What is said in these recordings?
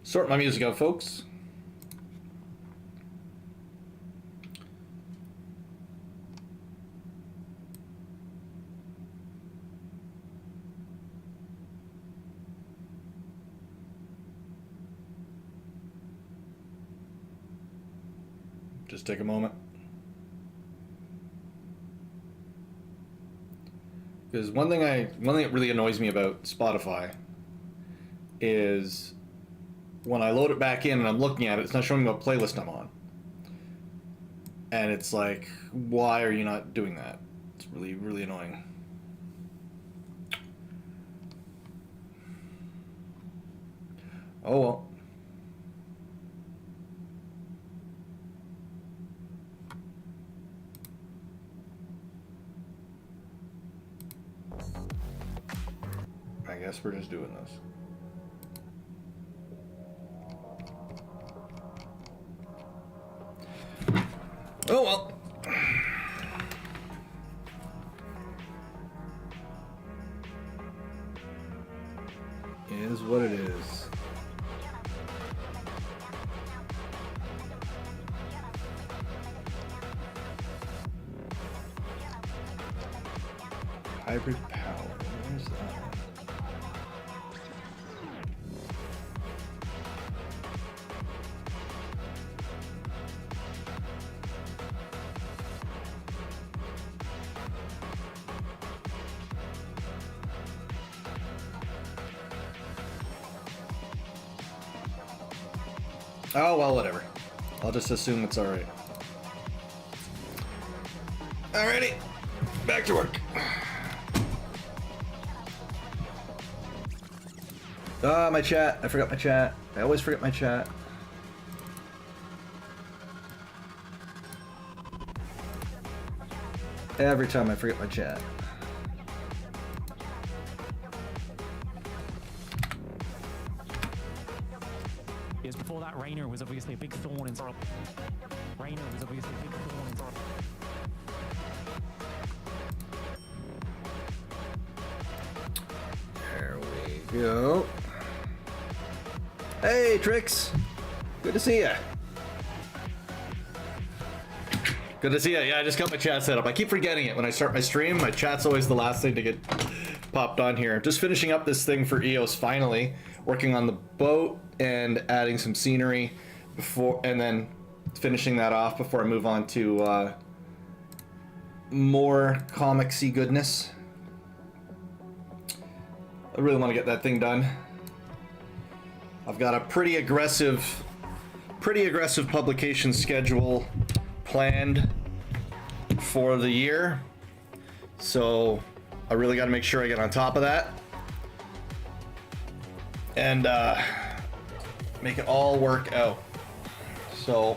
Sort my music out, folks. Just take a moment. Because one thing that really annoys me about Spotify is when I load it back in and I'm looking at it, it's not showing me what playlist I'm on. And it's like, why are you not doing that? It's really, really annoying. Oh well. I guess we're just doing this. Oh well. Is what it is. Hybrid power. Where's that? Oh, well, whatever. I'll just assume it's alright. Alrighty. Back to work. Ah, my chat. I forgot my chat. I always forget my chat. Every time I forget my chat. Yes, before that, Rainer was obviously a big thorn in Sorrel. Rainer was obviously a big thorn in Sorrel. There we go. Hey, Trix. Good to see ya. Good to see ya. Yeah, I just got my chat set up. I keep forgetting it when I start my stream. My chat's always the last thing to get popped on here. Just finishing up this thing for EOS finally. Working on the boat and adding some scenery before, and then finishing that off before I move on to more comicsy goodness. I really want to get that thing done. I've got a pretty aggressive publication schedule planned for the year, so I really got to make sure I get on top of that and make it all work out. So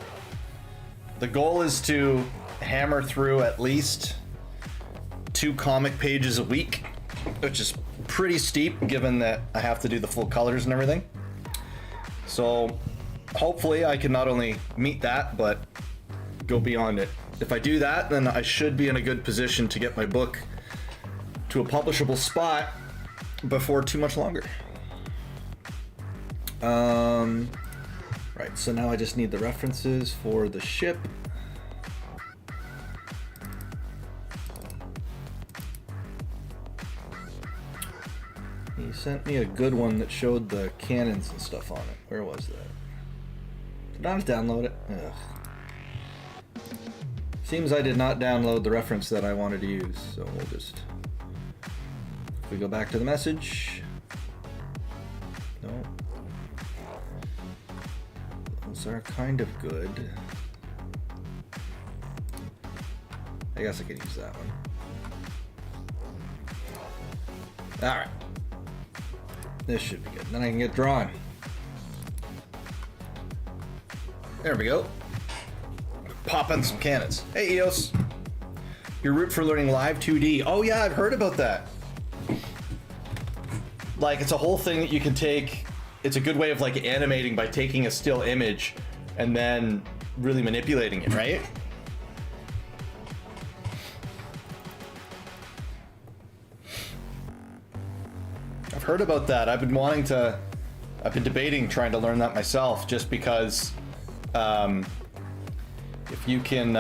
the goal is to hammer through at least 2 comic pages a week, which is pretty steep given that I have to do the full colors and everything. So hopefully I can not only meet that, but go beyond it. If I do that, then I should be in a good position to get my book to a publishable spot before too much longer. Right, so now I just need the references for the ship. He sent me a good one that showed the cannons and stuff on it. Where was that? Did I download it? Ugh. Seems I did not download the reference that I wanted to use, so we'll just... If we go back to the message... No. Those are kind of good. I guess I could use that one. Alright. This should be good. Then I can get drawn. There we go. Pop in some cannons. Hey, EOS. Your route for learning live 2D. Oh yeah, I've heard about that. Like, it's a whole thing that you can take. It's a good way of like animating by taking a still image and then really manipulating it, right? I've heard about that. I've been wanting to I've been debating trying to learn that myself, just because if you can,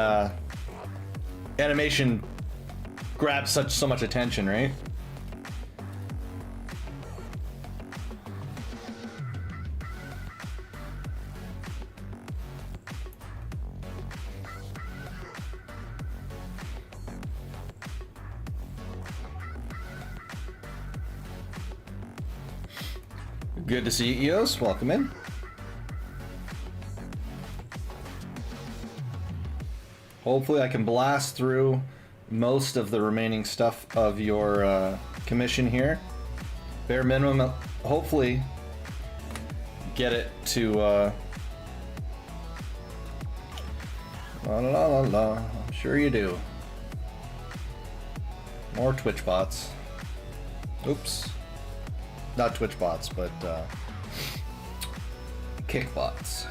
animation grabs so much attention, right? Good to see you, Eos. Welcome in. Hopefully I can blast through most of the remaining stuff of your commission here. Bare minimum, hopefully get it to la la la la. I'm sure you do. More Twitch bots. Oops. Not Twitch bots, but kick bots.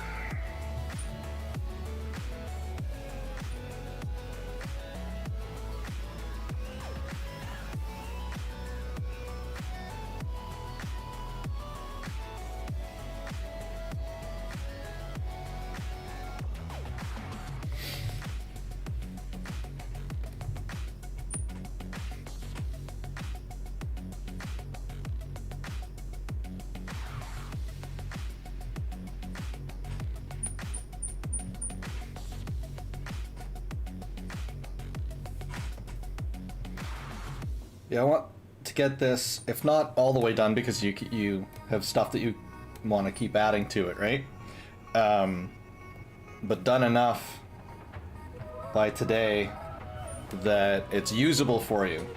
Yeah, I want to get this, if not all the way done, because you have stuff that you want to keep adding to it, right? But done enough by today that it's usable for you.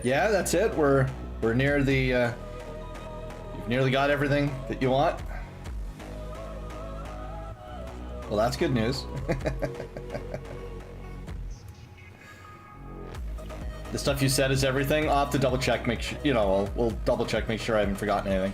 Yeah, that's it. We're near the. You've nearly got everything that you want. Well, that's good news. The stuff you said is everything. I'll have to double check, make sure, you know, we'll double check, make sure I haven't forgotten anything.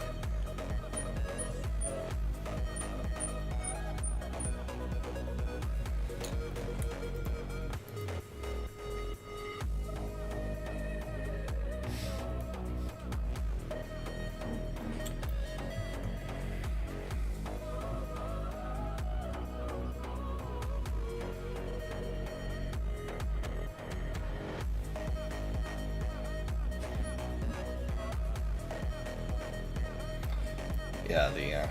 Yeah,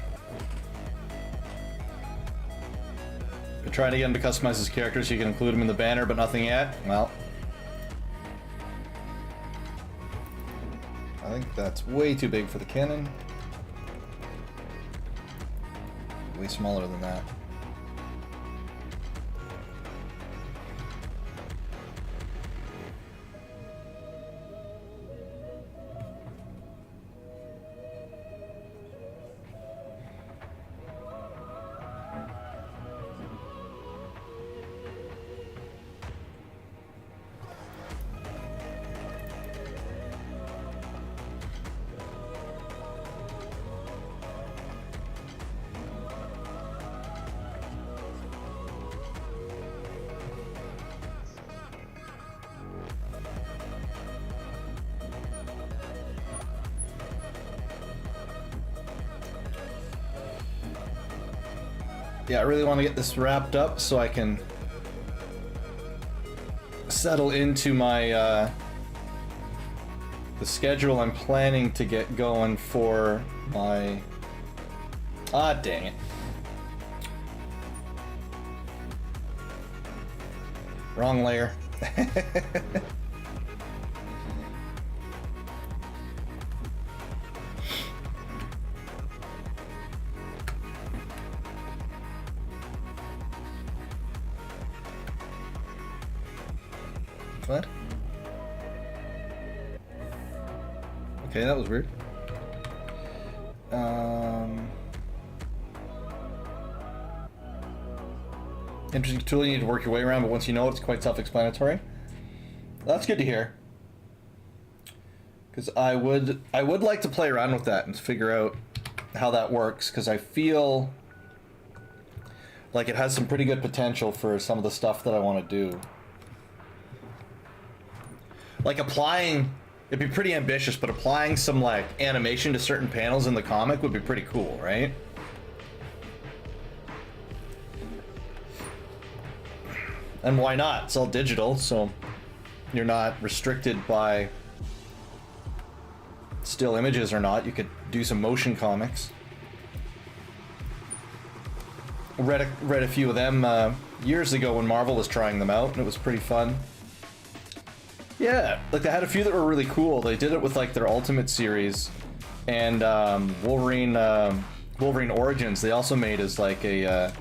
We're trying to get him to customize his character so you can include him in the banner, but nothing yet. Well, I think that's way too big for the cannon. Way smaller than that. Yeah, I really want to get this wrapped up so I can settle into my the schedule I'm planning to get going for my... Ah, dang it. Wrong layer. What? Okay, that was weird. Interesting tool you need to work your way around, but once you know it, it's quite self-explanatory. Well, that's good to hear. Because I would like to play around with that and figure out how that works, because I feel like it has some pretty good potential for some of the stuff that I want to do. Like applying It'd be pretty ambitious, but applying some like animation to certain panels in the comic would be pretty cool, right? And why not? It's all digital, so you're not restricted by still images or not. You could do some motion comics. Read a few of them years ago when Marvel was trying them out, and it was pretty fun. Yeah, like they had a few that were really cool. They did it with like their Ultimate series, and Wolverine Origins. They also made as like a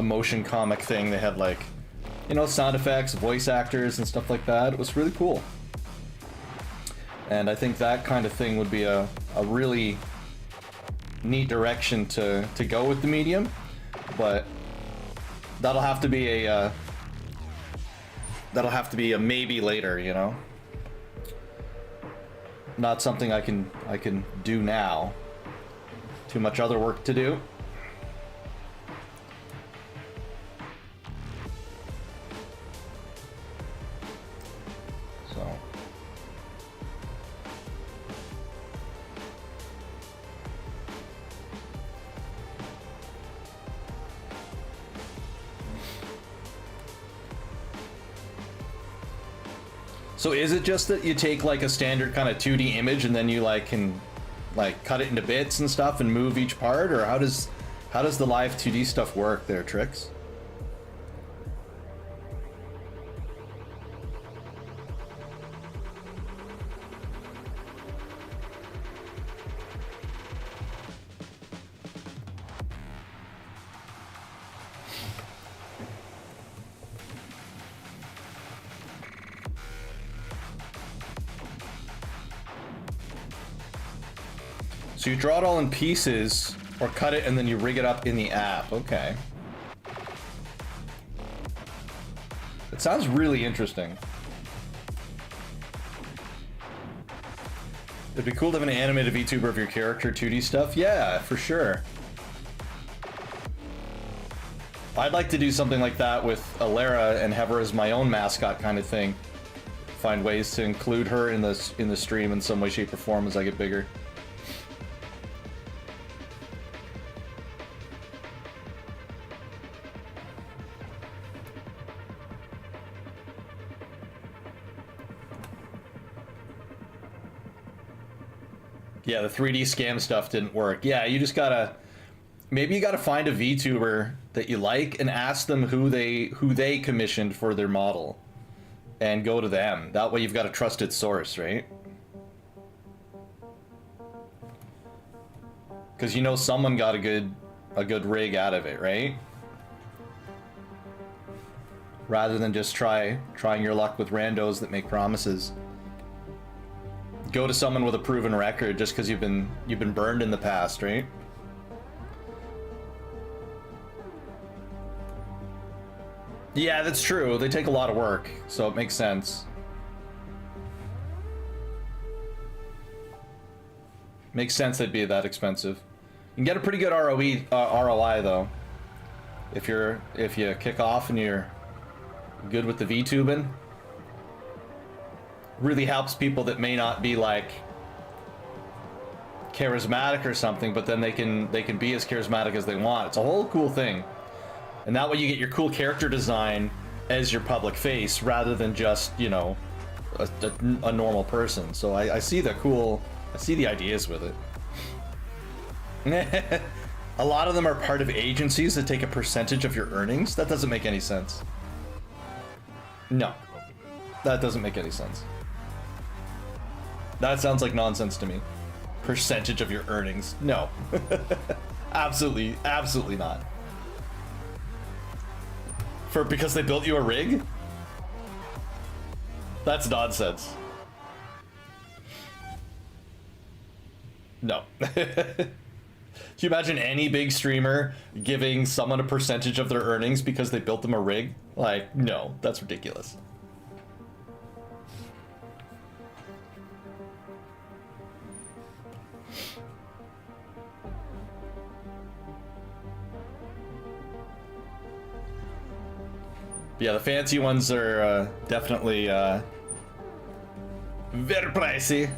motion comic thing. They had like, you know, sound effects, voice actors, and stuff like that. It was really cool. And I think that kind of thing would be a really neat direction to go with the medium. But that'll have to be a maybe later, you know. Not something I can do now. Too much other work to do. So So is it just that you take like a standard kind of 2D image and then you like can like cut it into bits and stuff and move each part, or how does the live 2D stuff work there, Trix? So you draw it all in pieces, or cut it and then you rig it up in the app. Okay. It sounds really interesting. It'd be cool to have an animated VTuber of your character 2D stuff. Yeah, for sure. I'd like to do something like that with Alara and have her as my own mascot kind of thing. Find ways to include her in the stream in some way, shape, or form as I get bigger. Yeah, the 3D scam stuff didn't work. Yeah, you just gotta... Maybe you gotta find a VTuber that you like and ask them who they commissioned for their model. And go to them. That way you've got a trusted source, right? Because you know someone got a good rig out of it, right? Rather than just trying your luck with randos that make promises. Go to someone with a proven record just because you've been burned in the past, right? Yeah, that's true. They take a lot of work, so it makes sense. Makes sense they'd be that expensive. You can get a pretty good ROI though. If you kick off and you're good with the VTubing. Really helps people that may not be like charismatic or something, but then they can be as charismatic as they want. It's a whole cool thing. And that way you get your cool character design as your public face rather than just, you know, a normal person. So I see the ideas with it. A lot of them are part of agencies that take a percentage of your earnings. That doesn't make any sense. No, that doesn't make any sense. That sounds like nonsense to me. Percentage of your earnings. No. Absolutely not. Because they built you a rig? That's nonsense. No. Can you imagine any big streamer giving someone a percentage of their earnings because they built them a rig? Like, no, that's ridiculous. Yeah, the fancy ones are definitely Very pricey.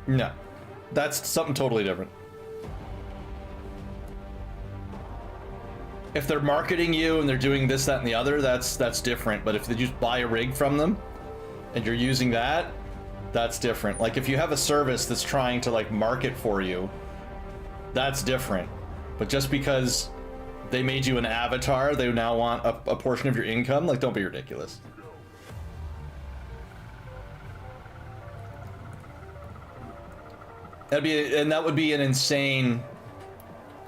No, that's something totally different. If they're marketing you and they're doing this, that, and the other, that's different. But if they just buy a rig from them and you're using that, that's different. Like if you have a service that's trying to like market for you, that's different. But just because they made you an avatar, they now want a portion of your income, like don't be ridiculous. That would be an insane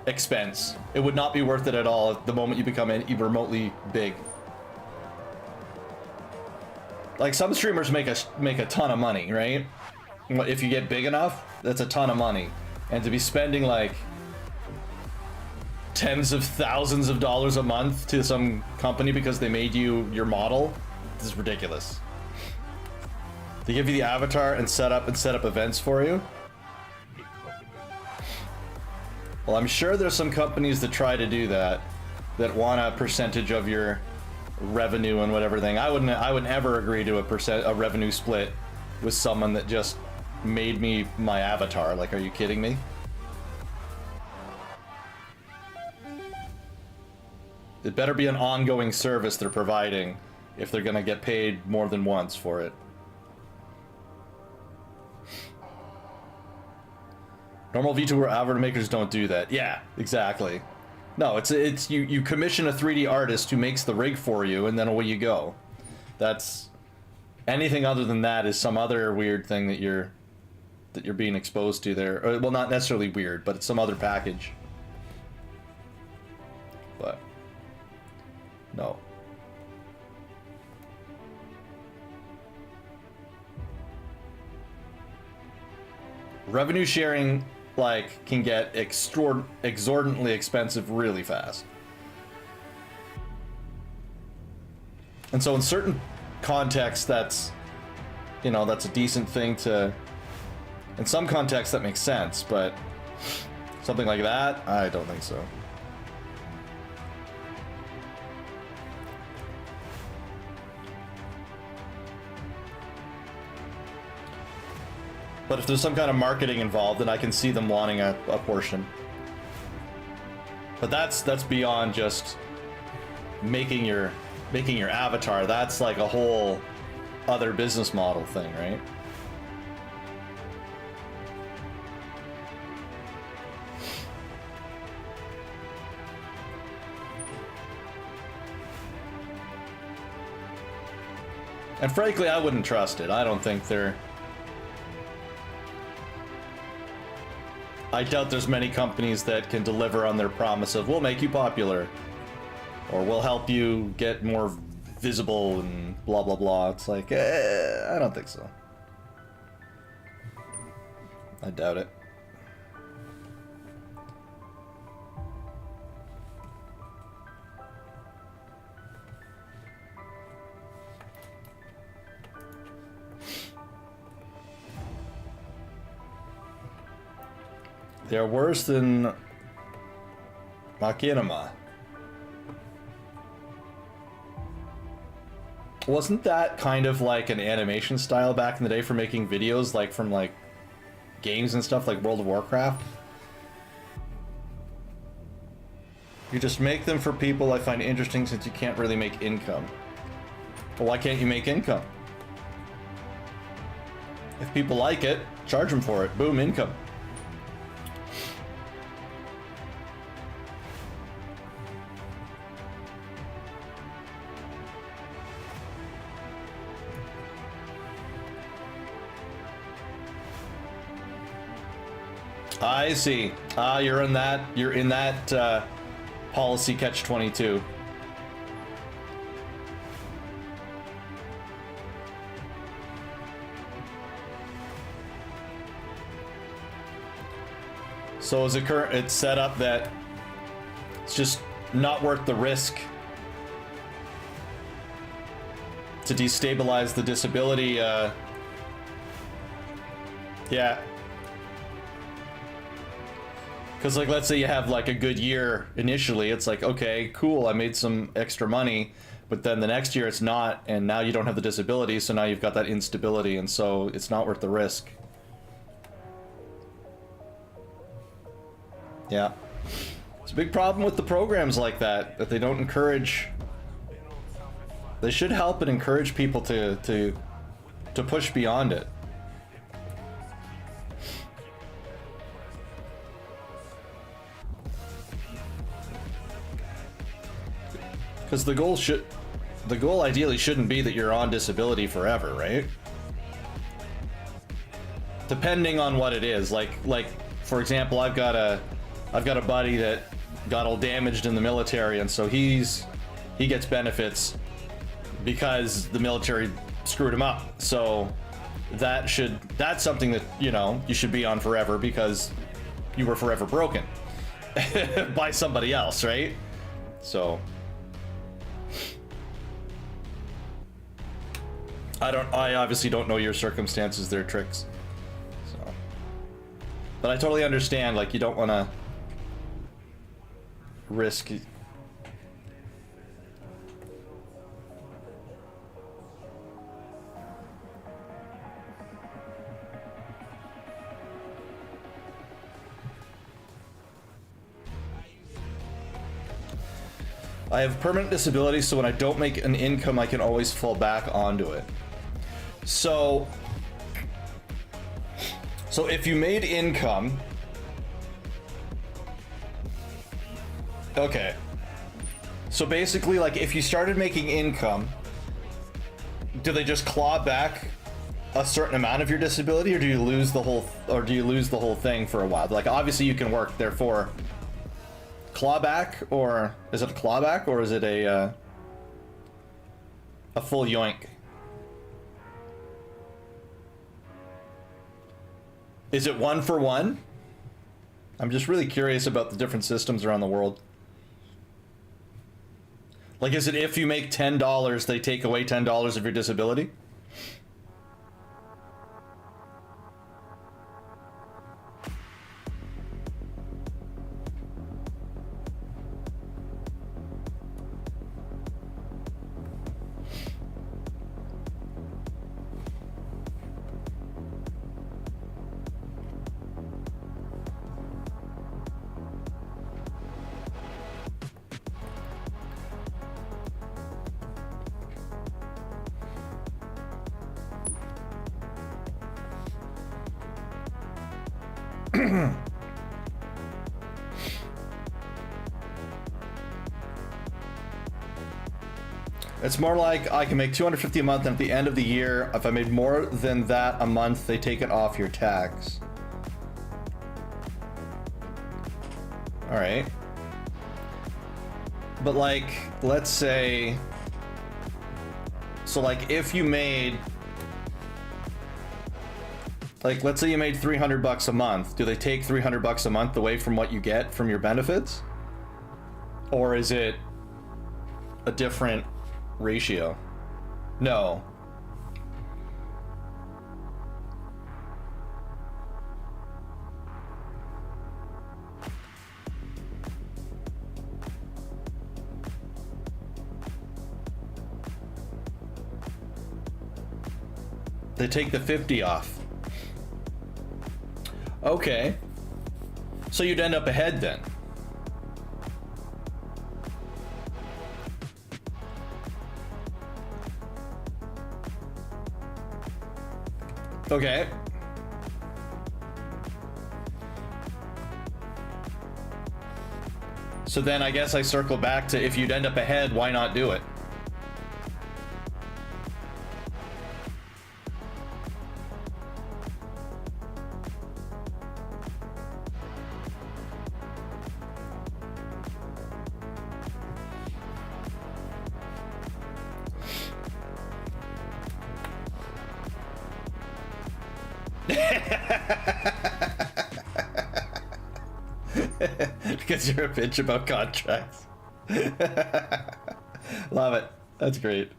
expense. It would not be worth it at all the moment you become remotely big. Like some streamers make a ton of money, right? If you get big enough, that's a ton of money. And to be spending like tens of thousands of dollars a month to some company because they made you your model, this is ridiculous. They give you the avatar and set up events for you. Well, I'm sure there's some companies that try to do that want a percentage of your revenue and whatever thing. I would never agree to a revenue split with someone that just made me my avatar. Like, are you kidding me? It better be an ongoing service they're providing if they're gonna get paid more than once for it. Normal VTuber avatar makers don't do that. Yeah, exactly. No, it's you commission a 3D artist who makes the rig for you, and then away you go. That's anything other than that is some other weird thing that you're being exposed to there. Or, well, not necessarily weird, but it's some other package. But no. Revenue sharing like can get exorbitantly expensive really fast. And so in certain contexts that's a decent thing to, in some contexts that makes sense, but something like that, I don't think so. But if there's some kind of marketing involved, then I can see them wanting a portion. But that's beyond just making your avatar. That's like a whole other business model thing, right? And frankly, I wouldn't trust it. I don't think they're... I doubt there's many companies that can deliver on their promise of, we'll make you popular, or we'll help you get more visible and blah, blah, blah. It's like, I don't think so. I doubt it. They're worse than Machinima. Wasn't that kind of like an animation style back in the day for making videos, like from like games and stuff like World of Warcraft? You just make them for people I find interesting since you can't really make income. Well, why can't you make income? If people like it, charge them for it. Boom, income. I see. You're in that policy catch-22. So it's set up that it's just not worth the risk to destabilize the disability. Yeah. Because, like, let's say you have, like, a good year initially. It's like, okay, cool, I made some extra money. but then the next year it's not, and now you don't have the disability, so now you've got that instability, and so it's not worth the risk. Yeah. It's a big problem with the programs like that they don't encourage. They should help and encourage people to push beyond it. Because the goal ideally shouldn't be that you're on disability forever, right? Depending on what it is, like for example, I've got a buddy that got all damaged in the military, and so he gets benefits because the military screwed him up. So that's something that, you know, you should be on forever because you were forever broken by somebody else, right? So I obviously don't know your circumstances, their tricks. So, but I totally understand, like, you don't want to risk. I have permanent disability, so when I don't make an income, I can always fall back onto it. So if you made income, okay. So basically, like, if you started making income, do they just claw back a certain amount of your disability, or do you lose the whole thing for a while? Like, obviously you can work, therefore clawback, or is it a clawback, or is it a full yoink? Is it one for one? I'm just really curious about the different systems around the world. Like, is it if you make $10, they take away $10 of your disability? It's more like I can make $250 a month, and at the end of the year, if I made more than that a month, they take it off your tax. All right. But like, let's say, so like if you made, like, let's say you made $300 a month, do they take $300 a month away from what you get from your benefits? Or is it a different ratio? No. They take the 50 off. Okay. So you'd end up ahead then. Okay. So then I guess I circle back to, if you'd end up ahead, why not do it? Because you're a bitch about contracts. Love it. That's great.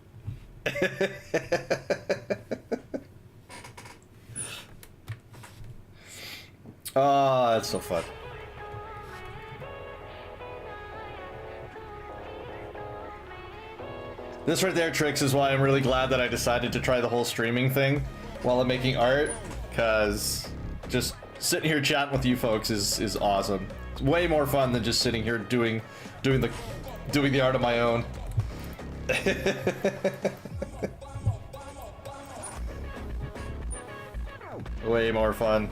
Oh, that's so fun. This right there, Tricks, is why I'm really glad that I decided to try the whole streaming thing while I'm making art, because just sitting here chatting with you folks is awesome. It's way more fun than just sitting here doing the art on my own. Way more fun.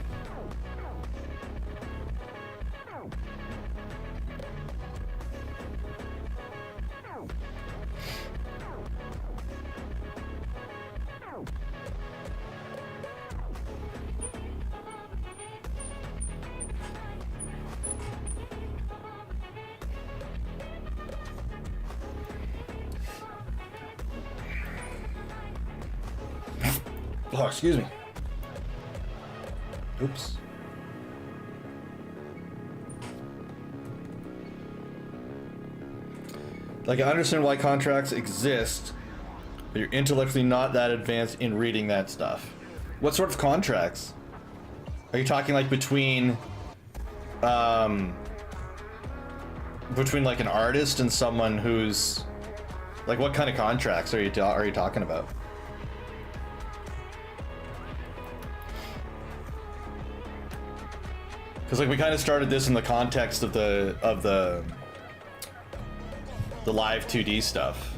Oh, excuse me. Oops. Like, I understand why contracts exist, but you're intellectually not that advanced in reading that stuff. What sort of contracts? Are you talking like between like an artist and someone who's like, what kind of contracts are you talking about? Because like we kind of started this in the context of the live 2D stuff.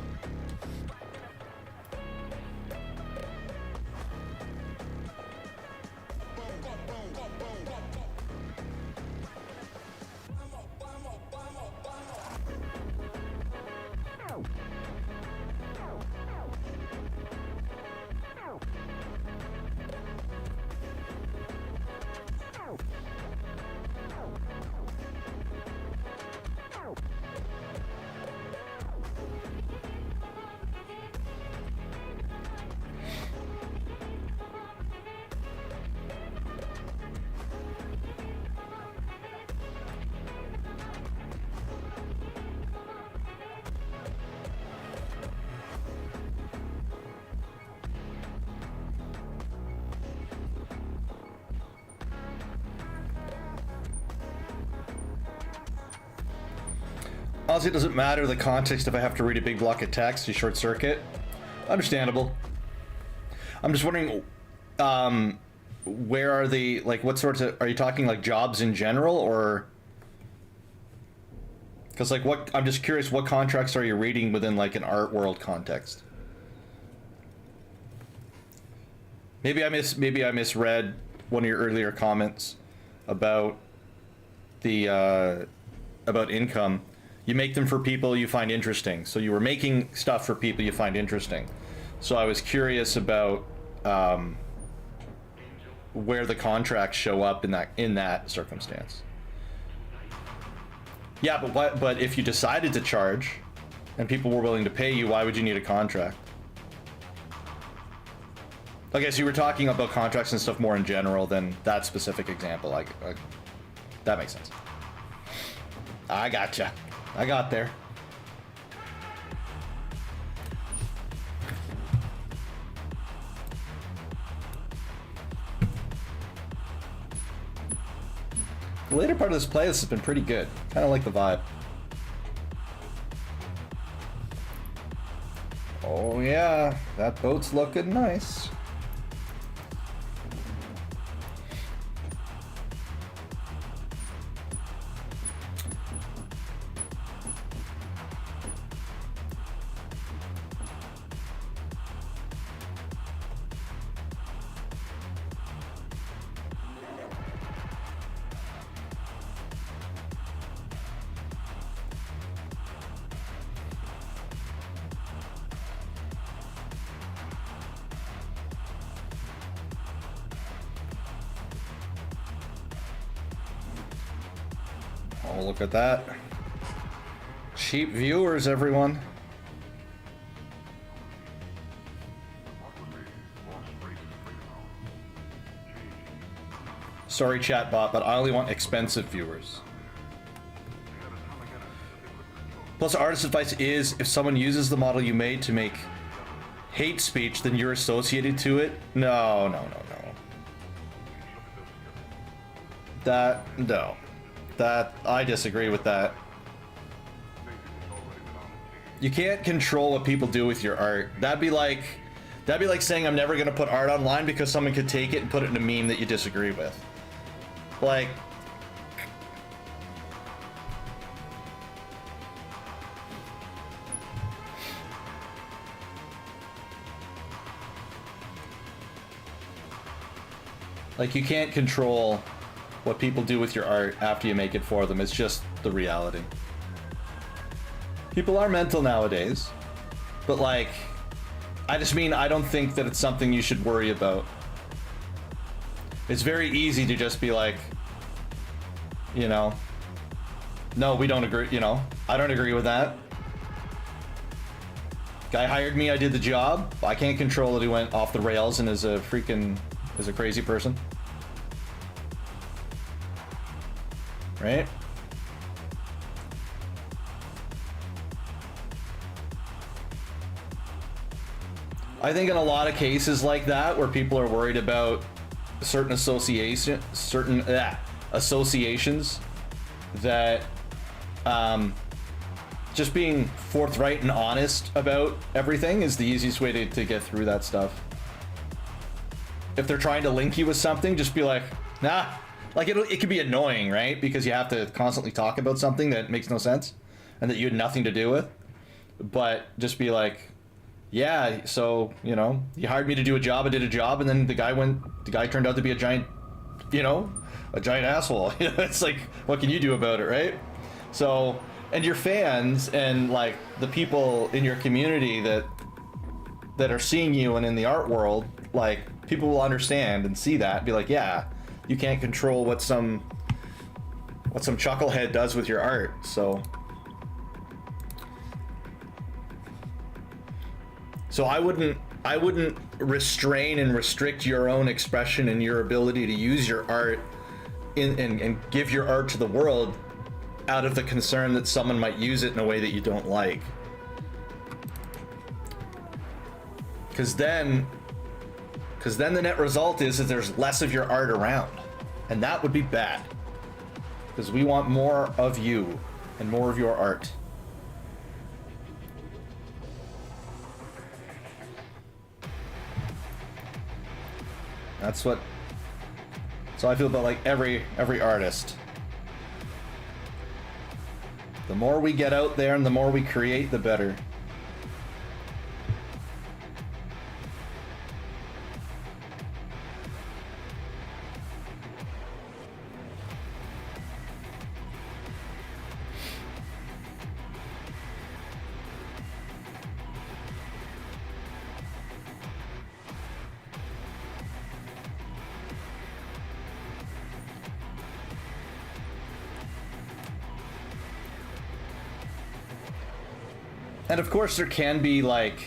Honestly, it doesn't matter the context if I have to read a big block of text to short circuit. Understandable. I'm just wondering, where are the, like, what sorts of, are you talking like jobs in general, or? Because like I'm just curious, what contracts are you reading within like an art world context? Maybe I misread one of your earlier comments about the, about income. You make them for people you find interesting. So you were making stuff for people you find interesting. So I was curious about where the contracts show up in that circumstance. Yeah, but if you decided to charge and people were willing to pay you, why would you need a contract? Okay, so you were talking about contracts and stuff more in general than that specific example. Like that makes sense. I gotcha. I got there. The later part of this playlist has been pretty good. Kind of like the vibe. Oh yeah, that boat's looking nice. Oh, look at that. Cheap viewers, everyone. Sorry, chatbot, but I only want expensive viewers. Plus, artist advice is, if someone uses the model you made to make hate speech, then you're associated to it. No. No. That, I disagree with that. You can't control what people do with your art. That'd be like saying I'm never gonna put art online because someone could take it and put it in a meme that you disagree with. Like, you can't control what people do with your art after you make it for them. It's just the reality. People are mental nowadays, but like, I just mean, I don't think that it's something you should worry about. It's very easy to just be like, you know, no, we don't agree, you know, I don't agree with that. Guy hired me, I did the job. I can't control that he went off the rails and is a crazy person. Right? I think in a lot of cases like that, where people are worried about certain associations that just being forthright and honest about everything is the easiest way to get through that stuff. If they're trying to link you with something, just be like, nah. Like, it can be annoying, right? Because you have to constantly talk about something that makes no sense and that you had nothing to do with. But just be like, yeah, so, you know, you hired me to do a job, I did a job, and then the guy turned out to be a giant, you know, a giant asshole. It's like, what can you do about it, right? So, and your fans and like the people in your community that are seeing you and in the art world, like, people will understand and see that, be like, yeah, you can't control what some chucklehead does with your art, so I wouldn't restrain and restrict your own expression and your ability to use your art and give your art to the world out of the concern that someone might use it in a way that you don't like. Because then the net result is that there's less of your art around, and that would be bad, because we want more of you and more of your art. So I feel about like every artist. The more we get out there and the more we create, the better. And of course there can be like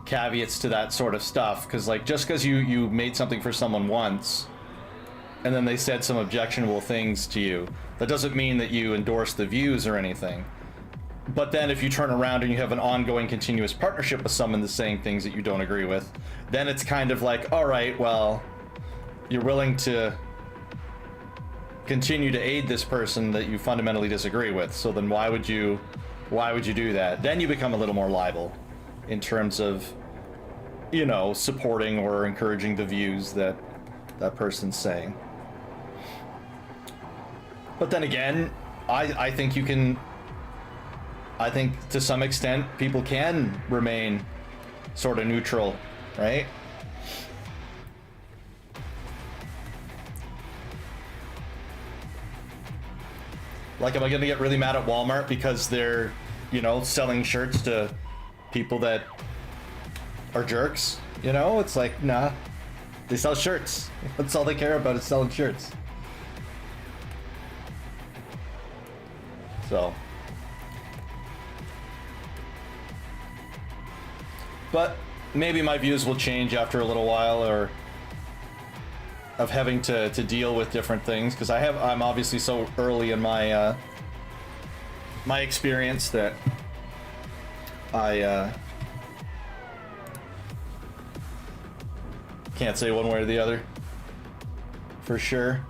caveats to that sort of stuff, because like, just because you made something for someone once and then they said some objectionable things to you, that doesn't mean that you endorse the views or anything. But then if you turn around and you have an ongoing continuous partnership with someone that's saying things that you don't agree with, then it's kind of like, all right, well, you're willing to continue to aid this person that you fundamentally disagree with, so then why would you do that? Then you become a little more liable in terms of, you know, supporting or encouraging the views that that person's saying. But then again, I think to some extent people can remain sort of neutral, right? Like, am I gonna get really mad at Walmart because they're, you know, selling shirts to people that are jerks? You know, it's like, nah, they sell shirts. That's all they care about, is selling shirts. So, but maybe my views will change after a little while, or of having to deal with different things, because I'm obviously so early in my my experience that I can't say one way or the other for sure.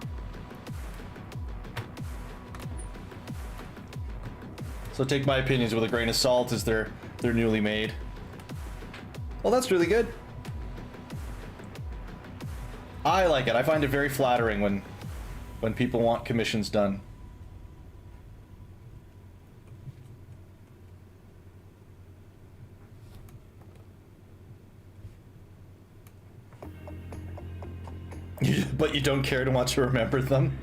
So take my opinions with a grain of salt as they're newly made. Well, that's really good. I like it. I find it very flattering when people want commissions done. But you don't care to want to remember them?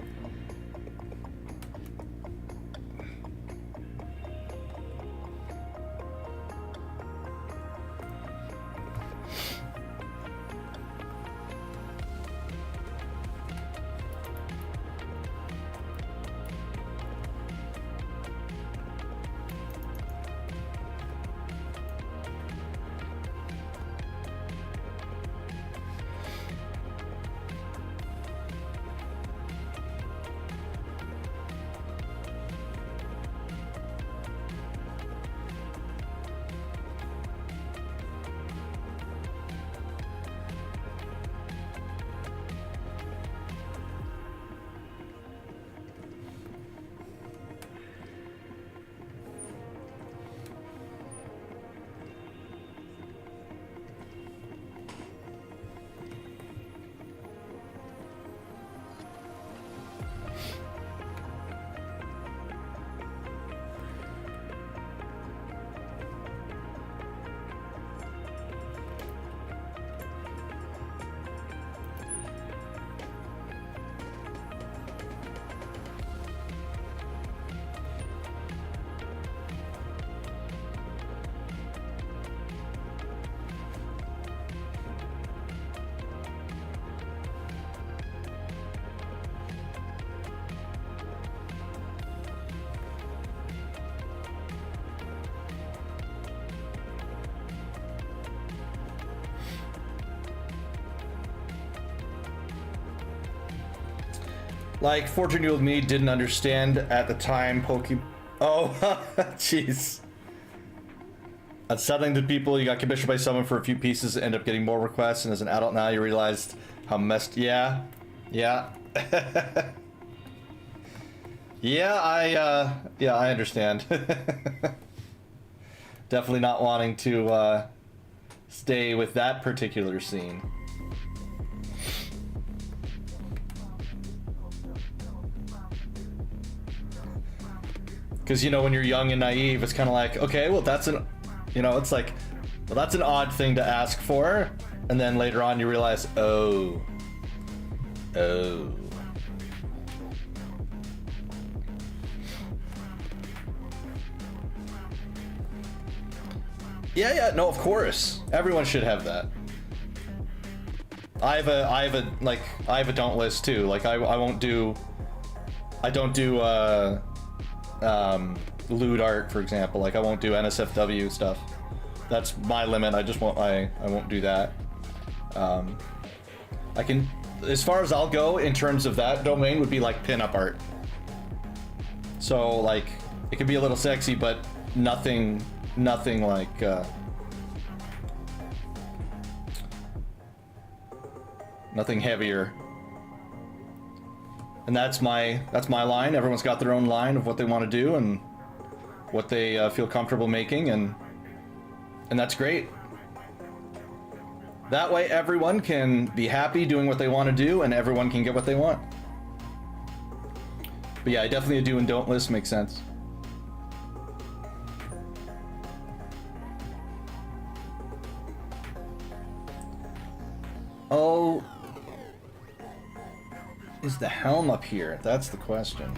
Like, 14-year-old me didn't understand at the time Pokemon... Oh, jeez. Unsettling to people, you got commissioned by someone for a few pieces, end up getting more requests, and as an adult now you realized how messed... Yeah. Yeah. Yeah, I understand. Definitely not wanting to, stay with that particular scene. Because, you know, when you're young and naive, it's kind of like, okay, well, that's an, you know, it's like, well, that's an odd thing to ask for. And then later on you realize, oh. Yeah, no, of course. Everyone should have that. I have a Dauntless too. Like, I don't do, lewd art, for example. Like, I won't do NSFW stuff. That's my limit. I won't do that. I can, as far as I'll go in terms of that domain, would be like pinup art. So, like, it could be a little sexy, but nothing like, nothing heavier. And that's my line. Everyone's got their own line of what they want to do and what they feel comfortable making, and that's great. That way everyone can be happy doing what they want to do, and everyone can get what they want. But yeah, definitely a do and don't list makes sense. Oh, is the helm up here? That's the question.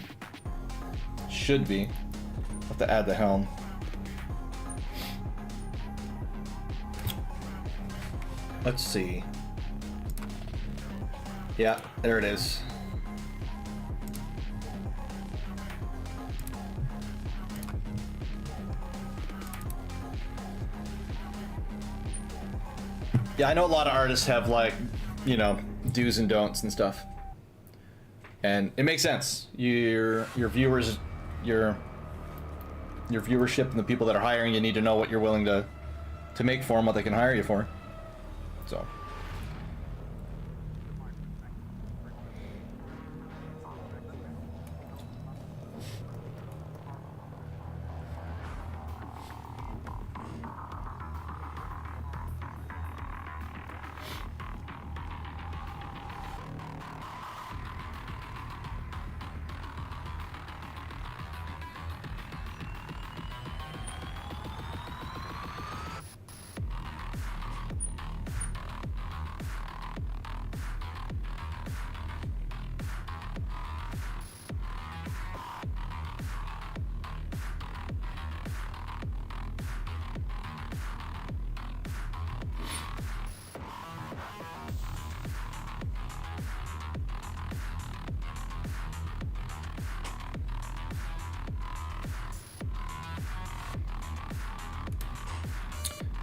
Should be. Have to add the helm. Let's see. Yeah, there it is. Yeah, I know a lot of artists have, like, you know, do's and don'ts and stuff. And it makes sense. Your viewers, your viewership and the people that are hiring you need to know what you're willing to make for them, what they can hire you for. So.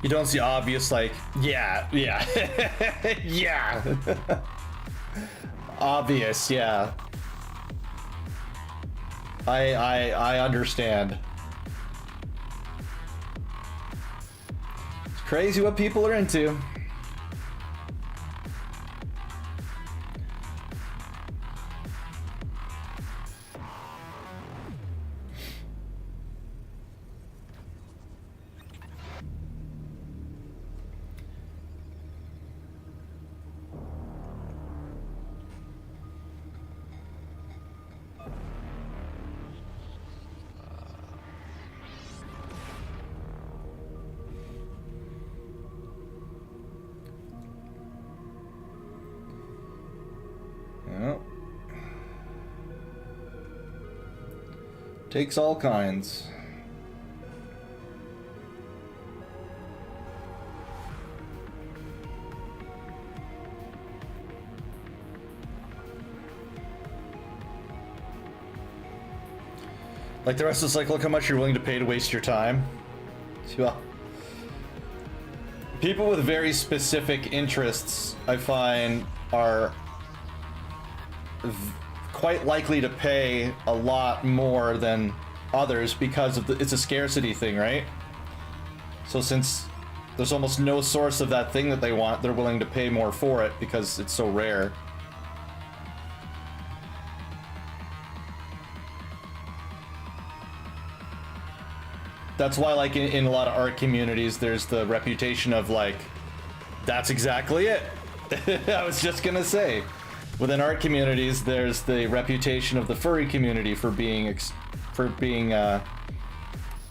You don't see obvious, like, yeah, yeah. Obvious, yeah. I understand. It's crazy what people are into. Yep. Takes all kinds. Like the rest is like, look how much you're willing to pay to waste your time. Well, people with very specific interests, I find, are quite likely to pay a lot more than others because of it's a scarcity thing, right? So since there's almost no source of that thing that they want, they're willing to pay more for it because it's so rare. That's why, like, in a lot of art communities, there's the reputation of, like, that's exactly it. I was just gonna say. Within art communities, there's the reputation of the furry community for being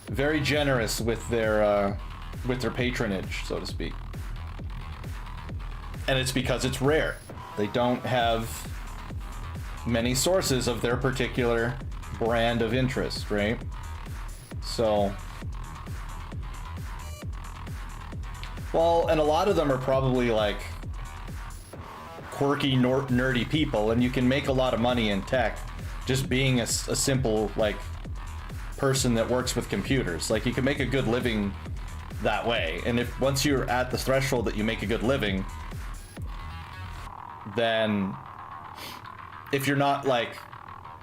very generous with their patronage, so to speak. And it's because it's rare. They don't have many sources of their particular brand of interest, right? So, well, and a lot of them are probably like quirky, nerdy people, and you can make a lot of money in tech just being a simple, like, person that works with computers. Like, you can make a good living that way, and if once you're at the threshold that you make a good living, then if you're not, like,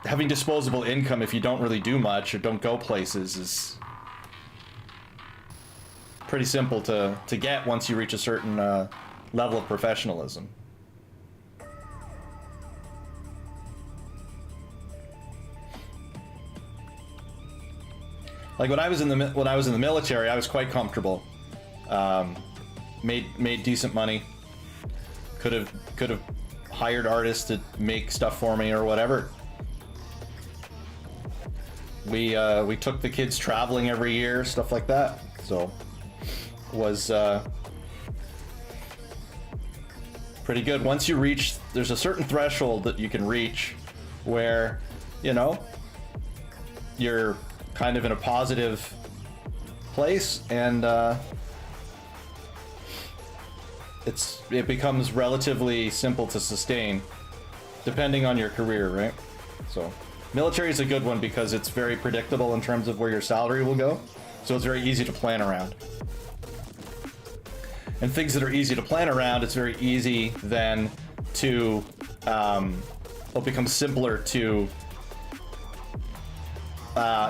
having disposable income, if you don't really do much or don't go places, is pretty simple to get once you reach a certain level of professionalism. Like when I was in the military, I was quite comfortable. Made decent money. Could have hired artists to make stuff for me or whatever. We took the kids traveling every year, stuff like that. So was pretty good. Once you reach, there's a certain threshold that you can reach where, you know, you're kind of in a positive place, and it becomes relatively simple to sustain depending on your career, right? So military is a good one because it's very predictable in terms of where your salary will go, so it's very easy to plan around. And things that are easy to plan around, it's very easy then to it'll become simpler to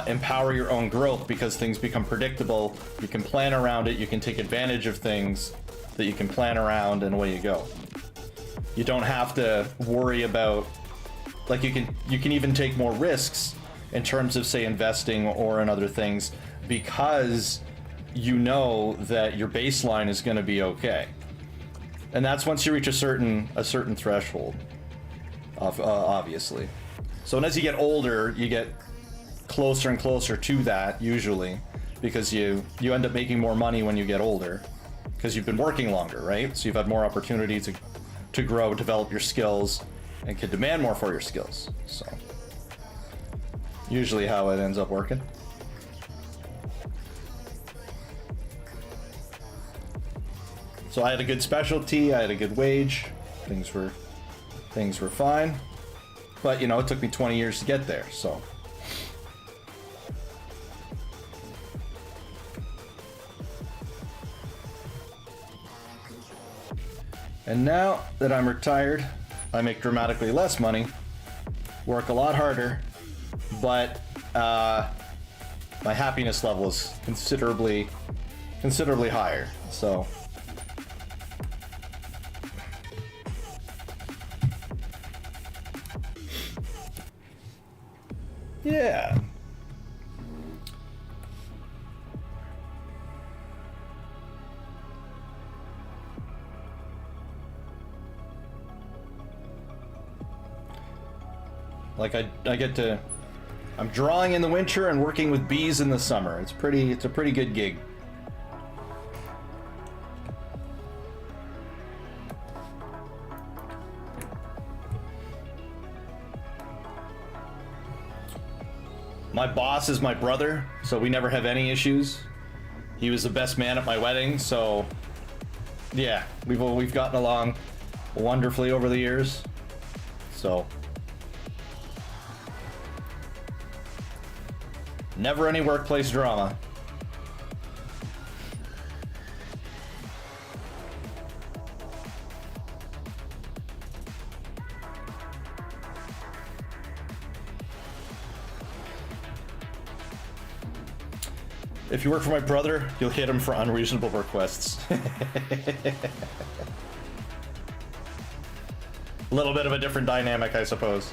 empower your own growth because things become predictable. You can plan around it, you can take advantage of things that you can plan around, and away you go. You don't have to worry about, like, you can even take more risks in terms of, say, investing or in other things, because you know that your baseline is going to be okay. And that's once you reach a certain threshold, obviously. So as you get older, you get closer and closer to that, usually, because you end up making more money when you get older because you've been working longer, right? So you've had more opportunity to grow, develop your skills, and can demand more for your skills. So usually how it ends up working. So I had a good specialty, I had a good wage, things were fine. But, you know, it took me 20 years to get there, so. And now that I'm retired, I make dramatically less money, work a lot harder, but my happiness level is considerably higher. So yeah. Like I get to, I'm drawing in the winter and working with bees in the summer. It's a pretty good gig. My boss is my brother, so we never have any issues. He was the best man at my wedding, so yeah, we've gotten along wonderfully over the years. So never any workplace drama. If you work for my brother, you'll hit him for unreasonable requests. A little bit of a different dynamic, I suppose.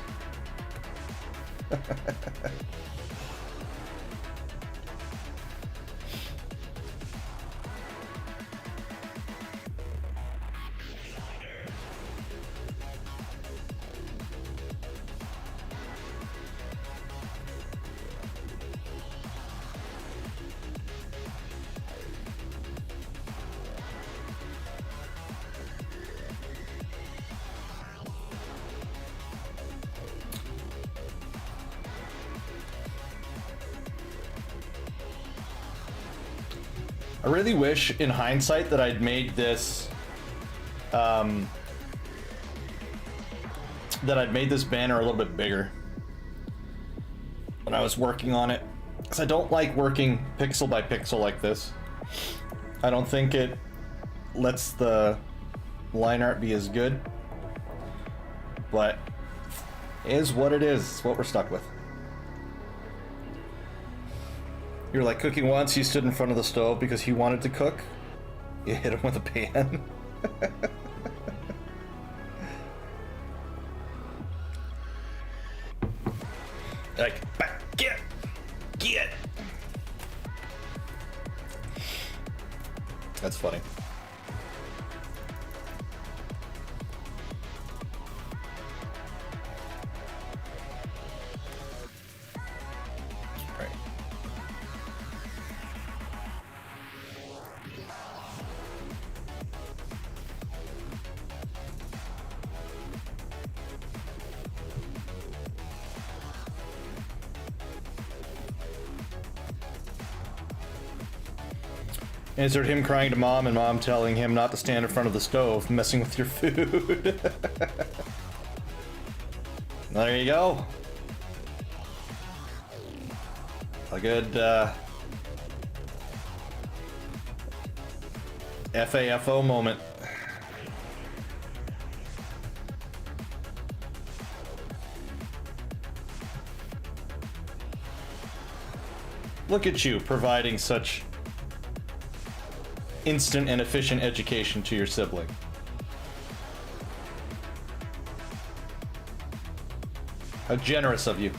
I really wish, in hindsight, that I'd made this, that I'd made this banner a little bit bigger when I was working on it, because I don't like working pixel by pixel like this. I don't think it lets the line art be as good, but it is what it is. It's what we're stuck with. You're like cooking once, he stood in front of the stove because he wanted to cook. You hit him with a pan. Like, get! That's funny. Right. Insert him crying to mom and mom telling him not to stand in front of the stove, messing with your food. There you go. A good FAFO moment. Look at you providing such instant and efficient education to your sibling. How generous of you.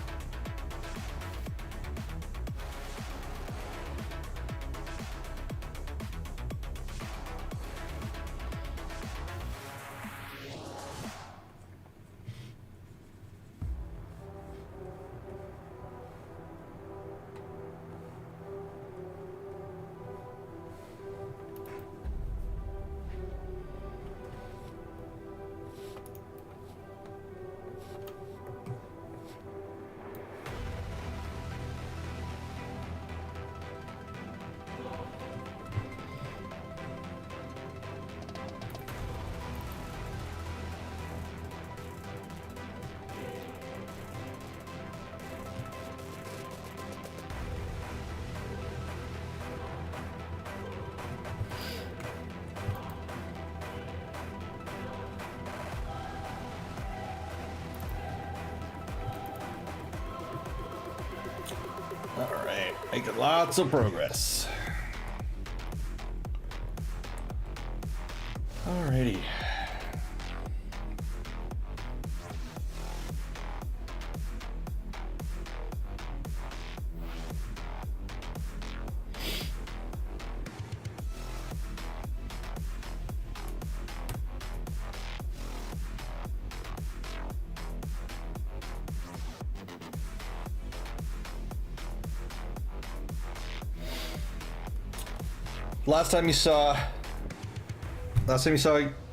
Making lots of progress. Alrighty. Last time you saw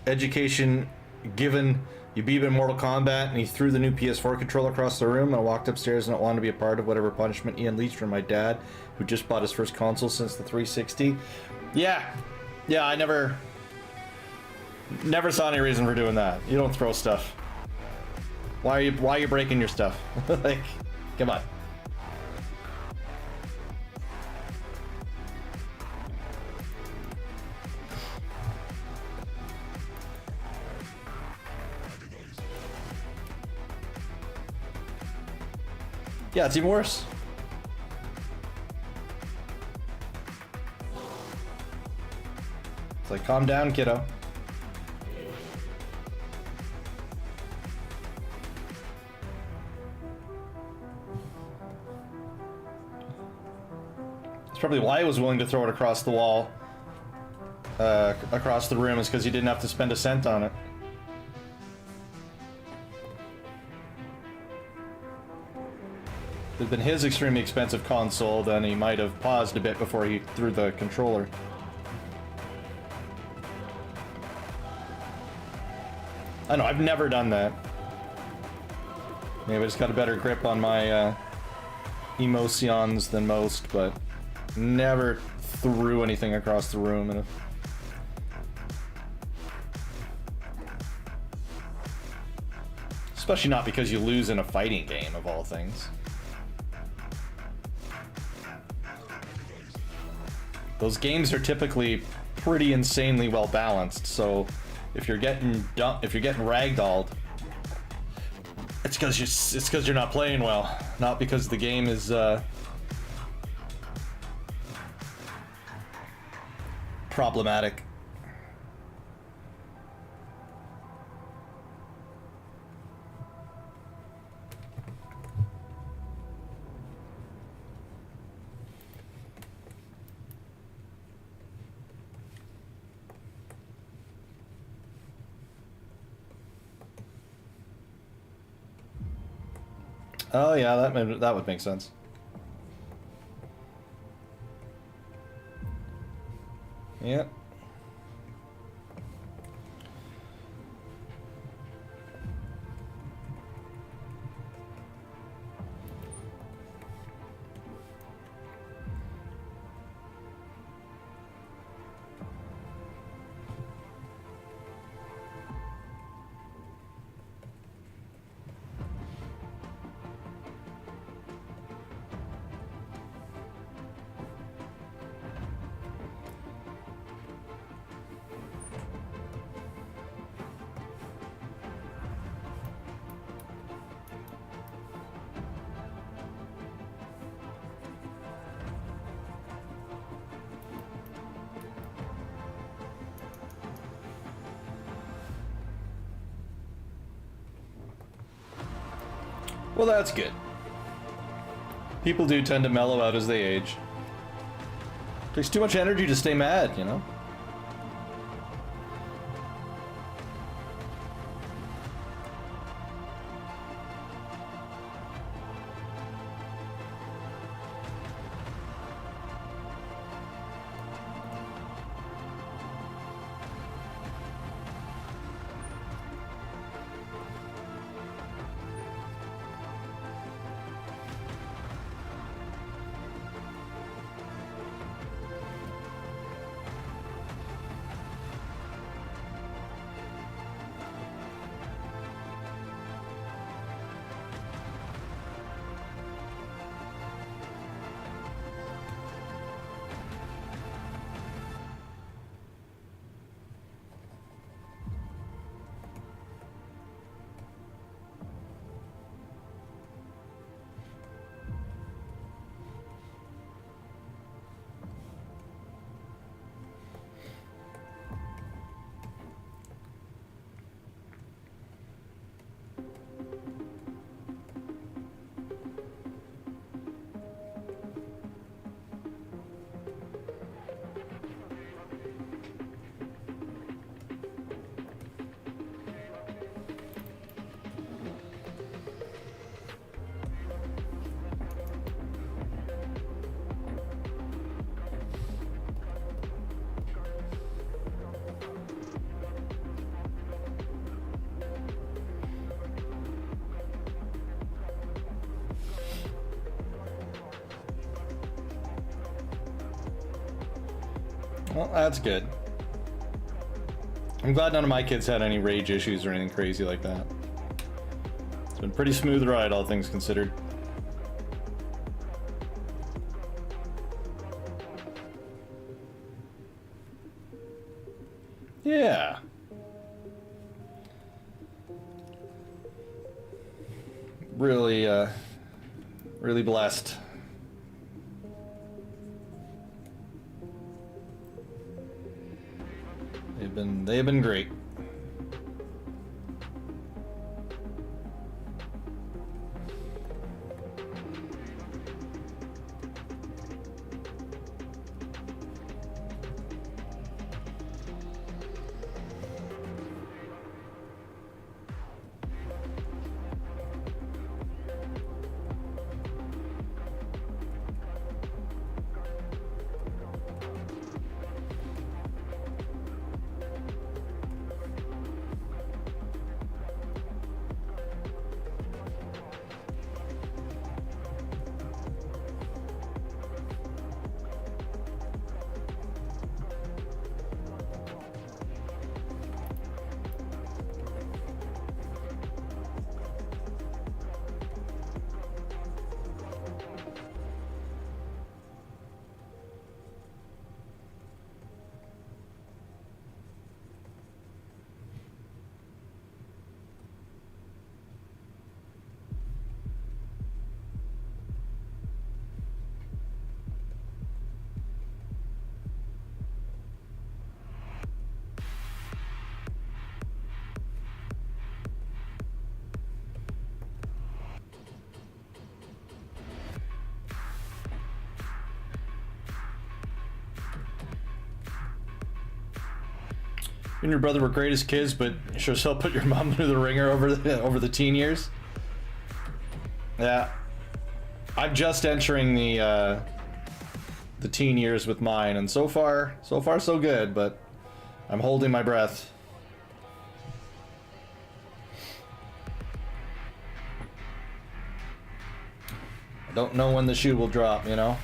Education given Yubib in Mortal Kombat, and he threw the new PS4 controller across the room, and I walked upstairs and I wanted to be a part of whatever punishment he unleashed from my dad, who just bought his first console since the 360. Yeah, I never saw any reason for doing that. You don't throw stuff. Why are you breaking your stuff? Like, come on. Yeah, it's even worse. It's like, calm down, kiddo. That's probably why he was willing to throw it across the wall, across the room, is because he didn't have to spend a cent on it. If it had been his extremely expensive console, then he might have paused a bit before he threw the controller. I know, I've never done that. Maybe I just got a better grip on my emotions than most, but never threw anything across the room. And especially not because you lose in a fighting game, of all things. Those games are typically pretty insanely well balanced, so if you're getting ragdolled, it's because you're not playing well, not because the game is problematic. Oh yeah, that would make sense. Yep. Well, that's good. People do tend to mellow out as they age. Takes too much energy to stay mad, you know? Well, that's good. I'm glad none of my kids had any rage issues or anything crazy like that. It's been a pretty smooth ride, all things considered. Yeah. Really, really blessed. They've been great. You and your brother were great as kids, but you sure as hell put your mom through the ringer over the teen years. Yeah, I'm just entering the teen years with mine, and so far so good. But I'm holding my breath. I don't know when the shoe will drop, you know.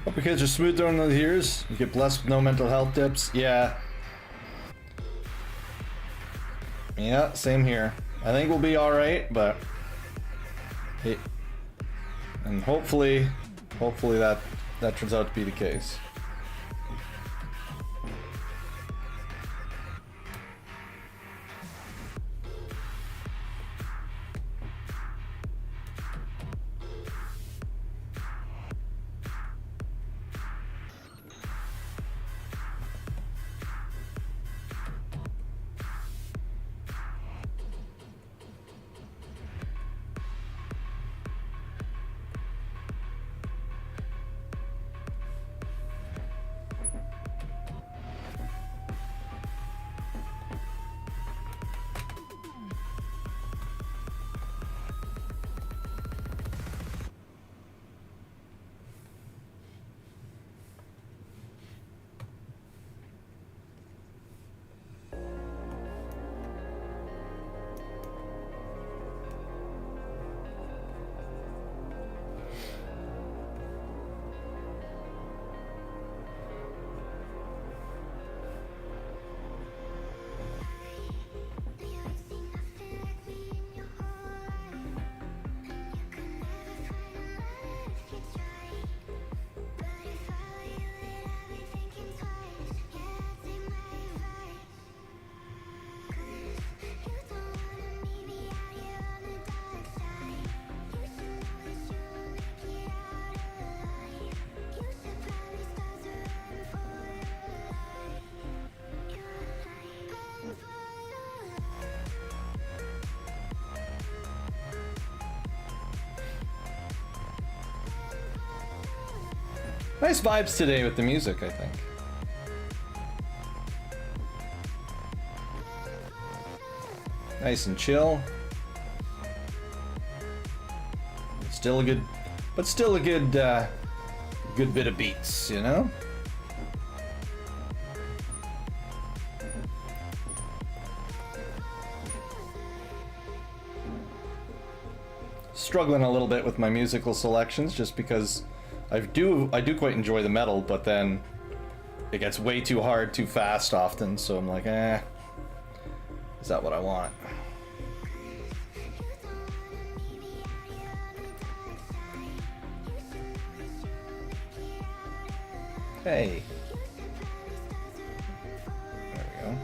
Hope your kids are smooth during those years. You get blessed with no mental health dips. Yeah. Yeah, same here. I think we'll be alright, but... Hey. And hopefully that turns out to be the case. Nice vibes today with the music, I think. Nice and chill. Still a good, but still a good, good bit of beats, you know? Struggling a little bit with my musical selections just because I do quite enjoy the metal, but then it gets way too hard too fast often, so I'm like, is that what I want? Hey. There we go.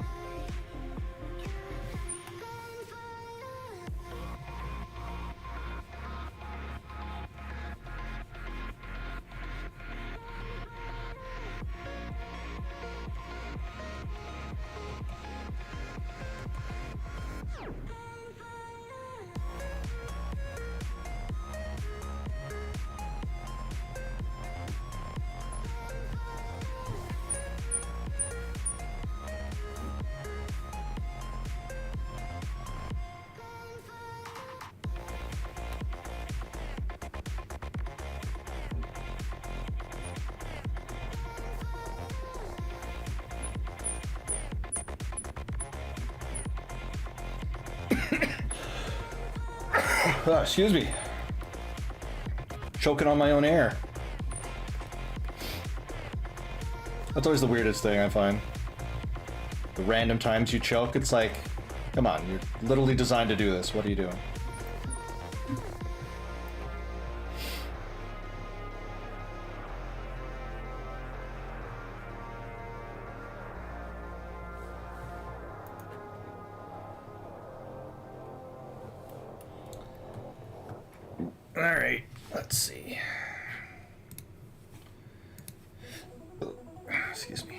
Excuse me. Choking on my own air. That's always the weirdest thing I find. The random times you choke, it's like, come on, you're literally designed to do this. What are you doing? All right, let's see. Excuse me.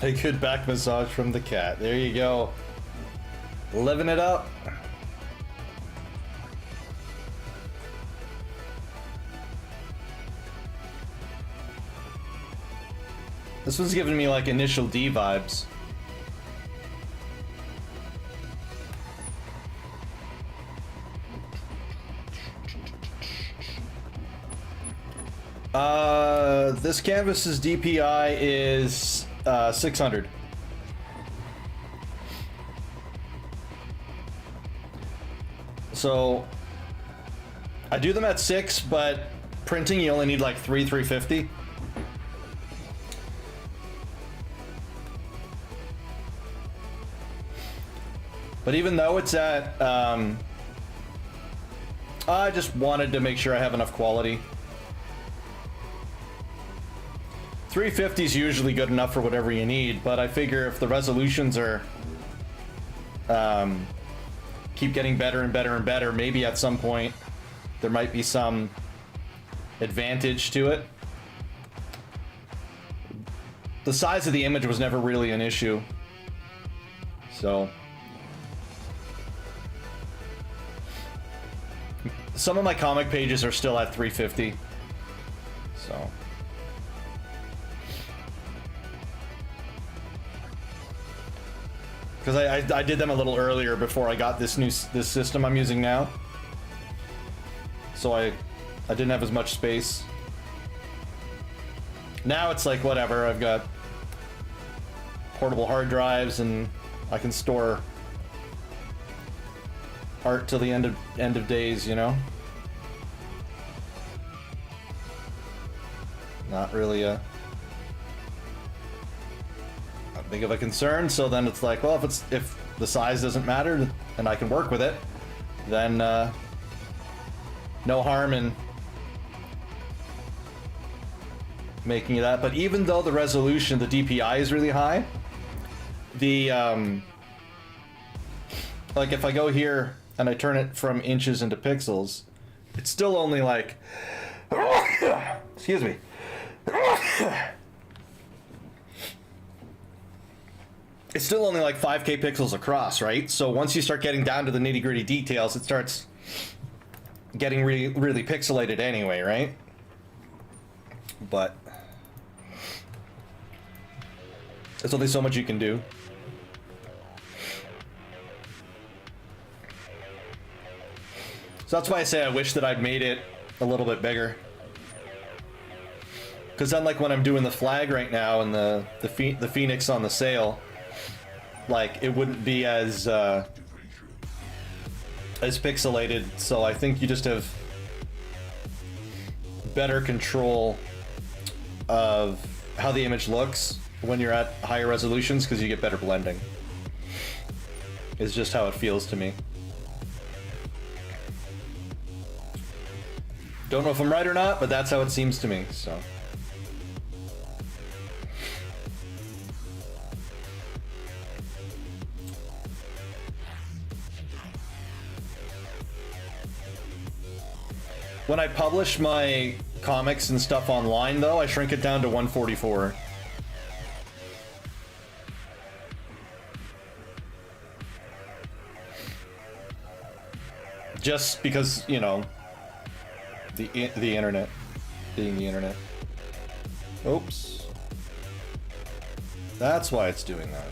A good back massage from the cat. There you go. Living it up. This was giving me like Initial D vibes. This canvas's DPI is 600. So I do them at 6, but printing you only need like 350. But even though it's at I just wanted to make sure I have enough quality. 350 is usually good enough for whatever you need, but I figure if the resolutions are keep getting better and better and better, maybe at some point there might be some advantage to it. The size of the image was never really an issue, so some of my comic pages are still at 350, so because I did them a little earlier before I got this system I'm using now, so I didn't have as much space. Now it's like whatever, I've got portable hard drives and I can store art till the end of days, you know. Not really a big of a concern, so then it's like, well, if the size doesn't matter and I can work with it, then no harm in making that. But even though the resolution, the DPI is really high, the like if I go here and I turn it from inches into pixels, it's still only like excuse me. It's still only like 5K pixels across, right? So once you start getting down to the nitty-gritty details, it starts getting really, really pixelated anyway, right? But there's only so much you can do. So that's why I say I wish that I'd made it a little bit bigger. Because unlike when I'm doing the flag right now and the Phoenix on the sail, like it wouldn't be as pixelated. So I think you just have better control of how the image looks when you're at higher resolutions, because you get better blending. Is just how it feels to me. Don't know if I'm right or not, but that's how it seems to me, so. When I publish my comics and stuff online, though, I shrink it down to 144. Just because, you know, the internet being the internet. Oops. That's why it's doing that.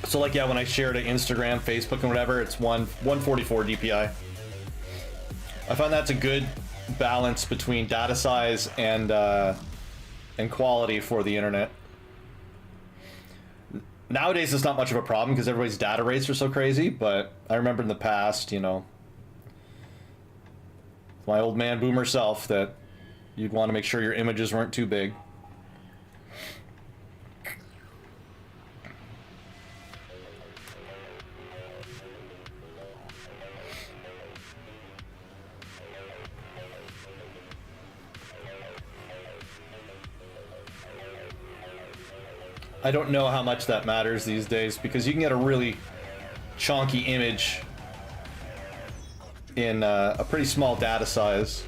So like, yeah, when I share to Instagram, Facebook, and whatever, it's 144 DPI. I find that's a good balance between data size and quality for the internet. Nowadays, it's not much of a problem because everybody's data rates are so crazy, but I remember in the past, you know, my old man boomer self, that you'd want to make sure your images weren't too big. I don't know how much that matters these days, because you can get a really chunky image in a pretty small data size.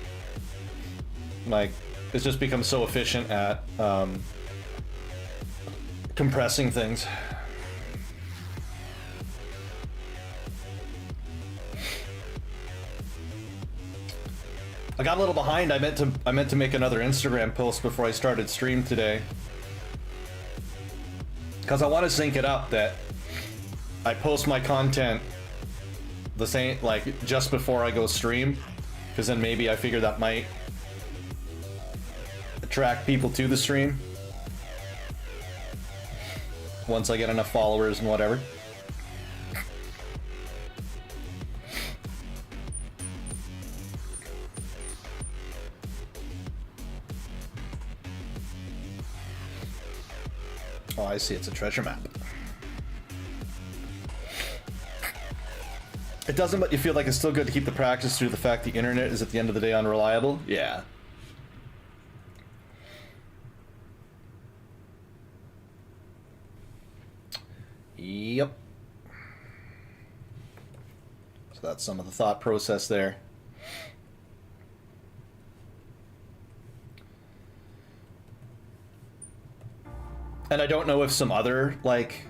Like, it's just become so efficient at compressing things. I got a little behind. I meant to make another Instagram post before I started stream today, because I want to sync it up that I post my content the same, like, just before I go stream, because then maybe I figure that might attract people to the stream once I get enough followers and whatever. Oh, I see, it's a treasure map. It doesn't, but you feel like it's still good to keep the practice due to the fact the internet is at the end of the day unreliable? Yeah. Yep. So that's some of the thought process there. And I don't know if some other, like,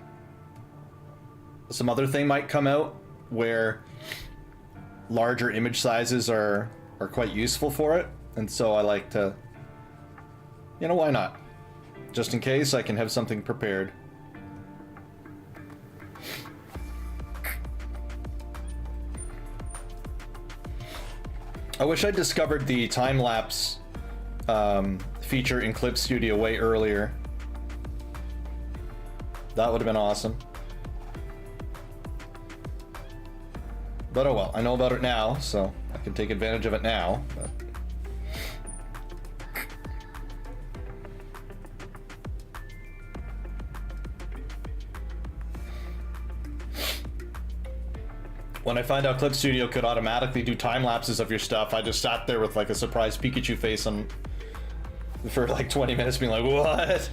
some other thing might come out where larger image sizes are quite useful for it. And so I like to, you know, why not? Just in case, I can have something prepared. I wish I'd discovered the time-lapse feature in Clip Studio way earlier. That would have been awesome. But oh well, I know about it now, so I can take advantage of it now. But When I find out Clip Studio could automatically do time lapses of your stuff, I just sat there with like a surprised Pikachu face on for like 20 minutes being like, what?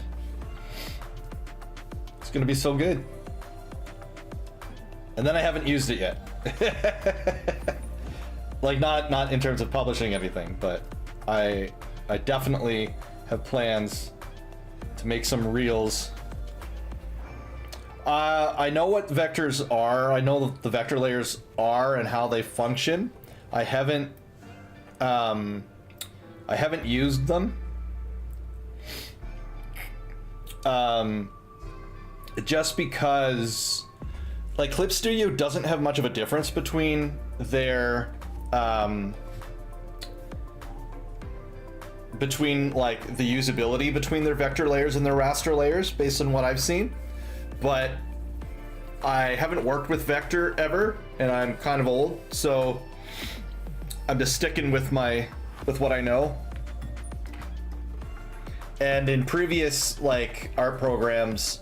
It's gonna be so good. And then I haven't used it yet. Like not in terms of publishing everything, but I definitely have plans to make some reels. I know what vectors are. I know what the vector layers are and how they function. I haven't used them. Just because like Clip Studio doesn't have much of a difference between their between like the usability between their vector layers and their raster layers based on what I've seen. But I haven't worked with vector ever, and I'm kind of old, so I'm just sticking with what I know. And in previous like art programs,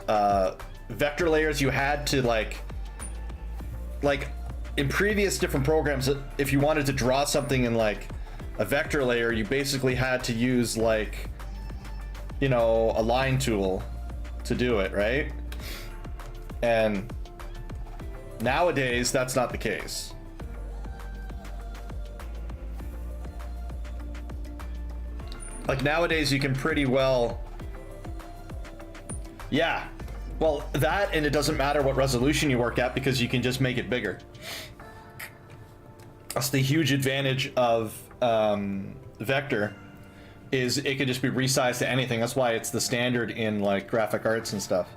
vector layers, you had to like in previous different programs, if you wanted to draw something in like a vector layer, you basically had to use like, you know, a line tool to do it, right? And nowadays, that's not the case. Like nowadays, you can pretty well, yeah. Well, that, and it doesn't matter what resolution you work at because you can just make it bigger. That's the huge advantage of vector, is it could just be resized to anything. That's why it's the standard in like graphic arts and stuff.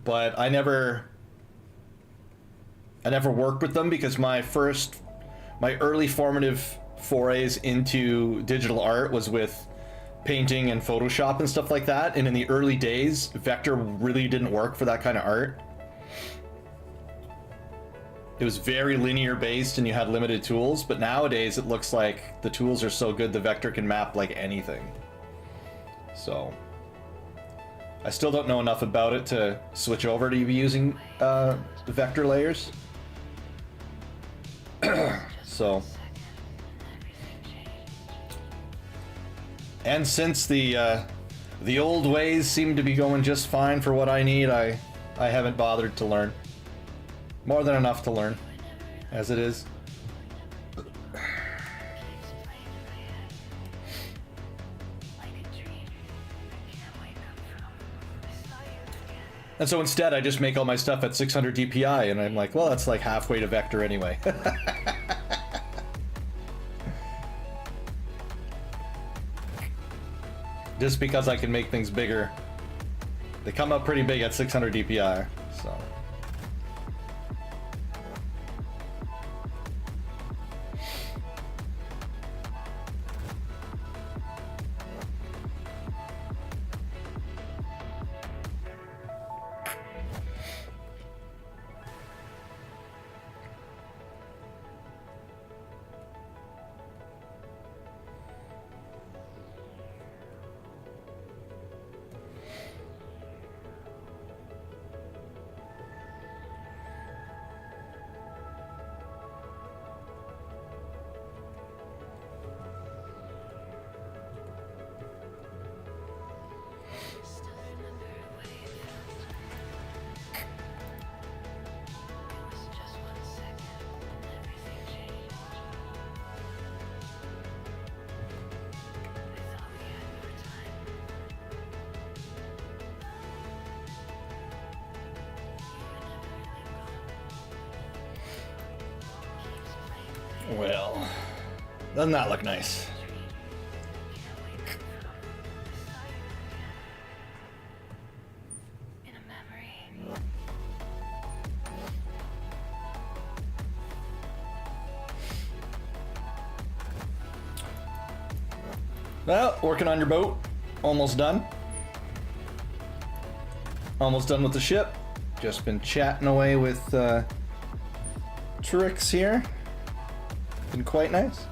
But I never worked with them because my early formative forays into digital art was with painting and Photoshop and stuff like that. And in the early days, vector really didn't work for that kind of art. It was very linear based and you had limited tools, but nowadays it looks like the tools are so good the vector can map like anything. So I still don't know enough about it to switch over to be using vector layers. So, and since the old ways seem to be going just fine for what I need, I haven't bothered to learn. More than enough to learn, as it is. And so instead, I just make all my stuff at 600 DPI, and I'm like, well, that's like halfway to vector anyway. Just because I can make things bigger. They come up pretty big at 600 DPI, so. Well, doesn't that look nice? Well, working on your boat. Almost done. Almost done with the ship. Just been chatting away with Trix here. Been quite nice.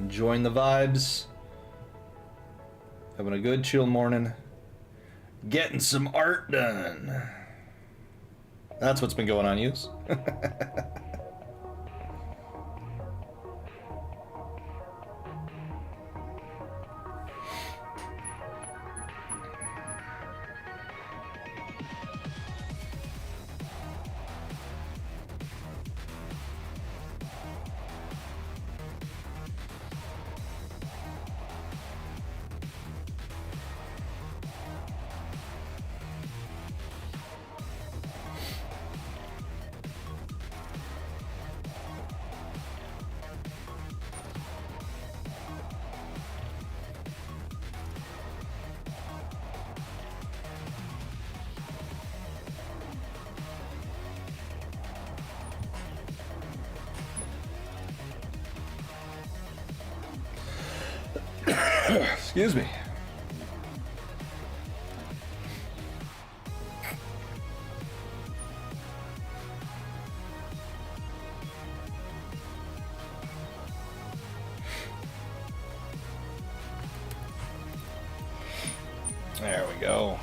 Enjoying the vibes. Having a good chill morning. Getting some art done. That's what's been going on, Hughes. Excuse me. There we go.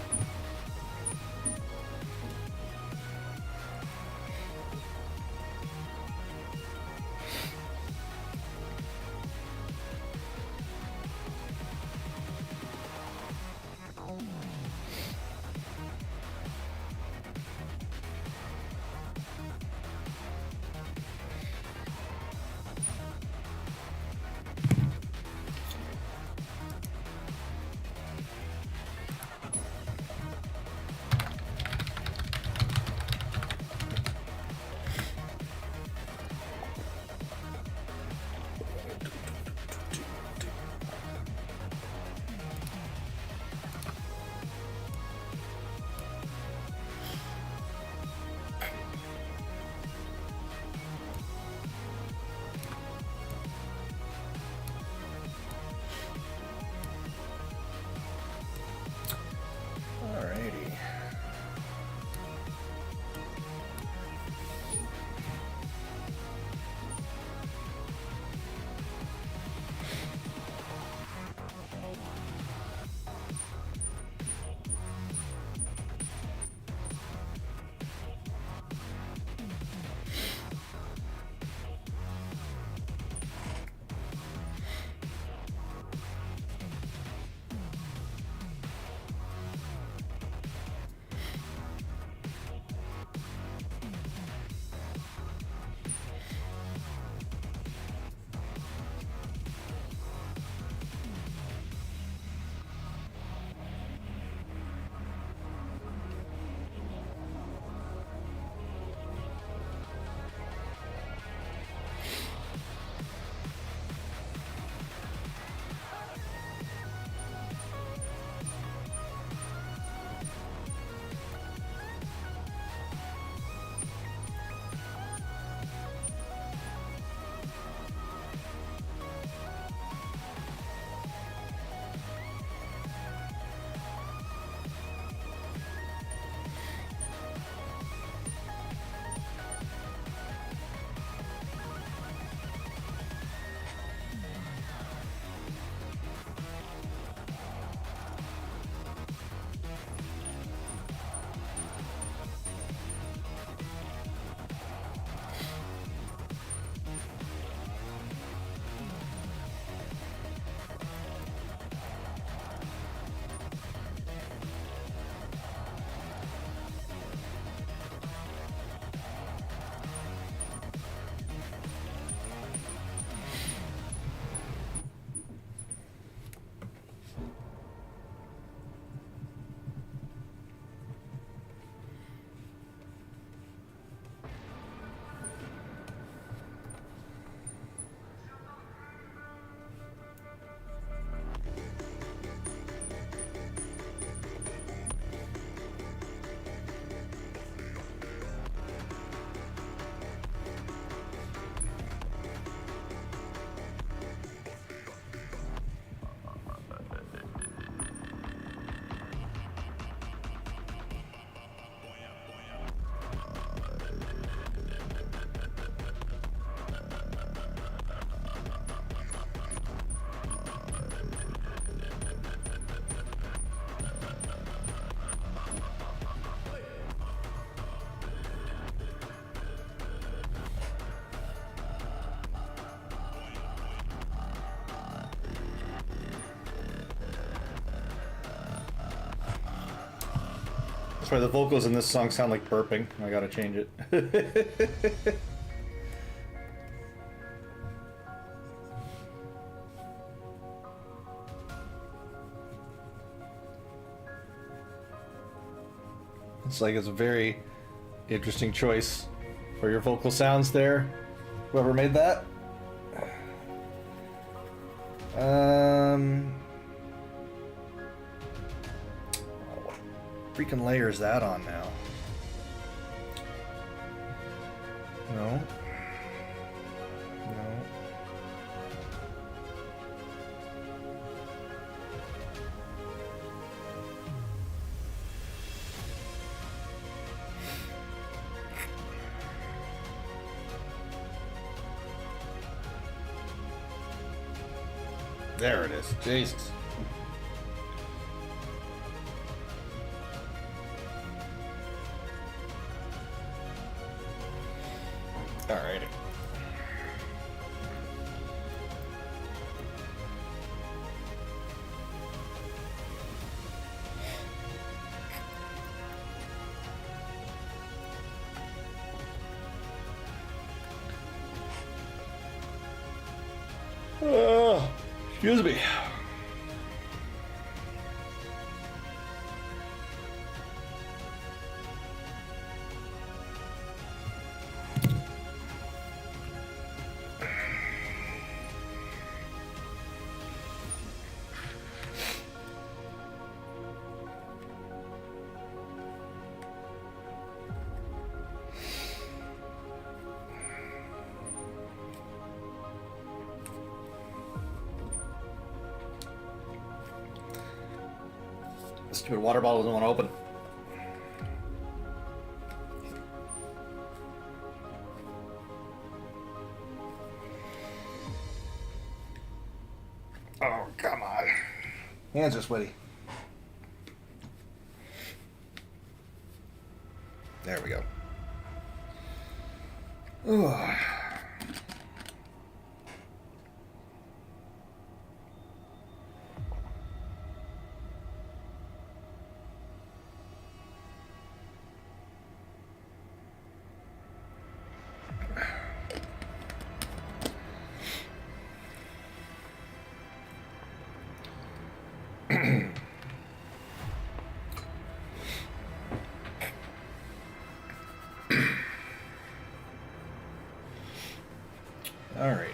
That's why the vocals in this song sound like burping. I gotta change it. It's like it's a very interesting choice for your vocal sounds there. Whoever made that. What freaking layer is that on now? No. No. There it is. Jesus. Alrighty. Excuse me. Stupid water bottle doesn't want to open. Oh, come on. Hands are sweaty. There we go. Ugh. All right.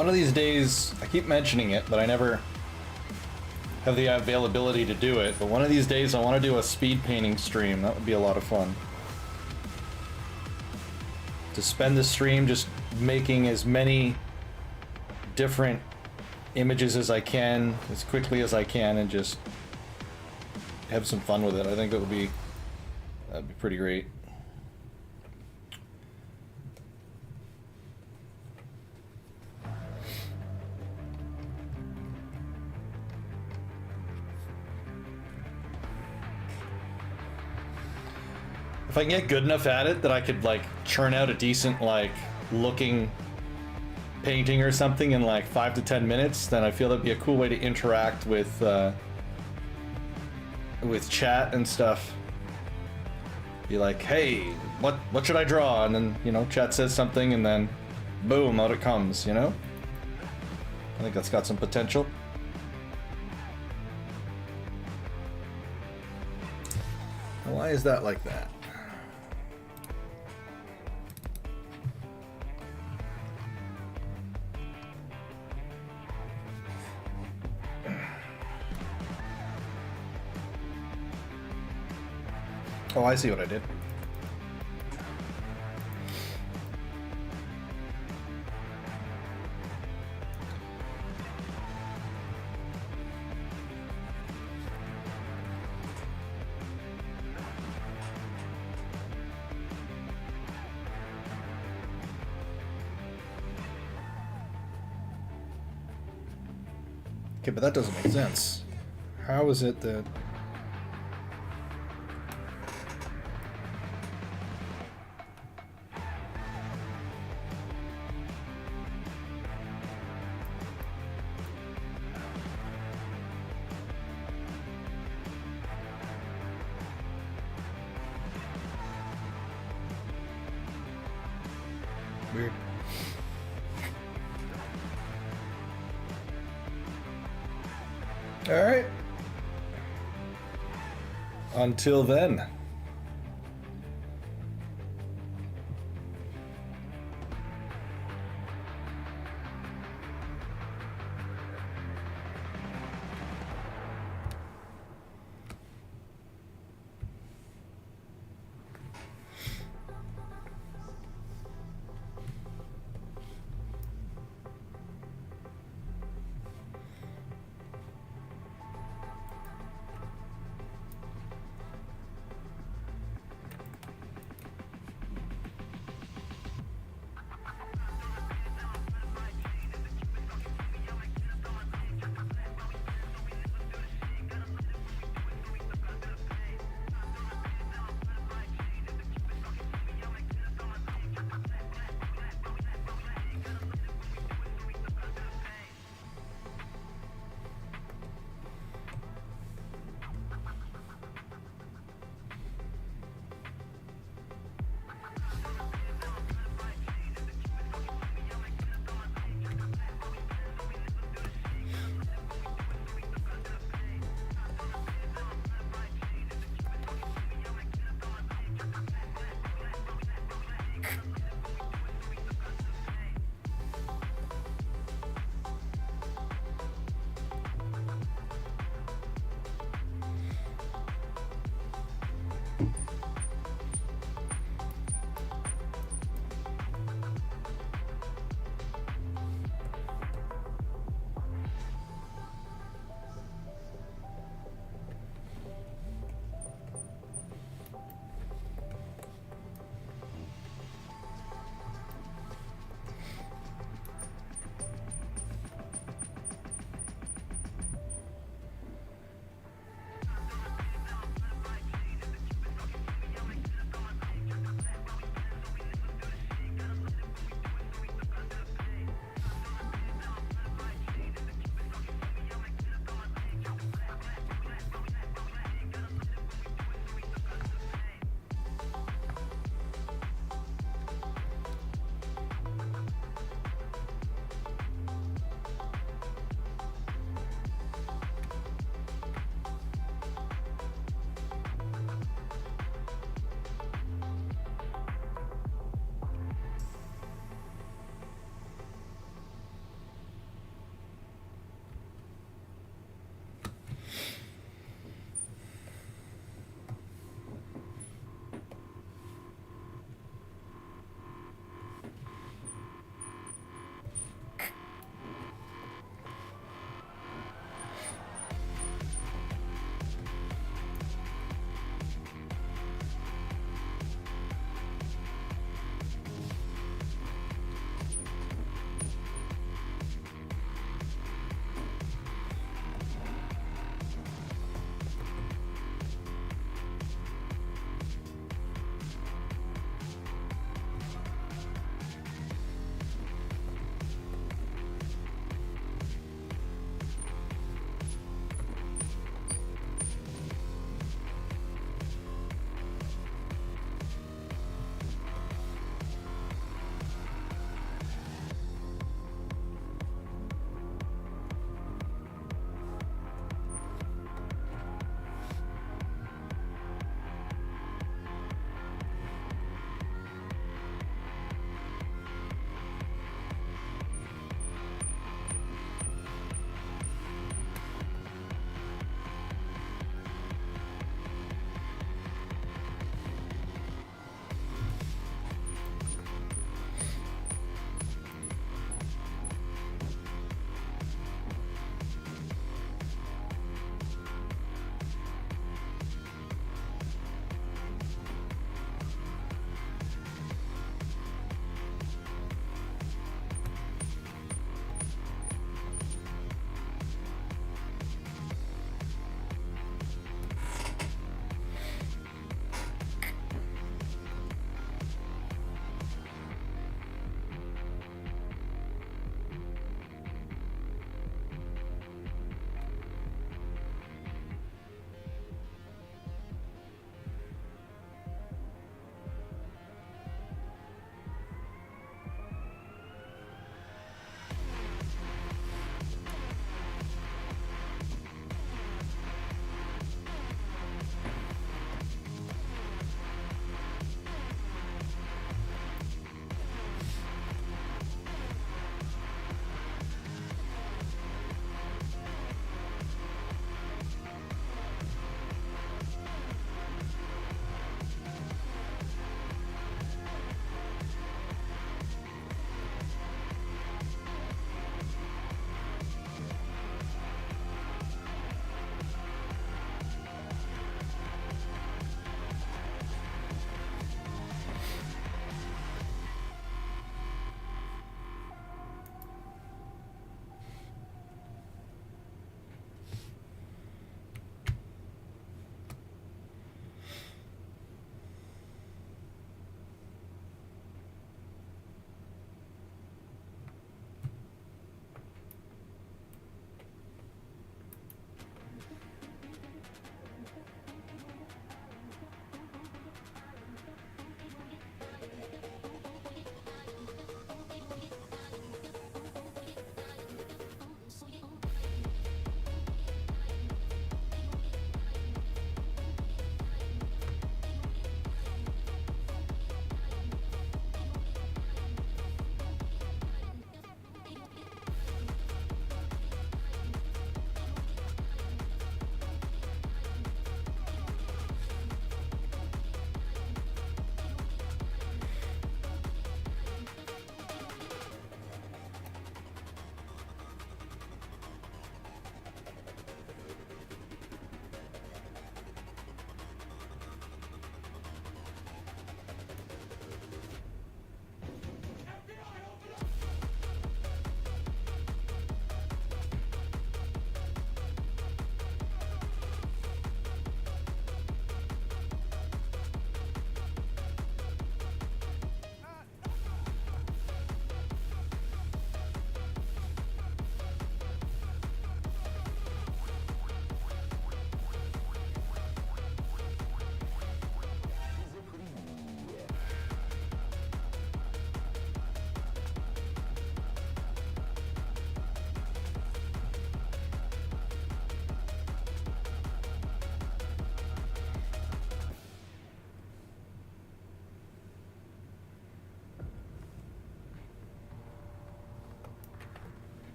One of these days, I keep mentioning it, but I never have the availability to do it. But one of these days, I want to do a speed painting stream. That would be a lot of fun. To spend the stream just making as many different images as I can, as quickly as I can, and just have some fun with it. I think that'd be pretty great. If I can get good enough at it that I could like churn out a decent like looking painting or something in like 5 to 10 minutes, then I feel that'd be a cool way to interact with chat and stuff. Be like, hey, what should I draw? And then, you know, chat says something and then boom, out it comes, you know? I think that's got some potential. Why is that like that? Oh, I see what I did. Okay, but that doesn't make sense. How is it that... Weird. All right. Until then.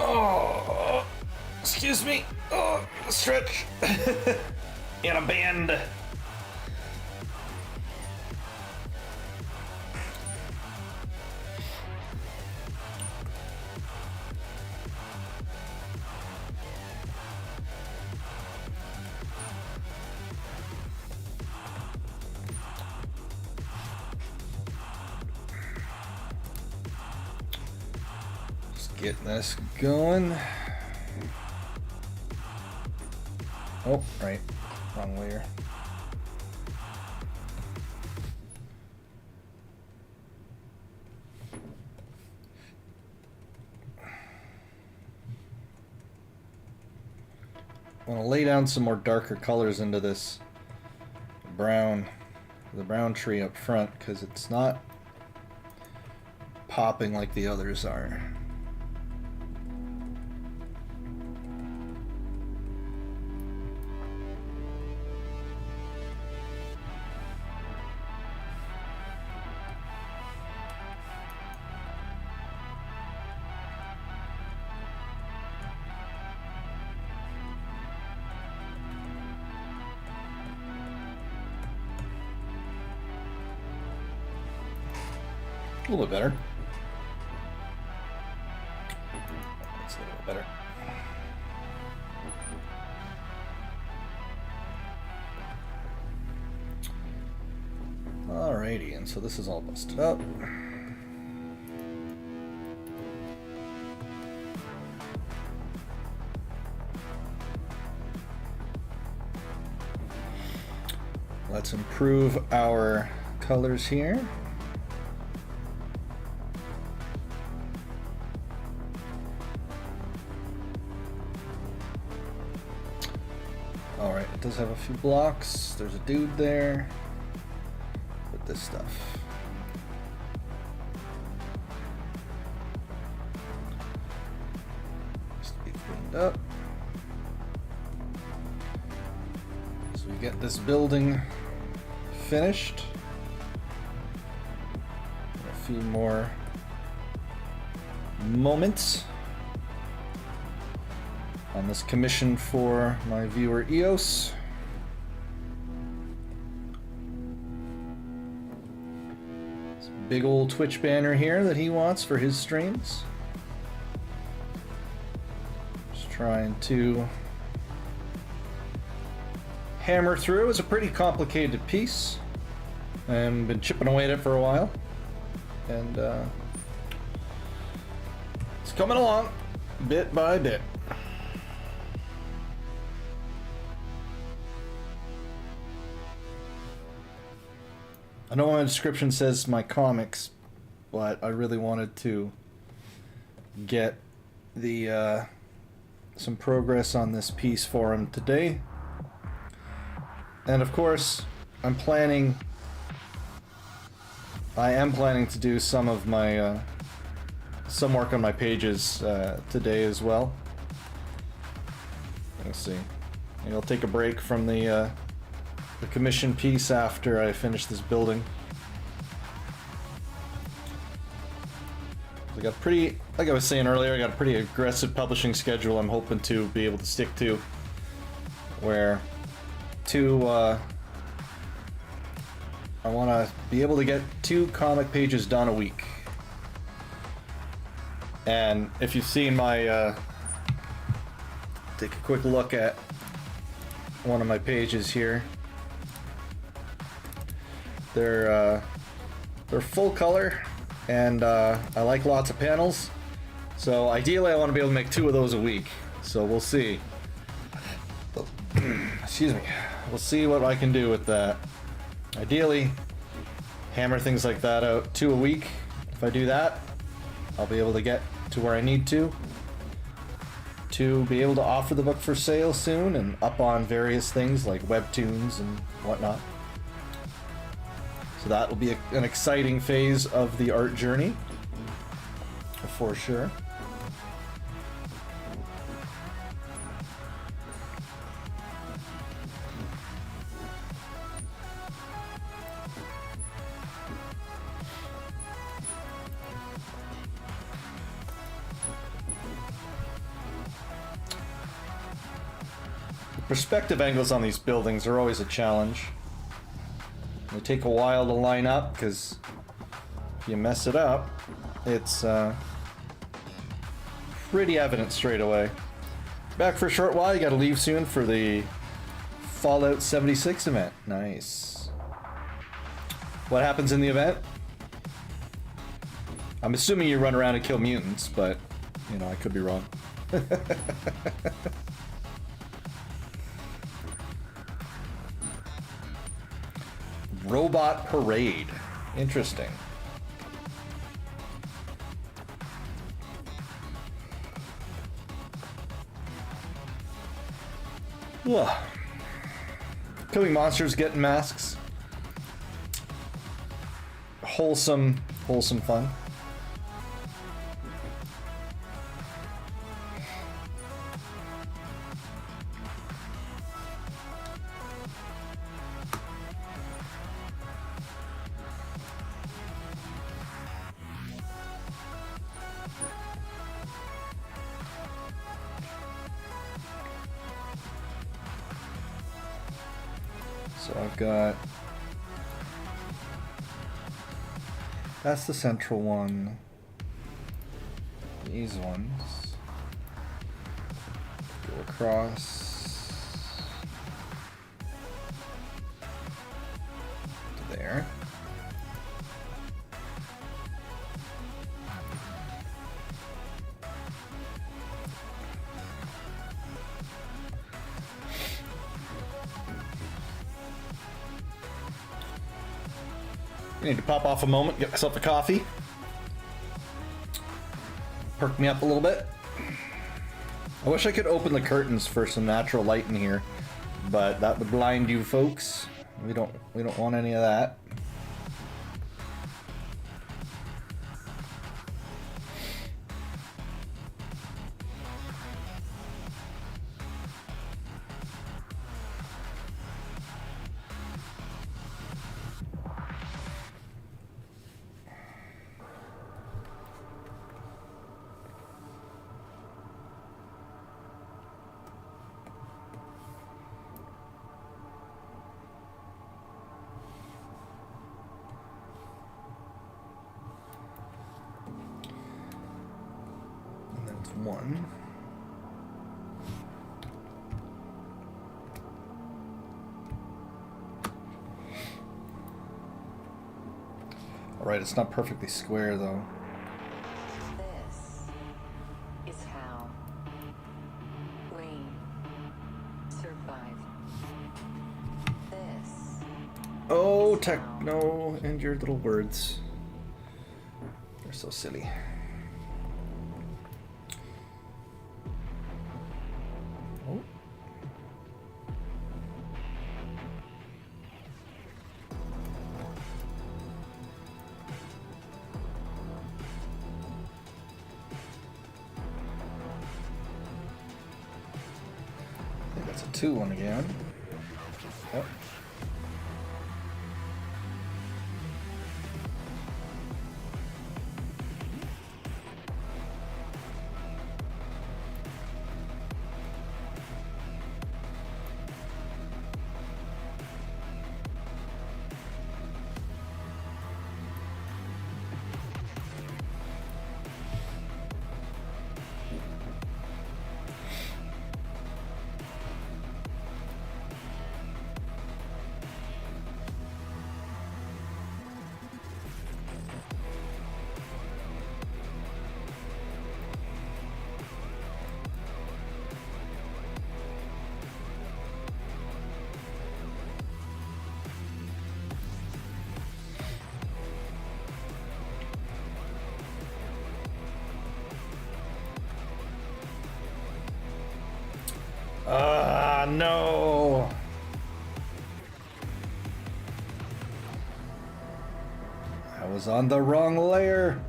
Oh, excuse me. Oh, stretch. In a band. Getting this going. Oh, right. Wrong layer. I want to lay down some more darker colors into this brown, the brown tree up front, because it's not popping like the others are. A little bit better. That's a little bit better. Alrighty, and so this is all busted up. Let's improve our colors here. Alright, it does have a few blocks. There's a dude there. With this stuff. Needs to be cleaned up. So we get this building finished. A few more moments on this commission for my viewer EOS. This big old Twitch banner here that he wants for his streams. Just trying to hammer through. It's a pretty complicated piece. I've been chipping away at it for a while. And it's coming along bit by bit. I know my description says my comics, but I really wanted to get the some progress on this piece for him today. And of course, I am planning to do some of my some work on my pages today as well. Let's see. Maybe I'll take a break from the commission piece after I finish this building. I got pretty, like I was saying earlier, I got a pretty aggressive publishing schedule I'm hoping to be able to stick to, where two I want to be able to get 2 comic pages done a week. And if you've seen my, take a quick look at one of my pages here. They're full color, and I like lots of panels. So ideally I want to be able to make 2 of those a week. So we'll see. Excuse me. We'll see what I can do with that. Ideally, hammer things like that out 2 a week. If I do that, I'll be able to get to where I need to be able to offer the book for sale soon and up on various things like webtoons and whatnot. So that will be an exciting phase of the art journey, for sure. Perspective angles on these buildings are always a challenge. They take a while to line up because if you mess it up, it's pretty evident straight away. Back for a short while, you gotta leave soon for the Fallout 76 event. Nice. What happens in the event? I'm assuming you run around and kill mutants, but, you know, I could be wrong. Robot Parade. Interesting. Ugh. Killing monsters, getting masks. Wholesome fun. So I've got, that's the central one. These ones go across to there. I need to pop off a moment, get myself a coffee. Perk me up a little bit. I wish I could open the curtains for some natural light in here, but that would blind you folks. We don't want any of that. One. All right, it's not perfectly square though. This is how we survive. This. Oh, techno and your little words. They're so silly. Oh. I think that's a 2-1 again. Yep. no. I was on the wrong layer.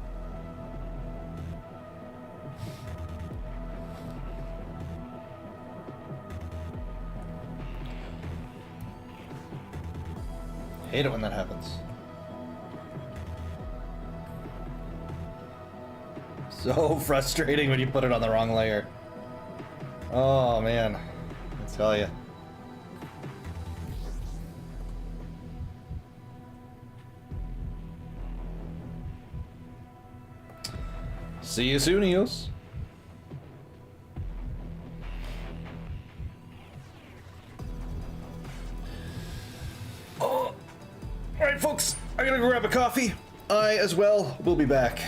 Hate it when that happens. So frustrating when you put it on the wrong layer. Oh man, I tell you. See you soon, Eos. Oh, all right, folks. I gotta go grab a coffee. I, as well, will be back.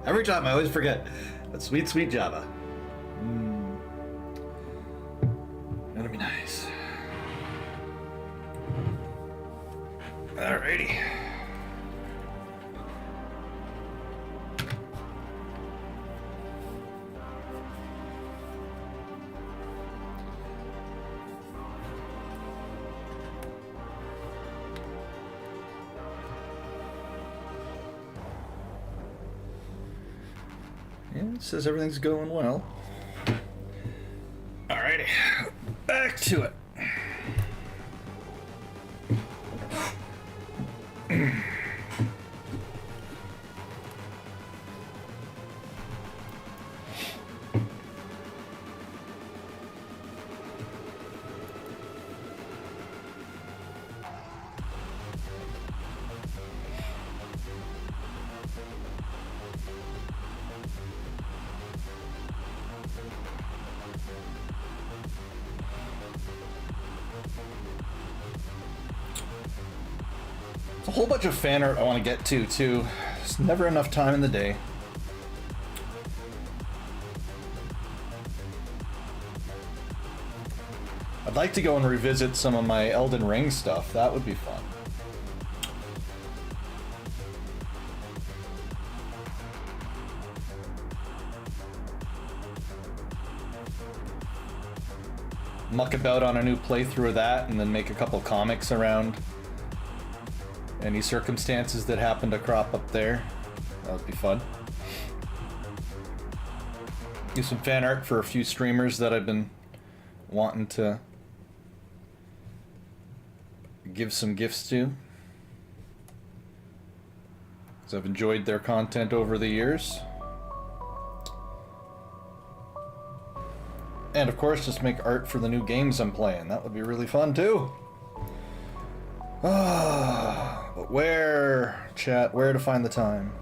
Every time I always forget. But sweet, sweet Java. That'll be nice. Alrighty. Yeah, it says everything's going well. Alrighty, back to it. A whole bunch of fan art I want to get to, too. There's never enough time in the day. I'd like to go and revisit some of my Elden Ring stuff. That would be fun. Muck about on a new playthrough of that and then make a couple comics around any circumstances that happen to crop up there. That would be fun. Do some fan art for a few streamers that I've been wanting to give some gifts to, because I've enjoyed their content over the years. And of course, just make art for the new games I'm playing. That would be really fun too. But where, chat, where to find the time?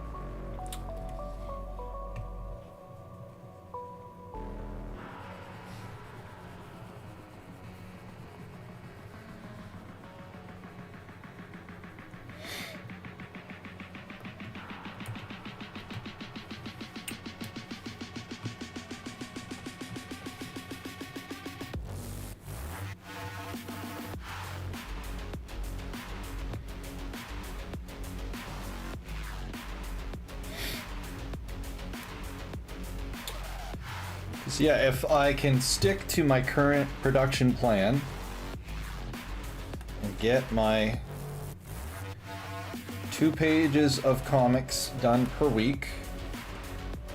So yeah, if I can stick to my current production plan and get my 2 pages of comics done per week,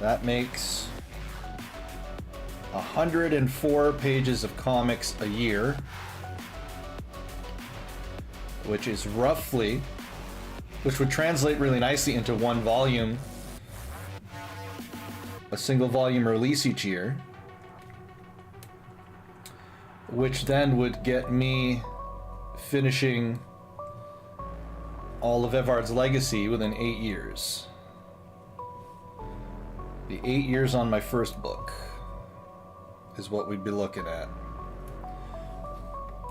that makes 104 pages of comics a year, which is roughly, which would translate really nicely into 1 volume, a single volume release each year, which then would get me finishing all of Evard's Legacy within 8 years. The 8 years on my first book is what we'd be looking at.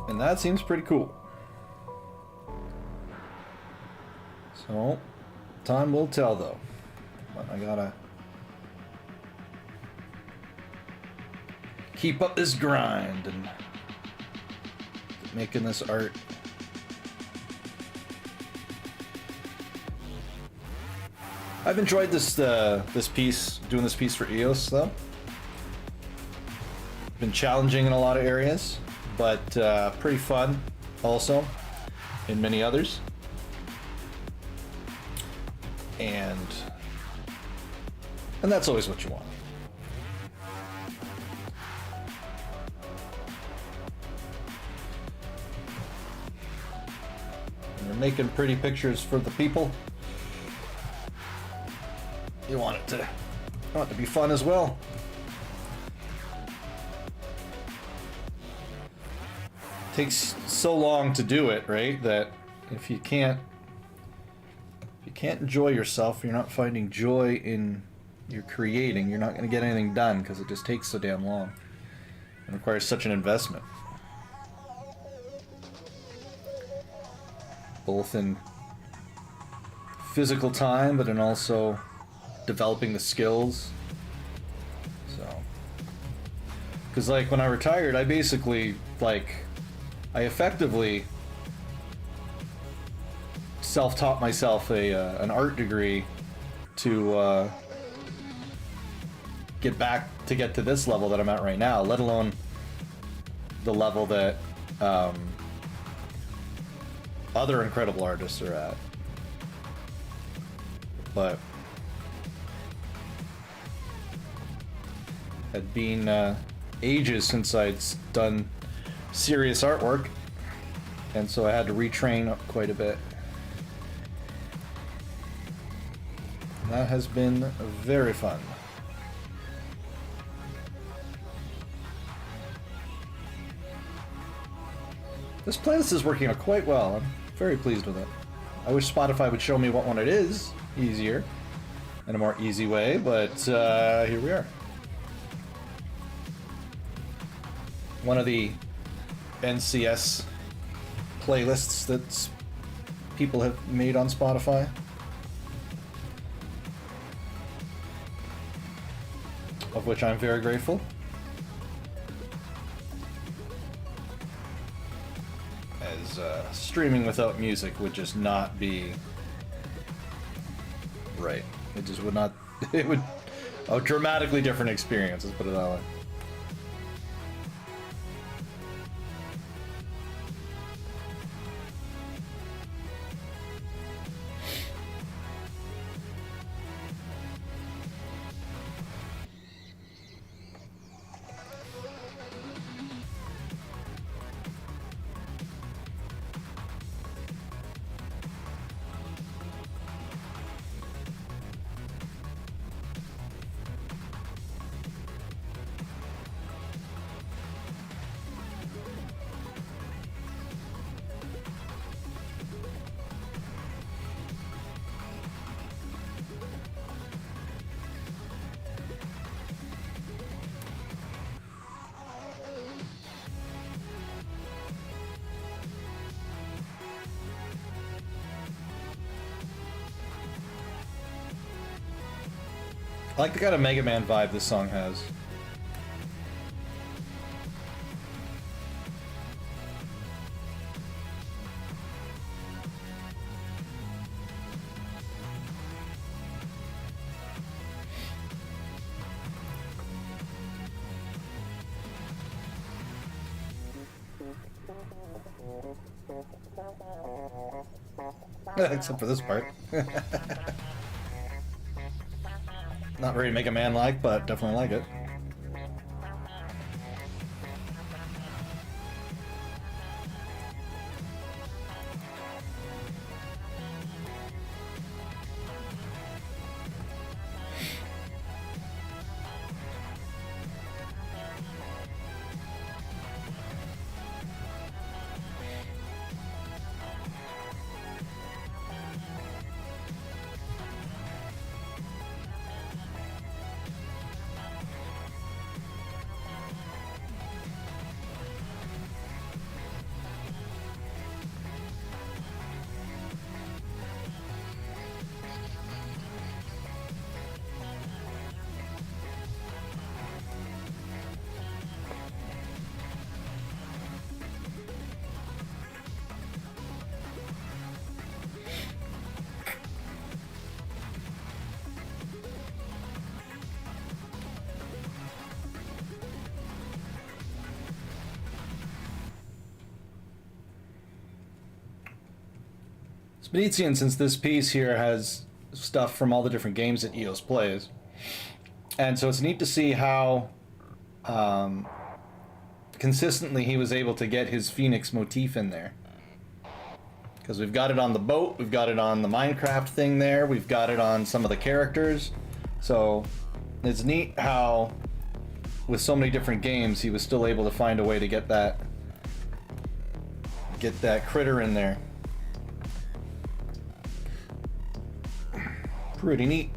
And that seems pretty cool. So, time will tell though. But I gotta keep up this grind and making this art. I've enjoyed this this piece, doing this piece for EOS though. Been challenging in a lot of areas, but pretty fun also in many others. And that's always what you want. You're making pretty pictures for the people. You want it to be fun as well. Takes so long to do it, right? That if you can't enjoy yourself, you're not finding joy in your creating, you're not going to get anything done because it just takes so damn long. It requires such an investment. Both in physical time, but in also developing the skills. So, because like when I retired, I basically I effectively self-taught myself an art degree to get to this level that I'm at right now, let alone the level that other incredible artists are at. But had been ages since I'd done serious artwork, and so I had to retrain quite a bit. And that has been very fun. This playlist is working out quite well. I'm very pleased with it. I wish Spotify would show me what one it is easier, in a more easy way, but here we are. One of the NCS playlists that people have made on Spotify. Of which I'm very grateful. As streaming without music would just not be right. It just would not. It would a dramatically different experience. Let's put it that way. I like the kind of Mega Man vibe this song has. Except for this part. Not very Mega Man-like, but definitely like it. It's Benitian, since this piece here has stuff from all the different games that EOS plays. And so it's neat to see how consistently he was able to get his Phoenix motif in there. Because we've got it on the boat, we've got it on the Minecraft thing there, we've got it on some of the characters. So it's neat how, with so many different games, he was still able to find a way to get that critter in there. Pretty neat.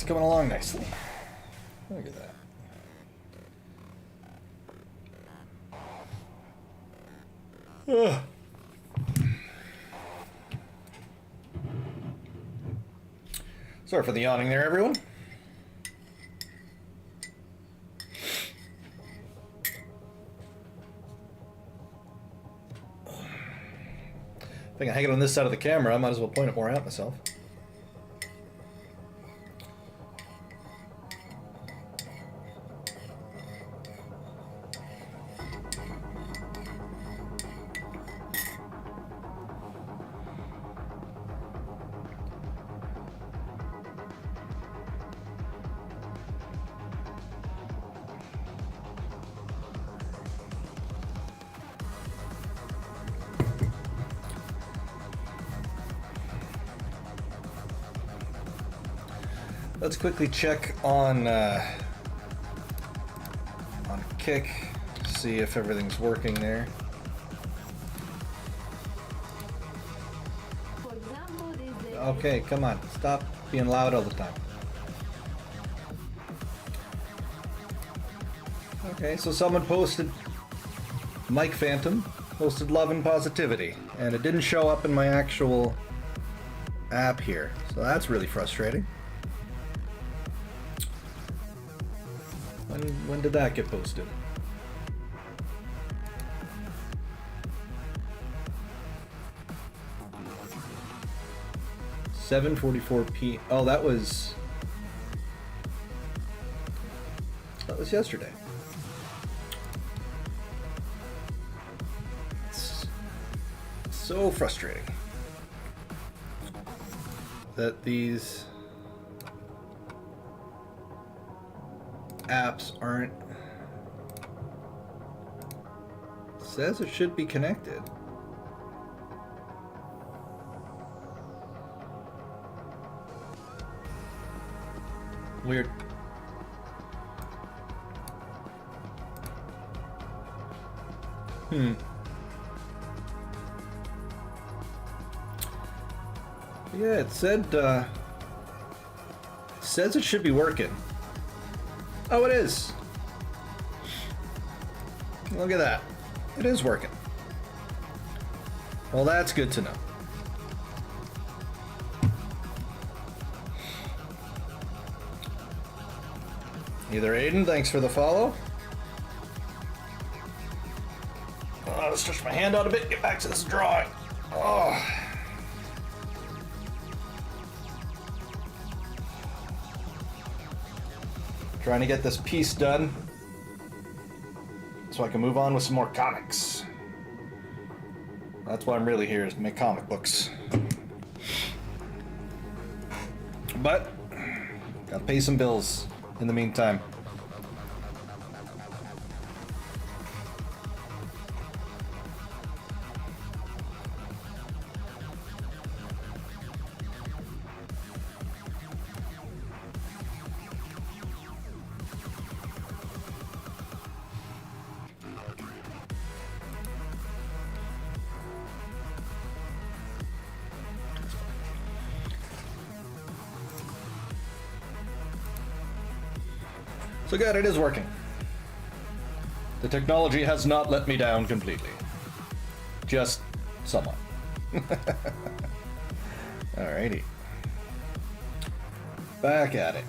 coming along nicely. Look at that. Ugh. Sorry for the yawning there, everyone. If I can hang it on this side of the camera, I might as well point it more at myself. Let's quickly check on Kick, see if everything's working there. Okay, come on, stop being loud all the time. Okay, so someone posted, Mike Phantom posted love and positivity, and it didn't show up in my actual app here, so that's really frustrating. When did that get posted? $7:44 p. Oh, that was yesterday. It's so frustrating that these apps aren't. It says it should be connected. Weird. Yeah, it says it should be working. Oh, it is. Look at that. It is working. Well, that's good to know. Either Aiden, thanks for the follow. Oh, let's stretch my hand out a bit, get back to this drawing. Oh. Trying to get this piece done so I can move on with some more comics. That's why I'm really here, is to make comic books. But gotta pay some bills in the meantime. So good, it is working. The technology has not let me down completely. Just somewhat. Alrighty. Back at it.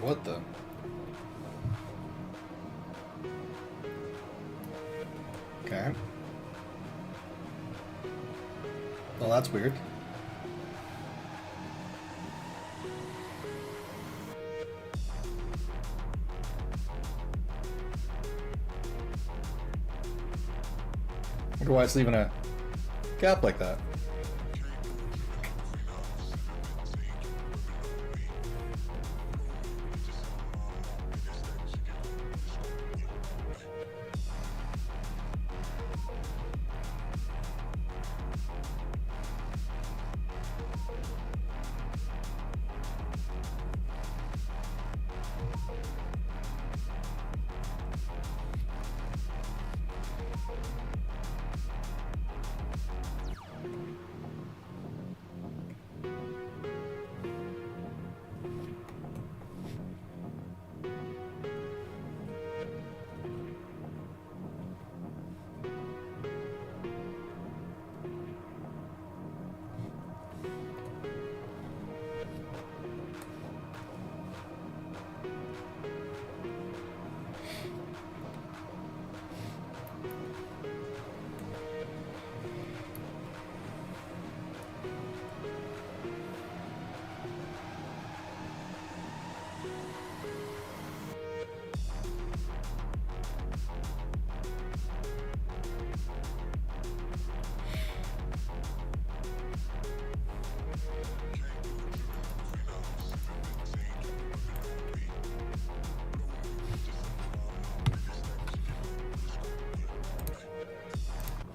What the? Okay. Well, that's weird. Wonder why it's leaving a gap like that.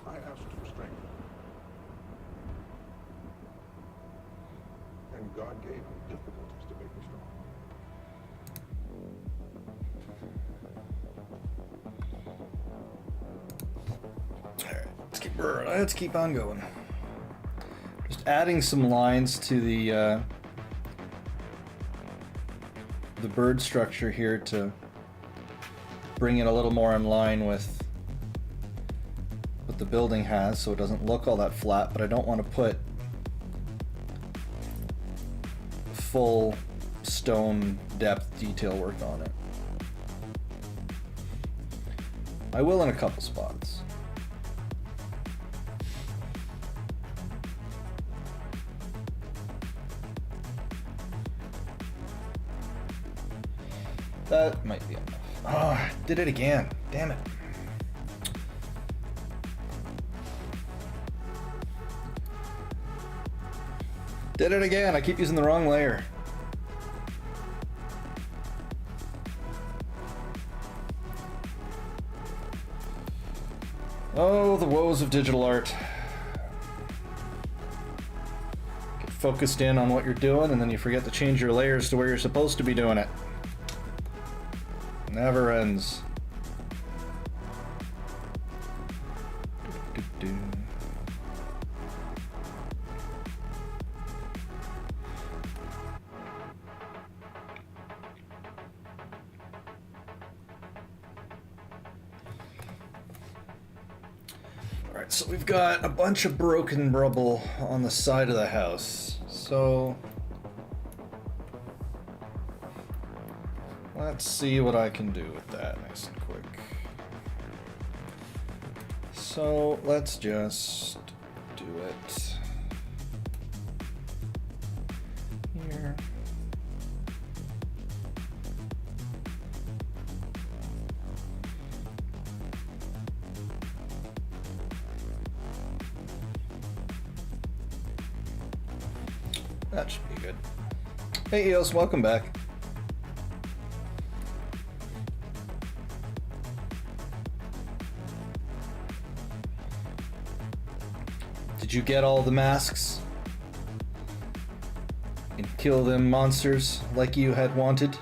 I asked for strength. And God gave me difficulties to make me strong. Alright, let's keep on going. Just adding some lines to the bird structure here to bring it a little more in line with what the building has, so it doesn't look all that flat, but I don't want to put full stone depth detail work on it. I will in a couple spots. That might be enough. Oh, did it again. Damn it. Did it again. I keep using the wrong layer. Oh, the woes of digital art. Get focused in on what you're doing, and then you forget to change your layers to where you're supposed to be doing it. Never ends. Do-do-do. Alright, so we've got a bunch of broken rubble on the side of the house. So let's see what I can do with that nice and quick. So let's just do it here. That should be good. Hey EOS, welcome back. Did you get all the masks? And kill them monsters like you had wanted? Did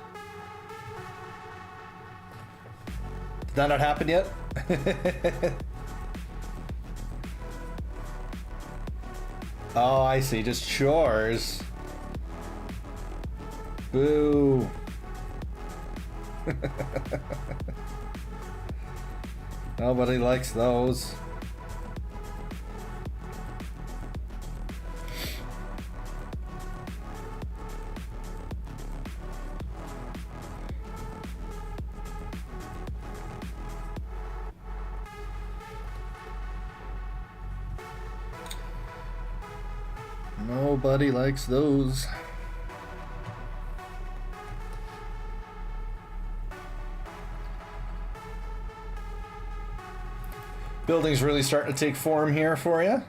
that not happen yet? Oh, I see. Just chores. Boo. Nobody likes those. Nobody likes those. Building's really starting to take form here for you.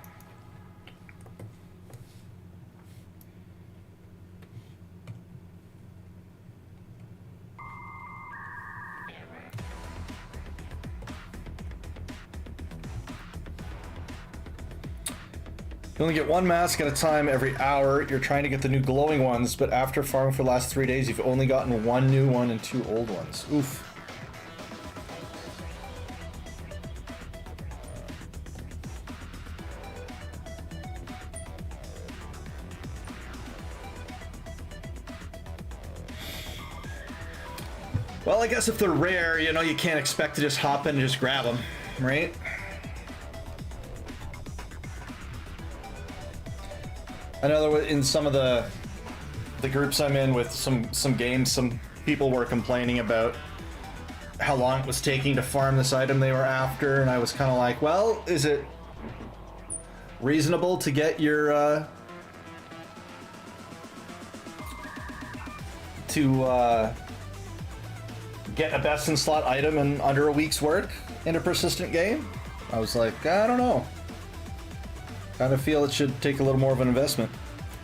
You only get one mask at a time every hour. You're trying to get the new glowing ones, but after farming for the last 3 days, you've only gotten one new one and 2 old ones. Oof. Well, I guess if they're rare, you know, you can't expect to just hop in and just grab them, right? I know that in some of the groups I'm in with some games, some people were complaining about how long it was taking to farm this item they were after, and I was kind of like, well, is it reasonable to get your get a best in slot item in under a week's work in a persistent game? I was like, I don't know. Kind of feel it should take a little more of an investment.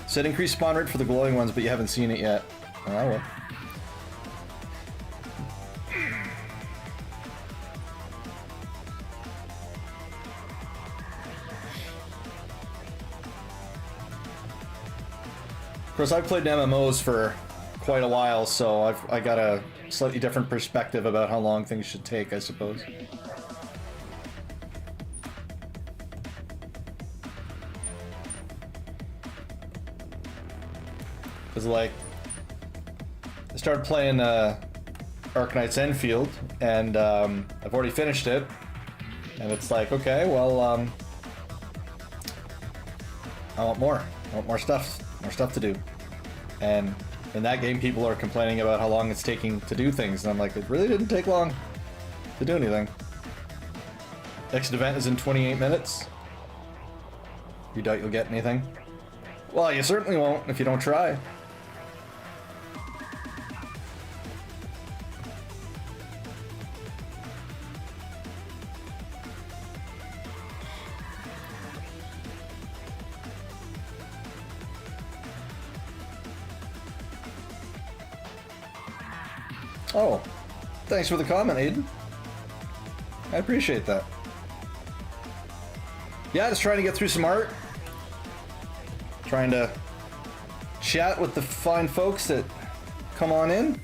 Said increase spawn rate for the glowing ones, but you haven't seen it yet. Oh, well. Of course, I've played MMOs for quite a while, so I got a slightly different perspective about how long things should take, I suppose. Because, like, I started playing Arknight's Enfield, and I've already finished it, and it's like, okay, well, I want more. I want more stuff to do. And in that game, people are complaining about how long it's taking to do things, and I'm like, it really didn't take long to do anything. Next event is in 28 minutes. You doubt you'll get anything? Well, you certainly won't if you don't try. Oh, thanks for the comment, Aiden. I appreciate that. Yeah, just trying to get through some art. Trying to chat with the fine folks that come on in.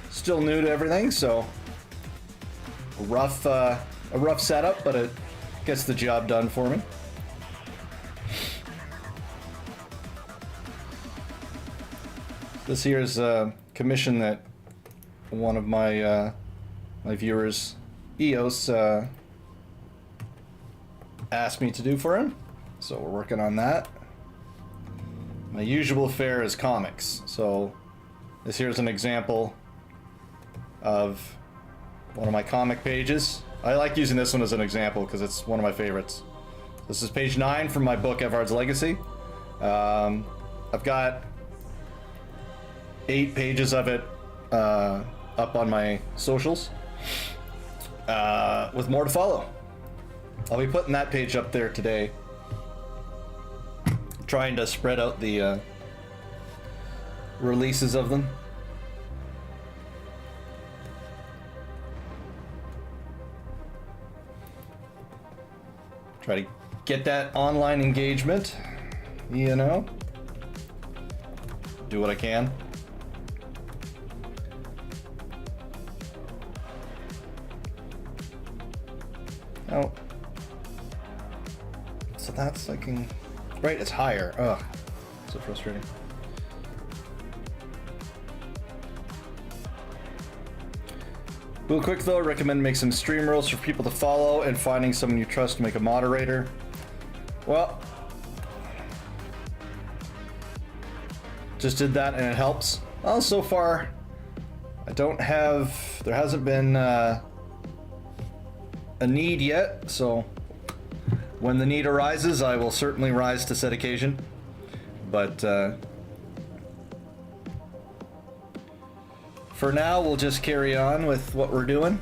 Still new to everything, so a rough setup, but it gets the job done for me. This here's a commission that one of my my viewers, Eos, asked me to do for him, so we're working on that. My usual fare is comics, so this here's an example of one of my comic pages. I like using this one as an example because it's one of my favorites. This is page 9 from my book Evard's Legacy. I've got 8 pages of it up on my socials, with more to follow. I'll be putting that page up there today, trying to spread out the releases of them. Try to get that online engagement, you know, do what I can. Oh, so that's, I can, right, it's higher. Ugh, so frustrating. Real quick though, I recommend make some stream rules for people to follow and finding someone you trust to make a moderator. Well, just did that and it helps. Well, so far, I don't have, there hasn't been a need yet, so When the need arises, I will certainly rise to said occasion. But for now, we'll just carry on with what we're doing.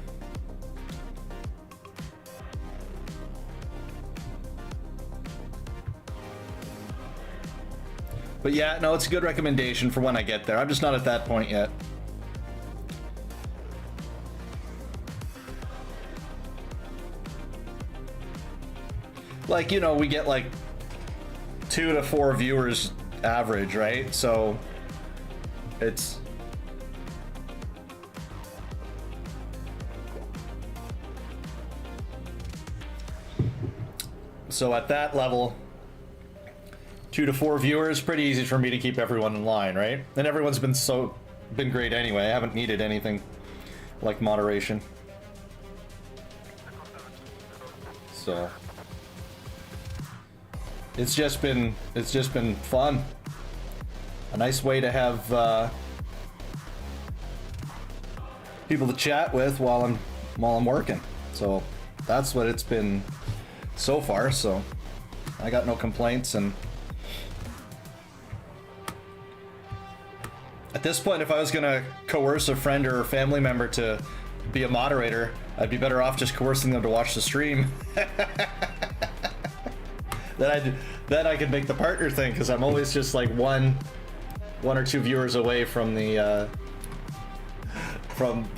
But yeah, no, it's a good recommendation for when I get there. I'm just not at that point yet. Like, you know, we get like 2 to 4 viewers average, right? So it's so at that level, 2 to 4 viewers, pretty easy for me to keep everyone in line, right? And everyone's been great anyway. I haven't needed anything like moderation. So it's just been fun. A nice way to have people to chat with while I'm working. So that's what it's been so far. So I got no complaints. And at this point, if I was gonna coerce a friend or a family member to be a moderator, I'd be better off just coercing them to watch the stream. Then I could make the partner thing, because I'm always just like one or 2 viewers away from the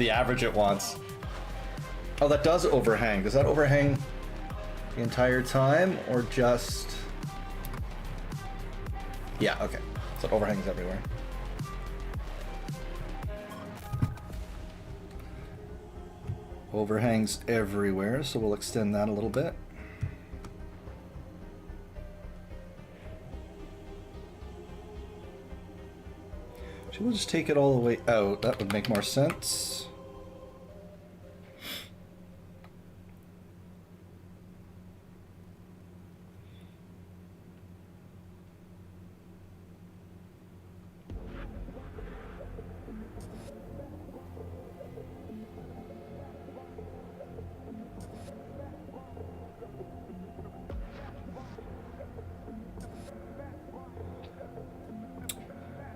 average it wants. Oh, that does overhang. Does that overhang the entire time, or just? Yeah, okay. So it overhangs everywhere. Overhangs everywhere, so we'll extend that a little bit. So we'll just take it all the way out. That would make more sense.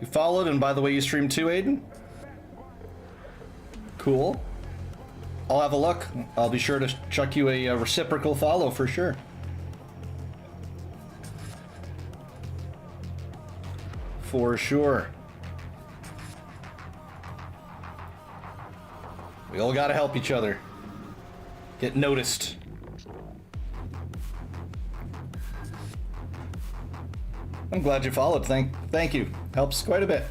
You followed, and by the way, you stream too, Aiden? Cool. I'll have a look. I'll be sure to chuck you a reciprocal follow for sure. For sure. We all gotta help each other. Get noticed. I'm glad you followed. Thank you. Helps quite a bit.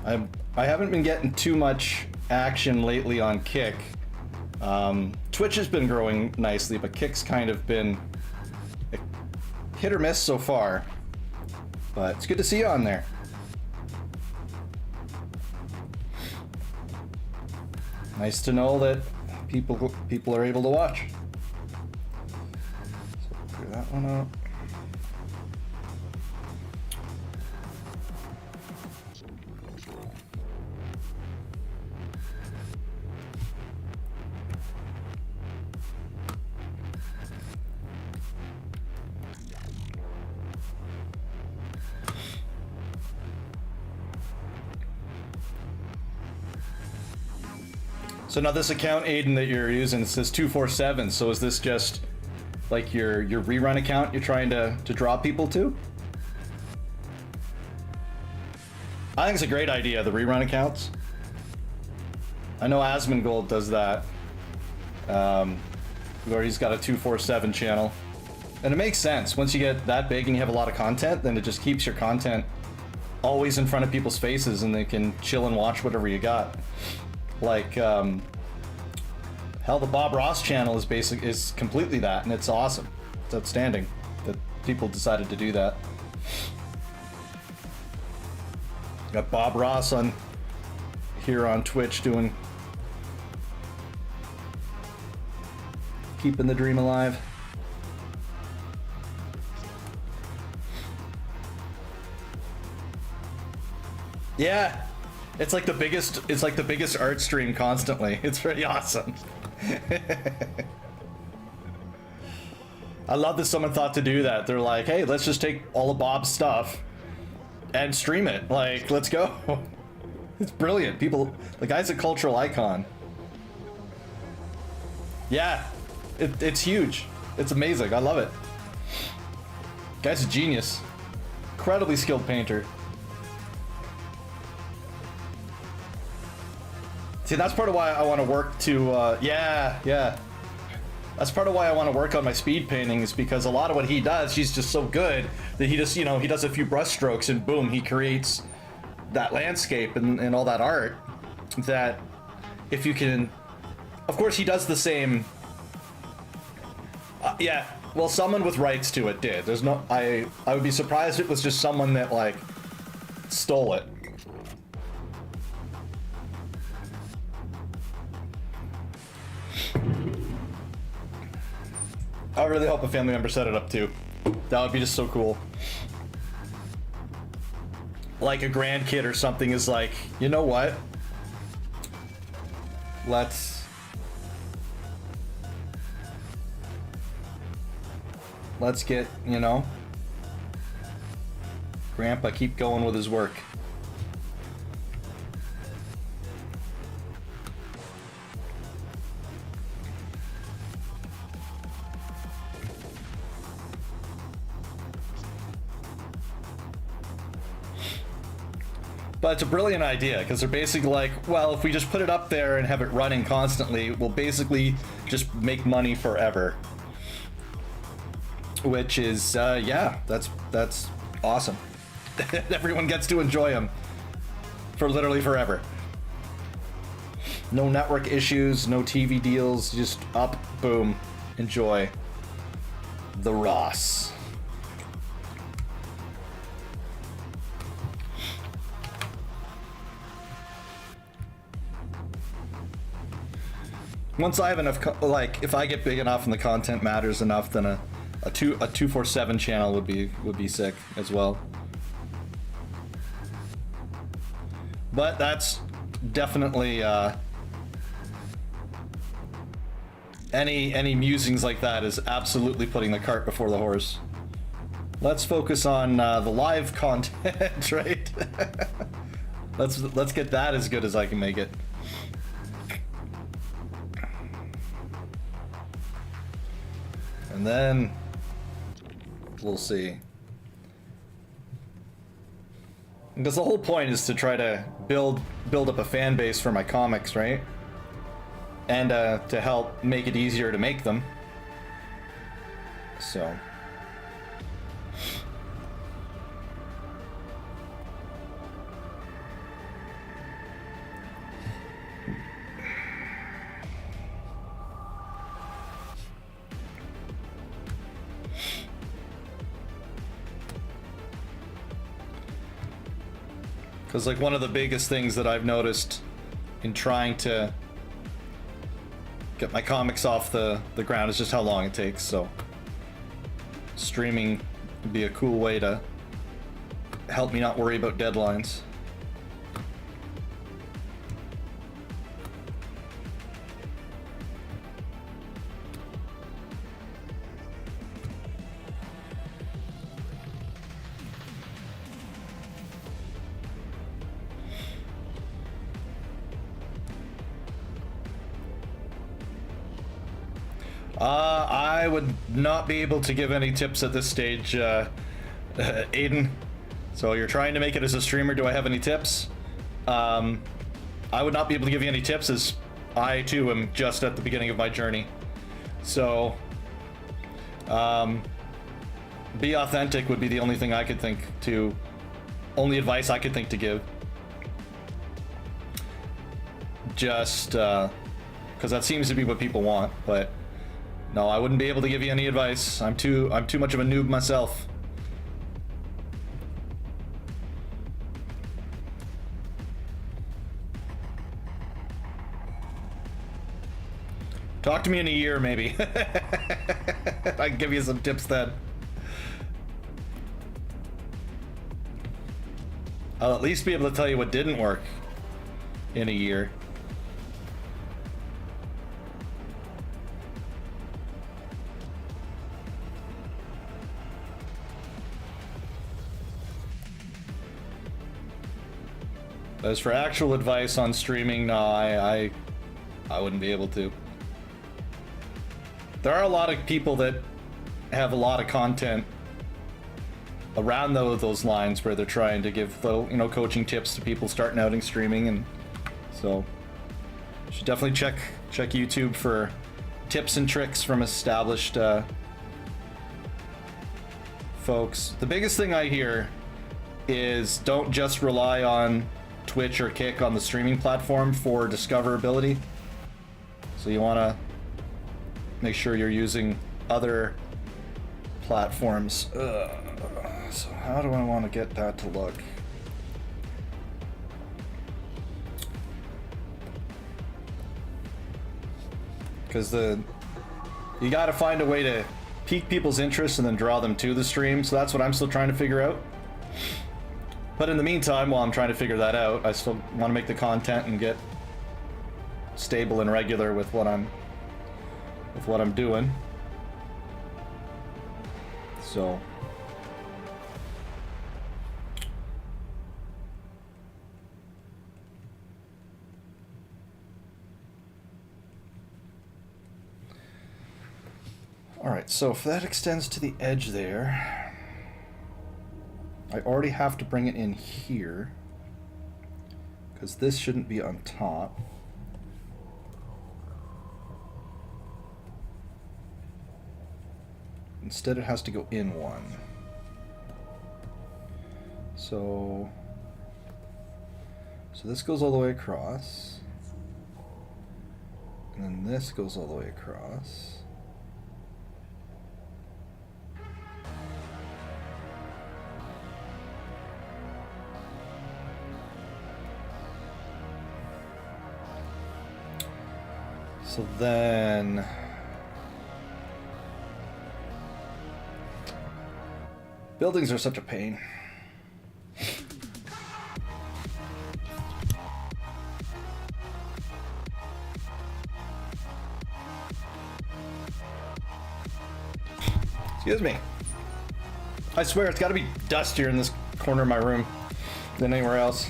I haven't been getting too much action lately on Kick. Twitch has been growing nicely, but Kick's kind of been hit or miss so far. But it's good to see you on there. Nice to know that people are able to watch. So clear that one up. So now this account, Aiden, that you're using, it says 247. So is this just like your rerun account you're trying to draw people to? I think it's a great idea, the rerun accounts. I know Asmongold does that. Where he's got a 247 channel. And it makes sense. Once you get that big and you have a lot of content, then it just keeps your content always in front of people's faces and they can chill and watch whatever you got. Like, hell, the Bob Ross channel is completely that, and it's awesome. It's outstanding that people decided to do that. Got Bob Ross on here on Twitch keeping the dream alive. Yeah. It's like the biggest art stream constantly. It's pretty awesome. I love that someone thought to do that. They're like, hey, let's just take all of Bob's stuff and stream it. Like, let's go. It's brilliant. People, the guy's a cultural icon. Yeah, it's huge. It's amazing. I love it. Guy's a genius. Incredibly skilled painter. See, that's part of why I want to work to, yeah. That's part of why I want to work on my speed painting, is because a lot of what he does, he's just so good that he just, you know, he does a few brush strokes and boom, he creates that landscape and all that art that if you can, of course he does the same, yeah, well, someone with rights to it did. There's no, I would be surprised if it was just someone that like stole it. I really hope a family member set it up too. That would be just so cool. Like a grandkid or something is like, you know what? Let's get, you know, Grandpa keep going with his work. But it's a brilliant idea, because they're basically like, well, if we just put it up there and have it running constantly, we'll basically just make money forever. Which is, yeah, that's awesome. Everyone gets to enjoy them for literally forever. No network issues, no TV deals, just up, boom, enjoy. The Ross. Once I have enough, like, if I get big enough and the content matters enough, then a 247 channel would be sick as well. But that's definitely any musings like that is absolutely putting the cart before the horse. Let's focus on the live content, right? let's get that as good as I can make it. And then we'll see. Because the whole point is to try to build up a fan base for my comics, right? And to help make it easier to make them. So. Because like one of the biggest things that I've noticed in trying to get my comics off the ground is just how long it takes. So streaming would be a cool way to help me not worry about deadlines. I would not be able to give any tips at this stage, Aiden. So you're trying to make it as a streamer. Do I have any tips? I would not be able to give you any tips, as I too am just at the beginning of my journey. So, be authentic would be the only thing I could think to, only advice I could think to give. Just, because that seems to be what people want, but. No, I wouldn't be able to give you any advice. I'm too much of a noob myself. Talk to me in a year, maybe. I can give you some tips then. I'll at least be able to tell you what didn't work in a year. As for actual advice on streaming, no, I wouldn't be able to. There are a lot of people that have a lot of content around those lines where they're trying to give little, you know, coaching tips to people starting out in streaming, and so you should definitely check YouTube for tips and tricks from established folks. The biggest thing I hear is don't just rely on Twitch or Kick on the streaming platform for discoverability. So you want to make sure you're using other platforms. So how do I want to get that to look? Because you got to find a way to pique people's interest and then draw them to the stream. So that's what I'm still trying to figure out. But in the meantime, while I'm trying to figure that out, I still want to make the content and get stable and regular with what I'm doing. So all right, so if that extends to the edge there, I already have to bring it in here because this shouldn't be on top. Instead, it has to go in one. So this goes all the way across, and then this goes all the way across. So then buildings are such a pain. Excuse me. I swear it's got to be dustier in this corner of my room than anywhere else.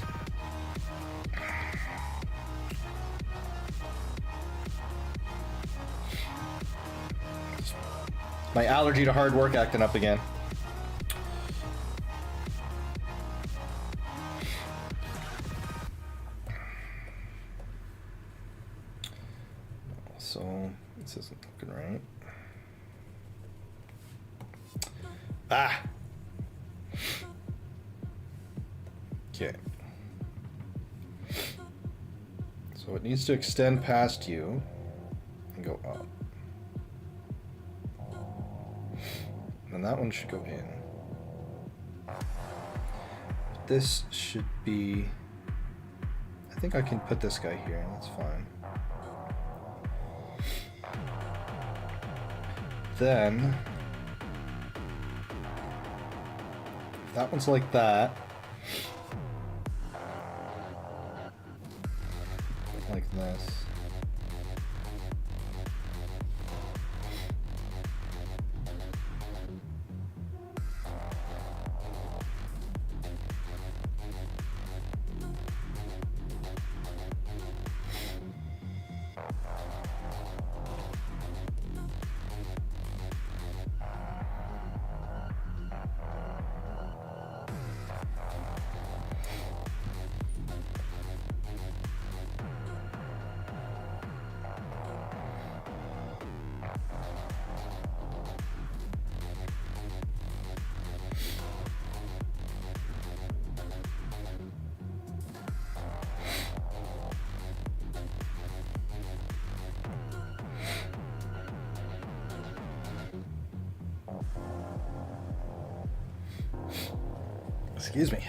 My allergy to hard work acting up again. So this isn't looking right. Ah. Okay. So it needs to extend past you and go up. And that one should go in. This should be... I think I can put this guy here, that's fine. Then... if that one's like that. Like this. Excuse me.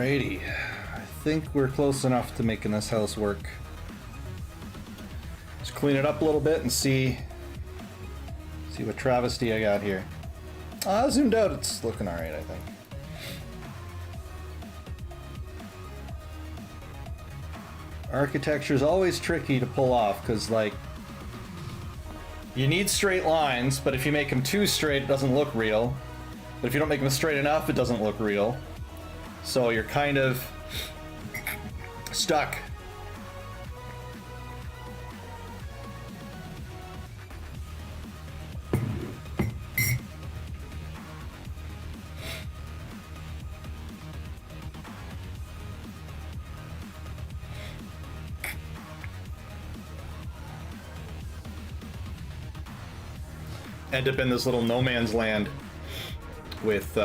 Alrighty. I think we're close enough to making this house work. Let's clean it up a little bit and see what travesty I got here. Zoomed out, it's looking alright, I think. Architecture is always tricky to pull off because, like, you need straight lines, but if you make them too straight, it doesn't look real. But if you don't make them straight enough, it doesn't look real. So you're kind of stuck. End up in this little no man's land with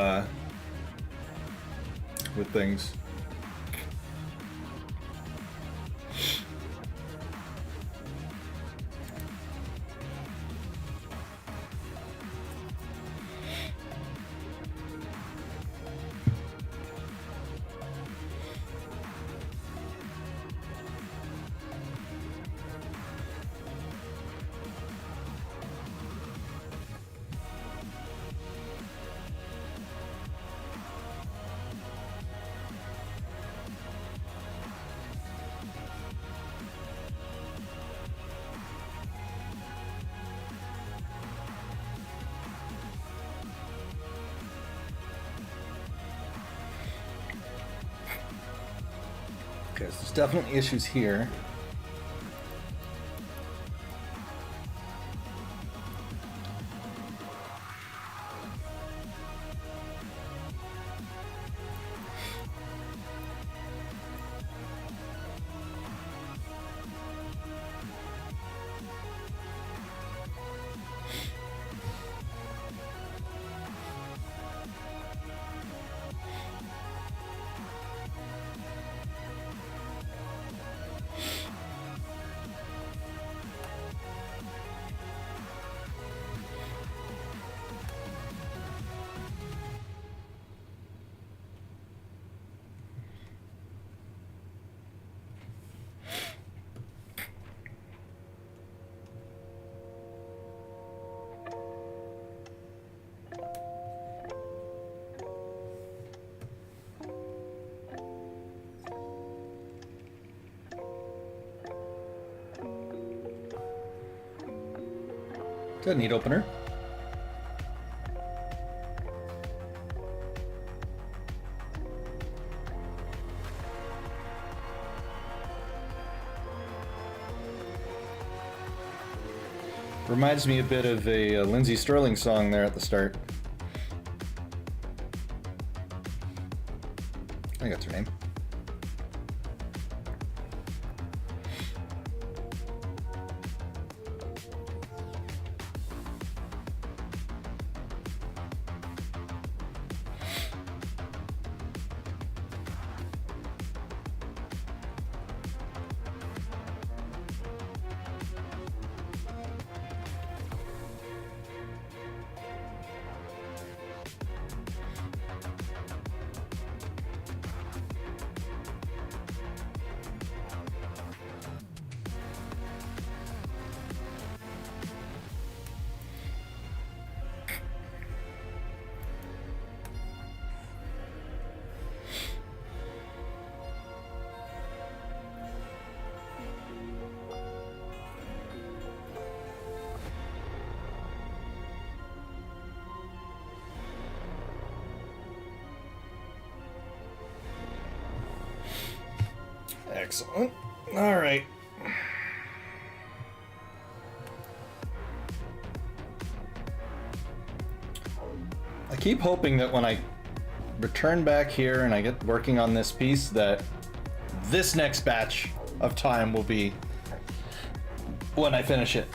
things. Okay, so there's definitely issues here. Good, neat opener. Reminds me a bit of a Lindsey Sterling song there at the start. I think that's her name. Excellent. All right. I keep hoping that when I return back here and I get working on this piece, that this next batch of time will be when I finish it.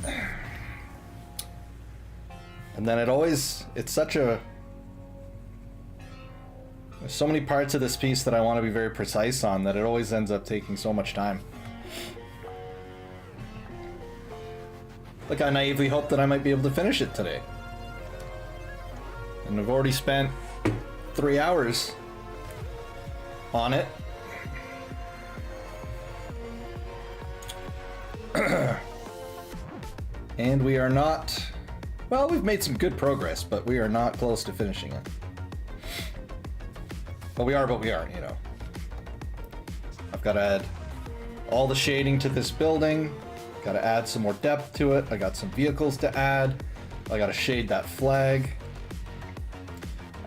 And then it's such a... There's so many parts of this piece that I want to be very precise on that it always ends up taking so much time. Like, I naively hope that I might be able to finish it today. And I've already spent 3 hours on it. And we are not, well, we've made some good progress, but we are not close to finishing it. But we aren't, you know. I've got to add all the shading to this building. Got to add some more depth to it. I got some vehicles to add. I got to shade that flag.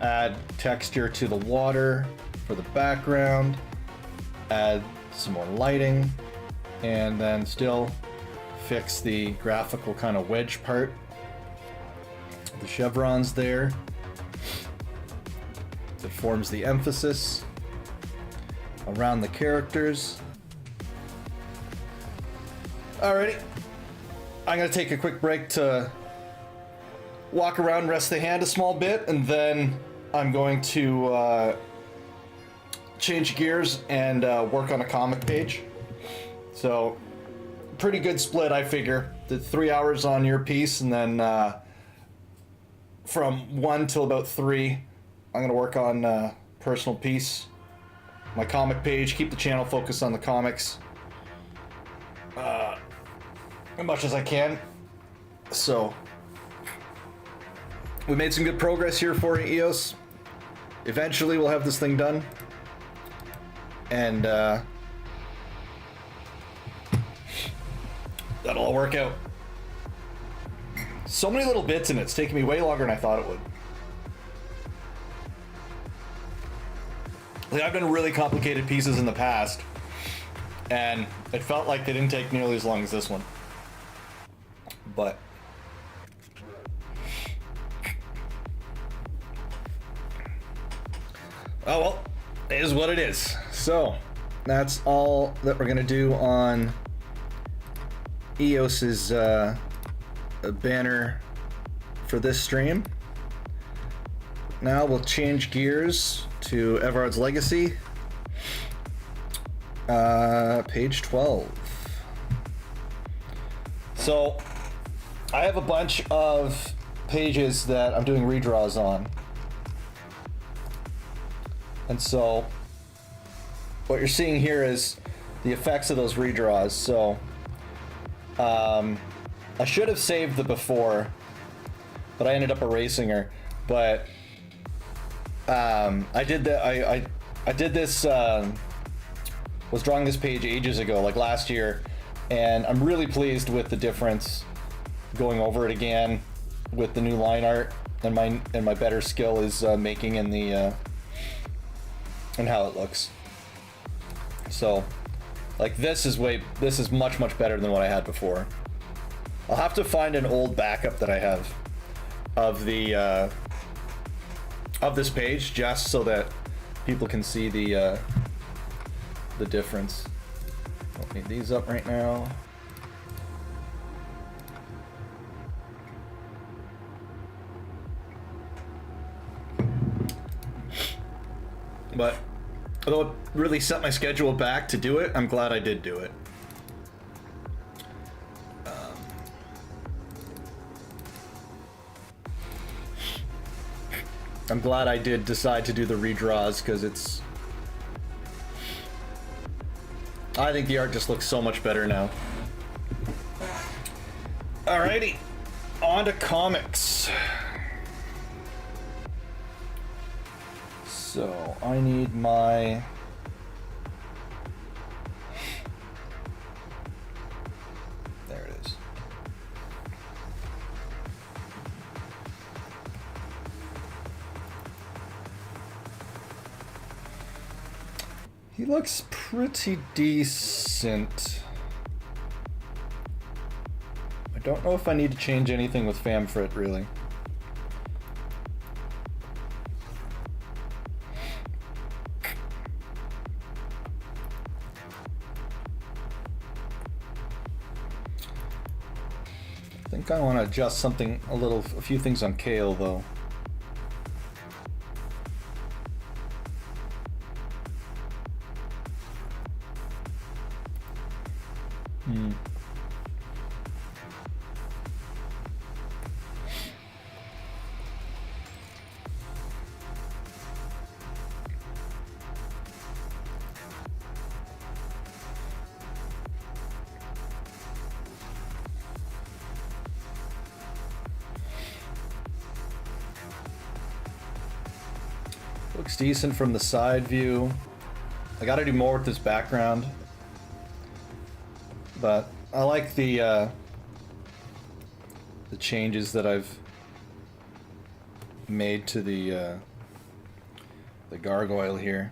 Add texture to the water for the background. Add some more lighting. And then still fix the graphical kind of wedge part. The chevrons there. That forms the emphasis around the characters. Alrighty. I'm going to take a quick break to walk around, rest the hand a small bit, and then I'm going to change gears and work on a comic page. So, pretty good split, I figure. The 3 hours on your piece, and then from 1 till about 3, I'm going to work on personal piece, my comic page, keep the channel focused on the comics as much as I can. So, we made some good progress here for EOS. Eventually, we'll have this thing done. And that'll all work out. So many little bits in it. It's taking me way longer than I thought it would. Like, I've done really complicated pieces in the past, and it felt like they didn't take nearly as long as this one. But oh well, it is what it is. So that's all that we're gonna do on EOS's banner for this stream. Now we'll change gears to Everard's Legacy, page 12. So I have a bunch of pages that I'm doing redraws on. And so what you're seeing here is the effects of those redraws. So I should have saved the before, but I ended up erasing her. But I did that. I did this. Was drawing this page ages ago, like last year, and I'm really pleased with the difference going over it again with the new line art and my better skill is making in the and how it looks. So, like this is much better than what I had before. I'll have to find an old backup that I have of the of this page just so that people can see the difference. Don't need these up right now. But although it really set my schedule back to do it, I'm glad I did do it. I'm glad I did decide to do the redraws because I think the art just looks so much better now. Alrighty, on to comics. So I need my there it is. He looks pretty decent. I don't know if I need to change anything with Famfrit really. I think I want to adjust a few things on Kale though. Looks decent from the side view. I gotta do more with this background. But I like the changes that I've made to the gargoyle here.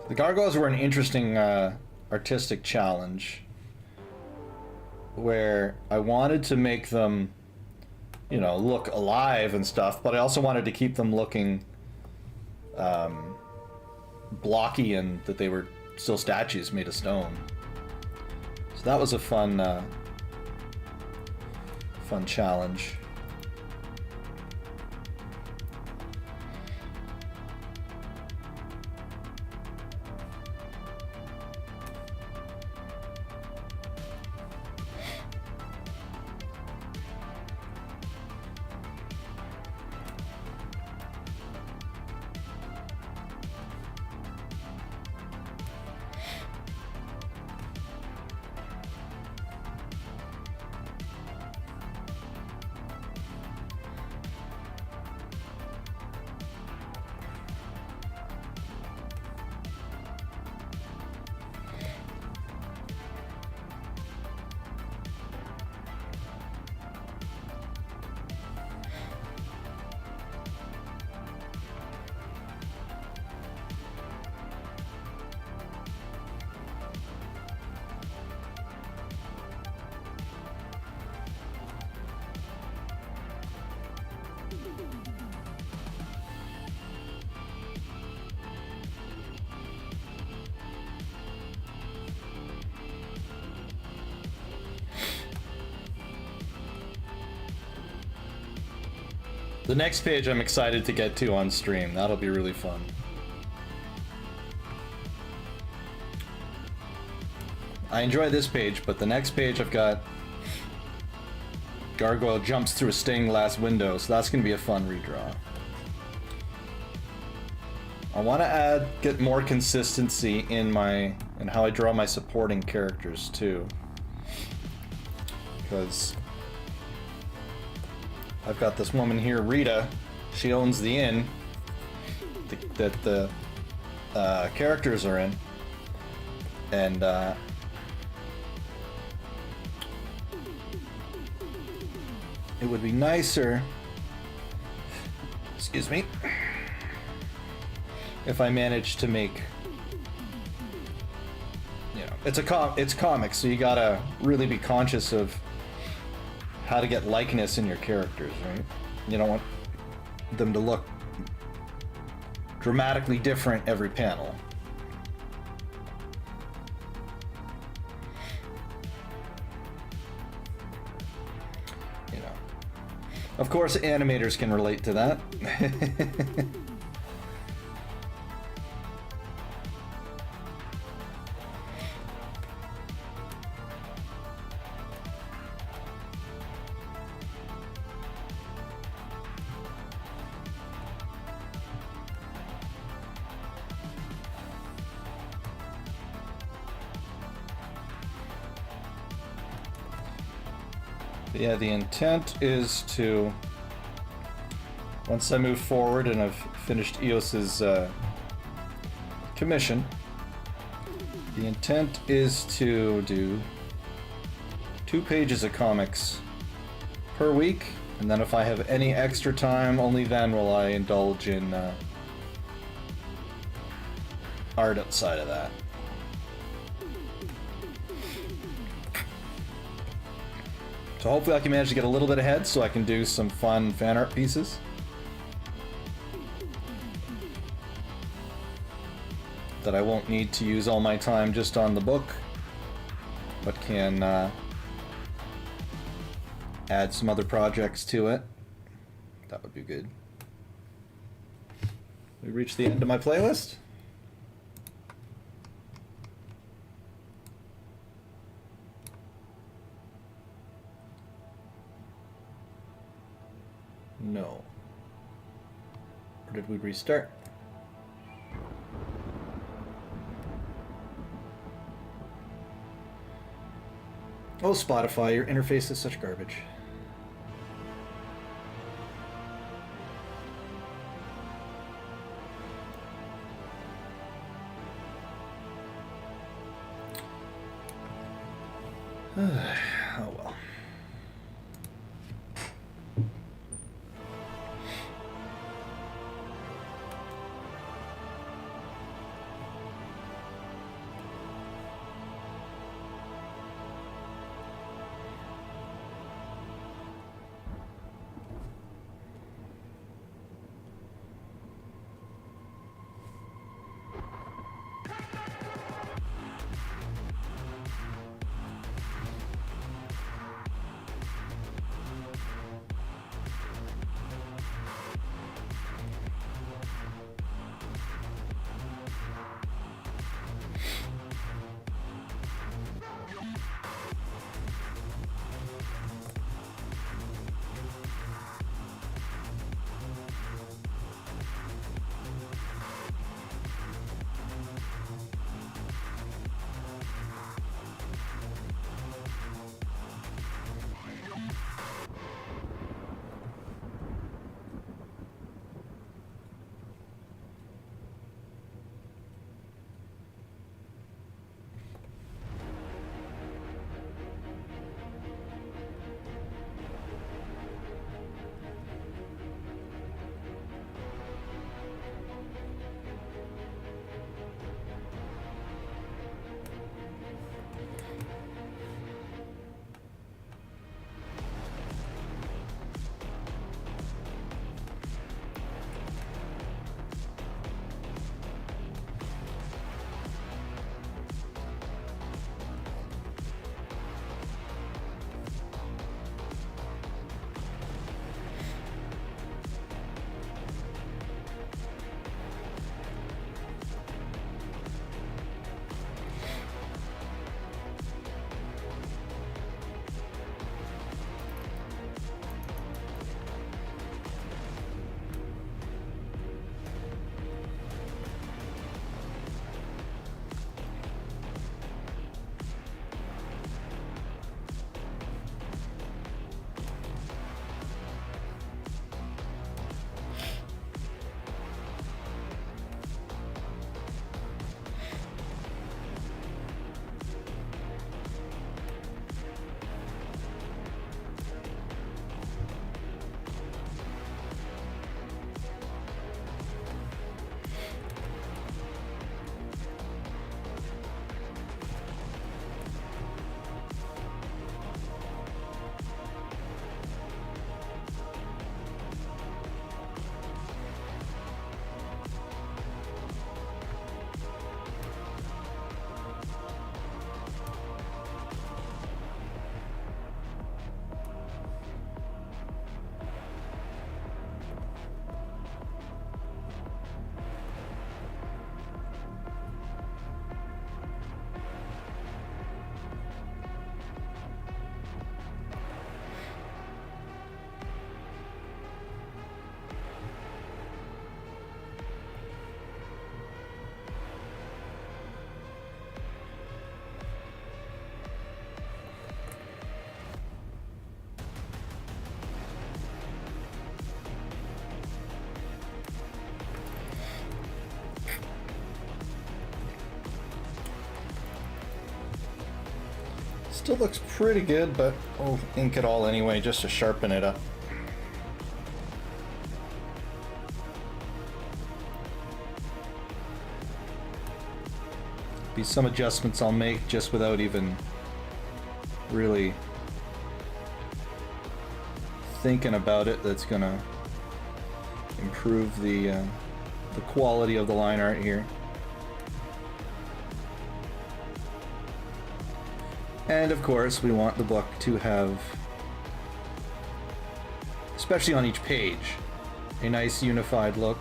The gargoyles were an interesting artistic challenge where I wanted to make them, you know, look alive and stuff, but I also wanted to keep them looking blocky and that they were still statues made of stone. So that was a fun challenge. The next page I'm excited to get to on stream. That'll be really fun. I enjoy this page, but the next page I've got Gargoyle jumps through a stained glass window, so that's going to be a fun redraw. I want to get more consistency in how I draw my supporting characters too. Because I've got this woman here, Rita. She owns the inn that the characters are in. And it would be nicer, excuse me, if I managed to make, you know, it's comics, so you gotta really be conscious of how to get likeness in your characters, right? You don't want them to look dramatically different every panel. You know. Of course, animators can relate to that. Yeah, the intent is to, once I move forward and I've finished EOS's commission, the intent is to do 2 pages of comics per week, and then if I have any extra time, only then will I indulge in art outside of that. So hopefully I can manage to get a little bit ahead so I can do some fun fan art pieces. That I won't need to use all my time just on the book, but can add some other projects to it. That would be good. We reached the end of my playlist. No. Or did we restart? Oh, Spotify, your interface is such garbage. Oh well. Still looks pretty good, but we'll ink it all anyway just to sharpen it up. Be some adjustments I'll make just without even really thinking about it. That's gonna improve the quality of the line art here. And of course, we want the book to have, especially on each page, a nice unified look.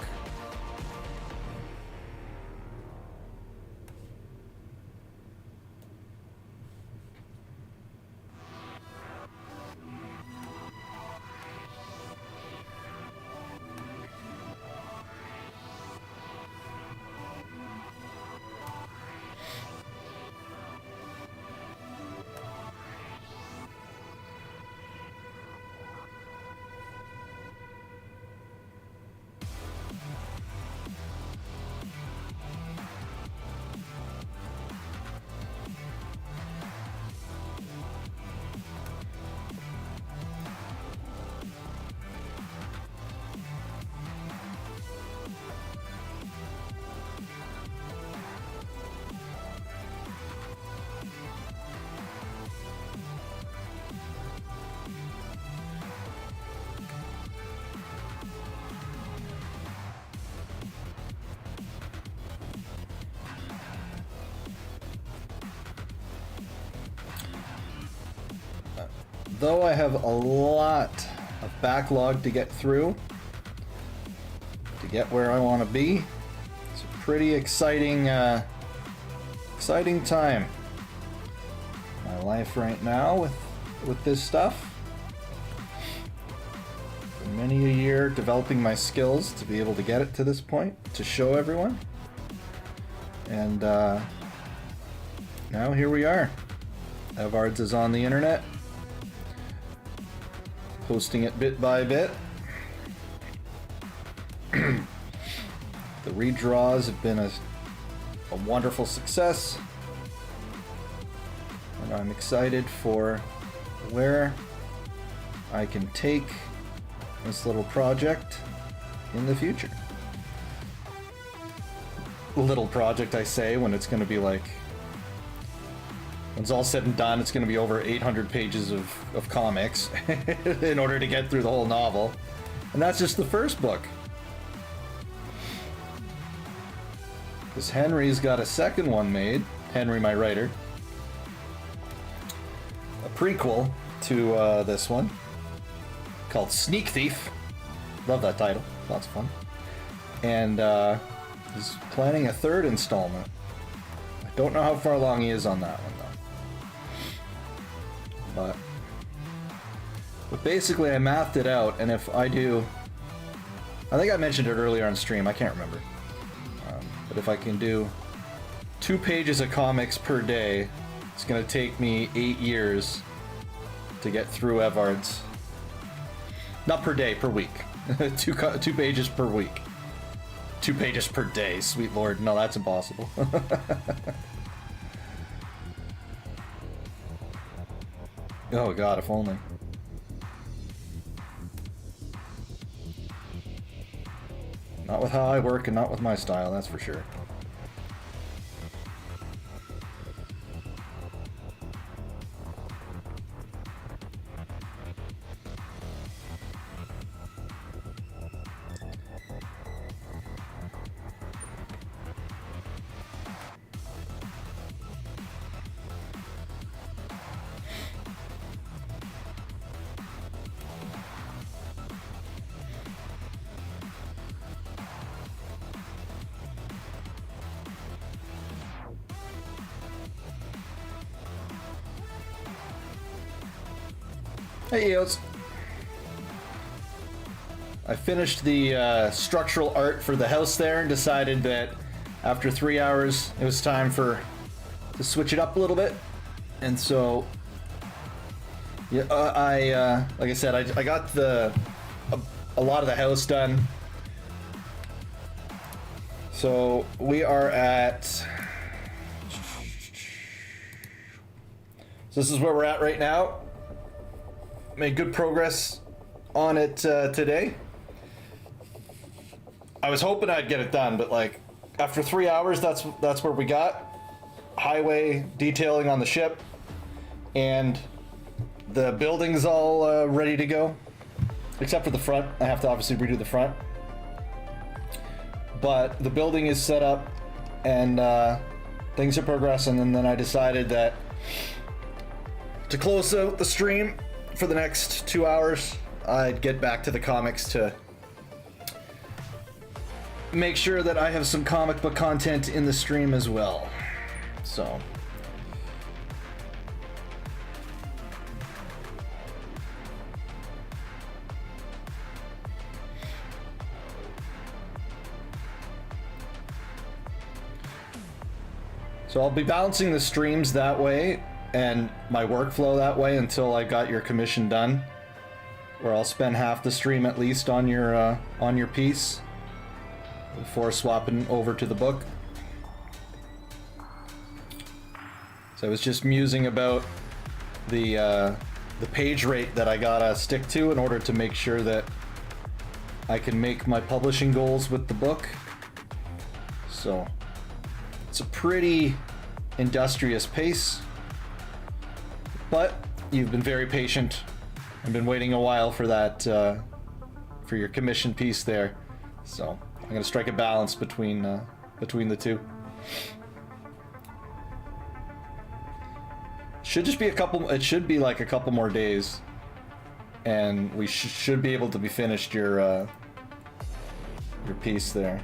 though I have a lot of backlog to get through to get where I want to be, it's a pretty exciting time in my life right now with this stuff. For many a year developing my skills to be able to get it to this point, to show everyone. And now here we are. Evards is on the internet, posting it bit by bit. The redraws have been a wonderful success, and I'm excited for where I can take this little project in the future. Little project, I say, when it's going to be like, when it's all said and done, it's going to be over 800 pages of comics in order to get through the whole novel. And that's just the first book. Because Henry's got a second one made, Henry, my writer. A prequel to this one, called Sneak Thief. Love that title, lots of fun. And he's planning a third installment. I don't know how far along he is on that one, though. But basically I mathed it out, and if I do, I think I mentioned it earlier on stream, I can't remember. But if I can do 2 pages of comics per day, it's going to take me 8 years to get through Evards. Not per day, per week. 2 pages per week. 2 pages per day, sweet lord. No, that's impossible. Oh god, if only. Not with how I work and not with my style, that's for sure. Hey Eos. I finished the structural art for the house there and decided that after 3 hours it was time to switch it up a little bit. And so yeah, like I said, I got a lot of the house done. So we are at, so this is where we're at right now. Made good progress on it today. I was hoping I'd get it done, but like after 3 hours, that's where we got. Highway detailing on the ship, and the building's all ready to go, except for the front. I have to obviously redo the front, but the building is set up, and things are progressing. And then I decided that to close out the stream for the next 2 hours, I'd get back to the comics to make sure that I have some comic book content in the stream as well. So I'll be balancing the streams that way and my workflow that way until I got your commission done, where I'll spend half the stream at least on your piece before swapping over to the book. So I was just musing about the page rate that I gotta stick to in order to make sure that I can make my publishing goals with the book. So it's a pretty industrious pace, but you've been very patient. I've been waiting a while for that, for your commission piece there. So I'm gonna strike a balance between the two. Should just be a couple. It should be like a couple more days and we should be able to be finished your piece there.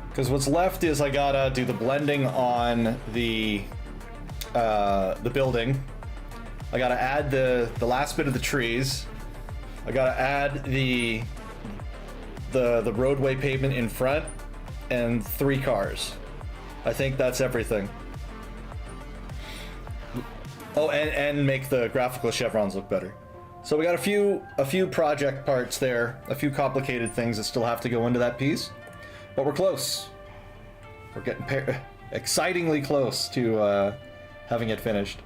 Because what's left is I gotta do the blending on the building. I gotta add the last bit of the trees. I gotta add the roadway pavement in front and 3 cars. I think that's everything. Oh, and make the graphical chevrons look better. So we got a few project parts there, a few complicated things that still have to go into that piece. But we're close. We're getting excitingly close to having it finished.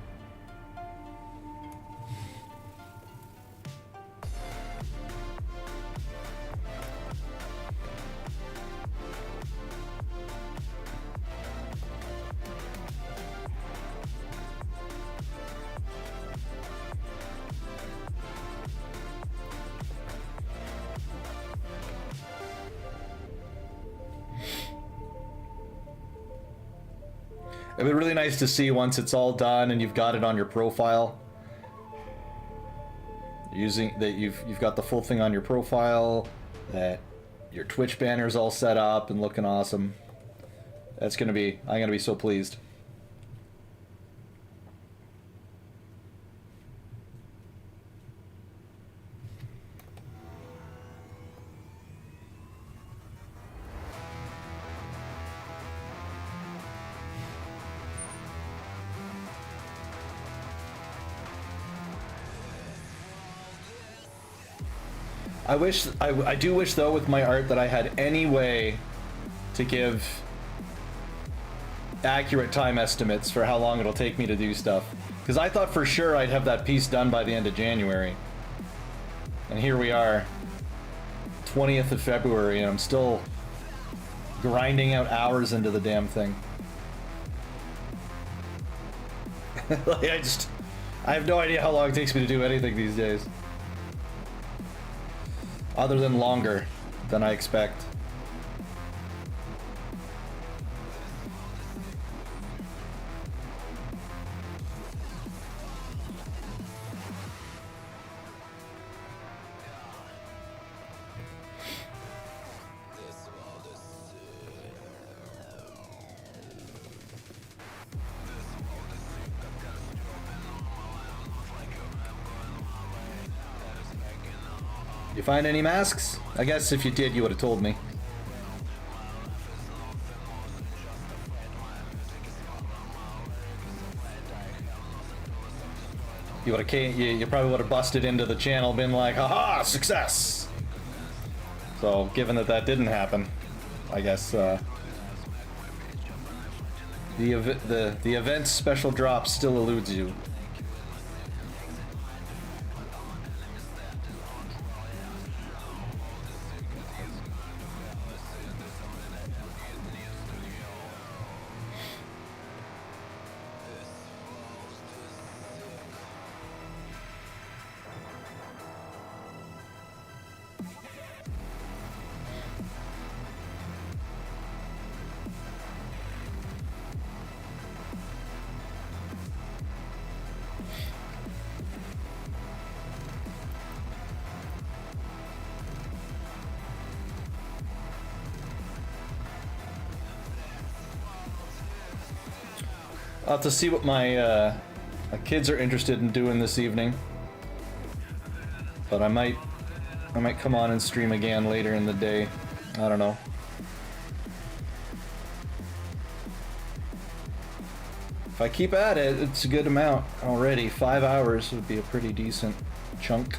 It'd be really nice to see once it's all done and you've got it on your profile. Using that you've got the full thing on your profile, that your Twitch banner's all set up and looking awesome. I'm gonna be so pleased. I do wish though with my art that I had any way to give accurate time estimates for how long it'll take me to do stuff. Because I thought for sure I'd have that piece done by the end of January. And here we are, 20th of February, and I'm still grinding out hours into the damn thing. Like, I have no idea how long it takes me to do anything these days. Other than longer than I expect. You find any masks? I guess if you did, you would have told me. You would have you probably would have busted into the channel, been like, haha, success! So, given that that didn't happen, I guess the event's special drop still eludes you. I'll have to see what my kids are interested in doing this evening, but I might come on and stream again later in the day. I don't know. If I keep at it, it's a good amount already. 5 hours would be a pretty decent chunk.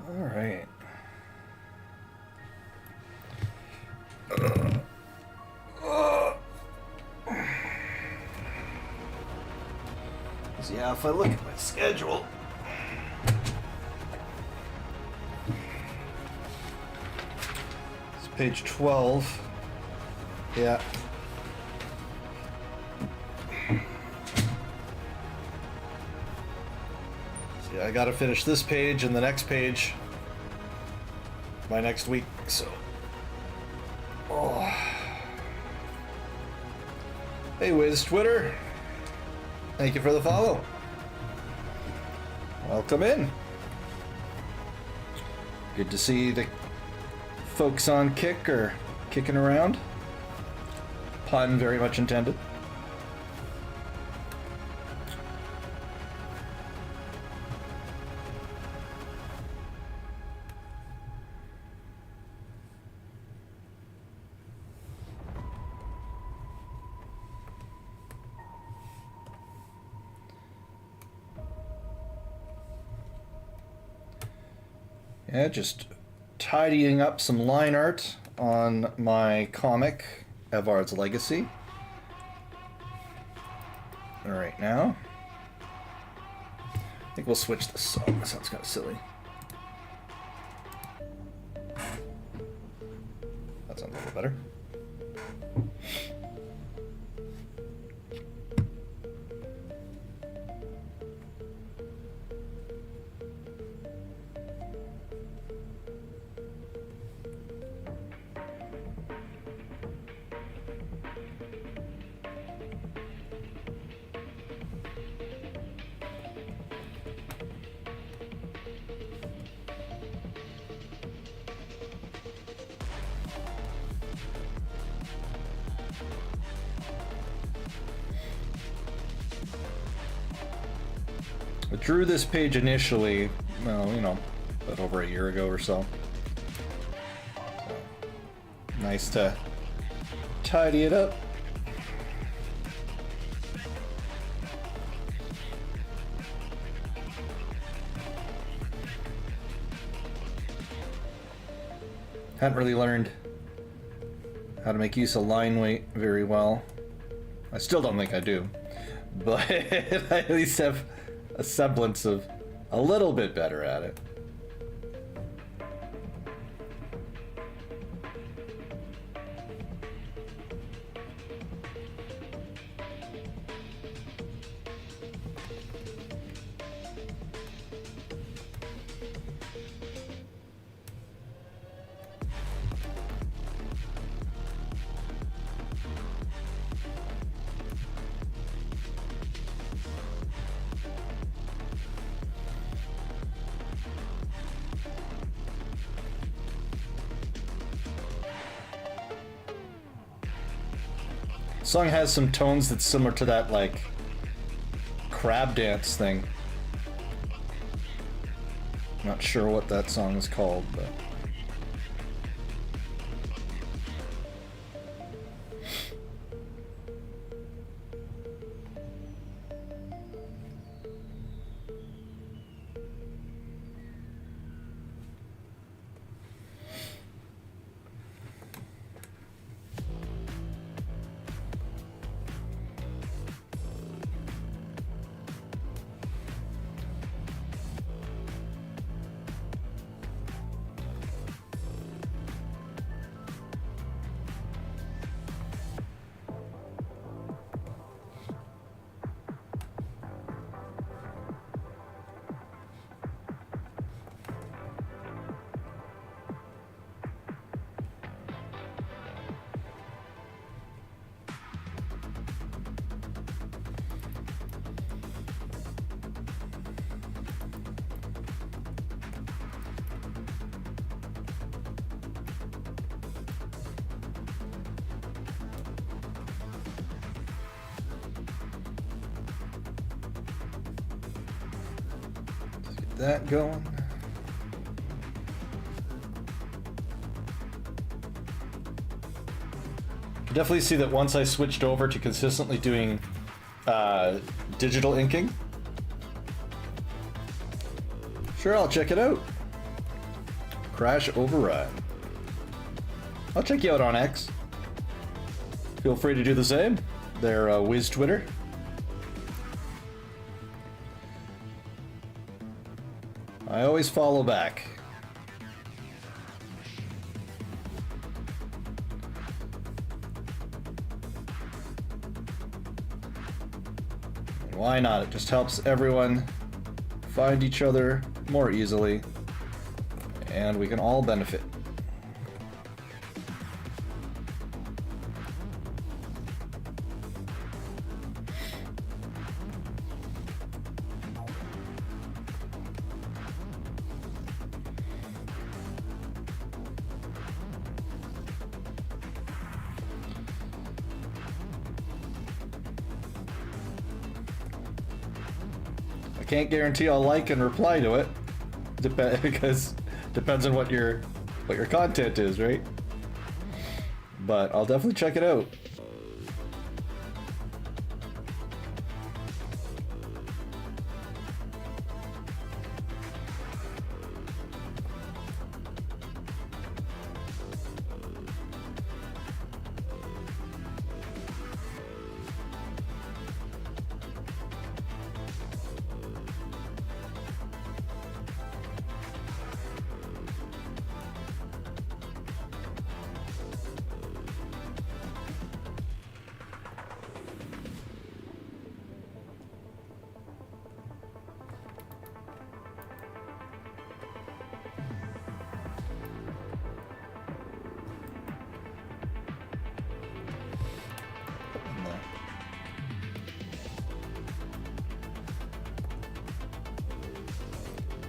All right. Yeah, if I look at my schedule. It's page 12. Yeah. See, I gotta finish this page and the next page by next week, so. Oh. Hey, Wiz Twitter. Thank you for the follow. Welcome in. Good to see the folks on Kick are kicking around. Pun very much intended. Yeah, just tidying up some line art on my comic, Evard's Legacy. All right, now. I think we'll switch this song. That sounds kind of silly. That sounds a little better. I drew this page initially, well, you know, about over a year ago or so. Nice to tidy it up. Hadn't really learned how to make use of line weight very well. I still don't think I do, but I at least have a semblance of a little bit better at it. Song has some tones that's similar to that, like, crab dance thing. Not sure what that song is called, but... that going. You definitely see that once I switched over to consistently doing digital inking. Sure, I'll check it out. Crash Override. I'll check you out on X. Feel free to do the same. Their Wiz Twitter. I always follow back. And why not? It just helps everyone find each other more easily, and we can all benefit. I can't guarantee I'll like and reply to it, because depends on what your content is, right? But I'll definitely check it out.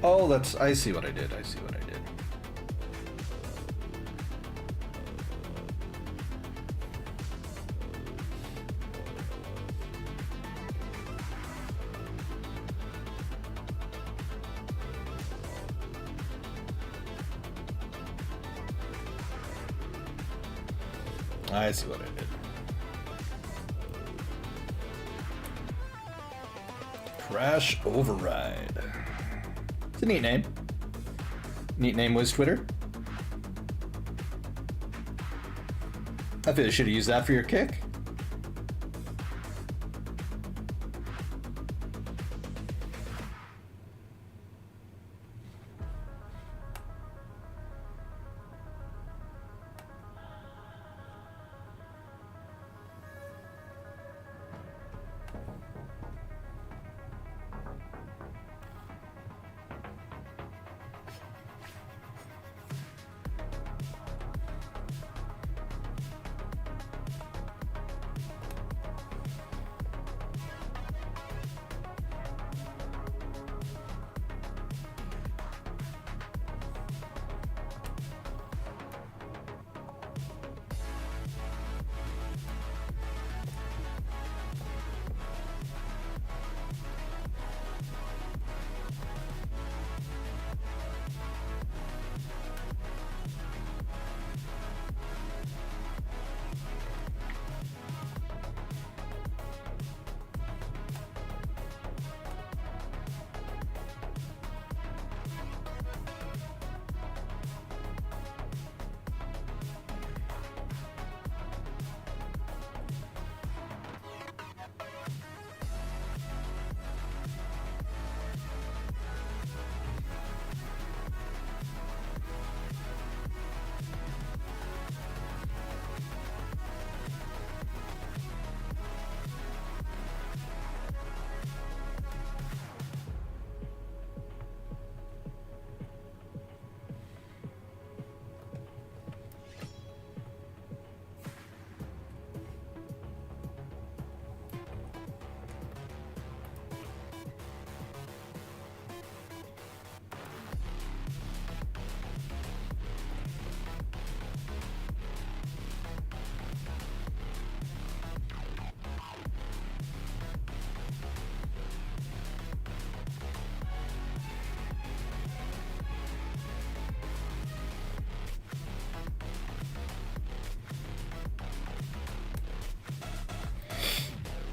Oh, that's... I see what I did. I see what I did. I see what I did. Crash Override. It's a neat name. Neat name was Twitter. I feel you should have used that for your kick.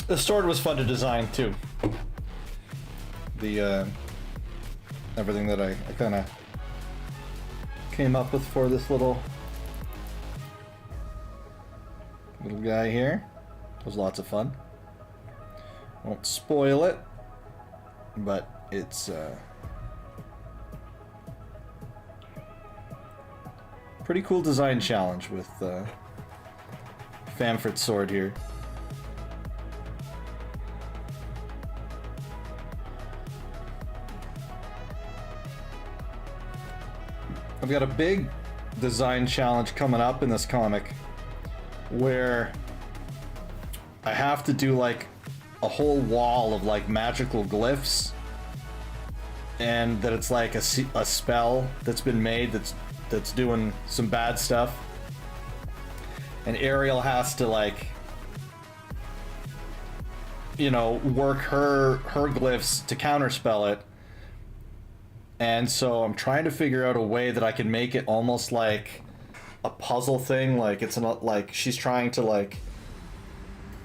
The sword was fun to design too. The everything that I kind came up with for this little guy here. It was lots of fun. Won't spoil it, but it's pretty cool design challenge with Famfrit's sword here. I've got a big design challenge coming up in this comic where I have to do like a whole wall of like magical glyphs, and that it's like a spell that's been made that's doing some bad stuff, and Ariel has to, like, you know, work her glyphs to counterspell it. And so I'm trying to figure out a way that I can make it almost like a puzzle thing. Like, it's not like she's trying to, like,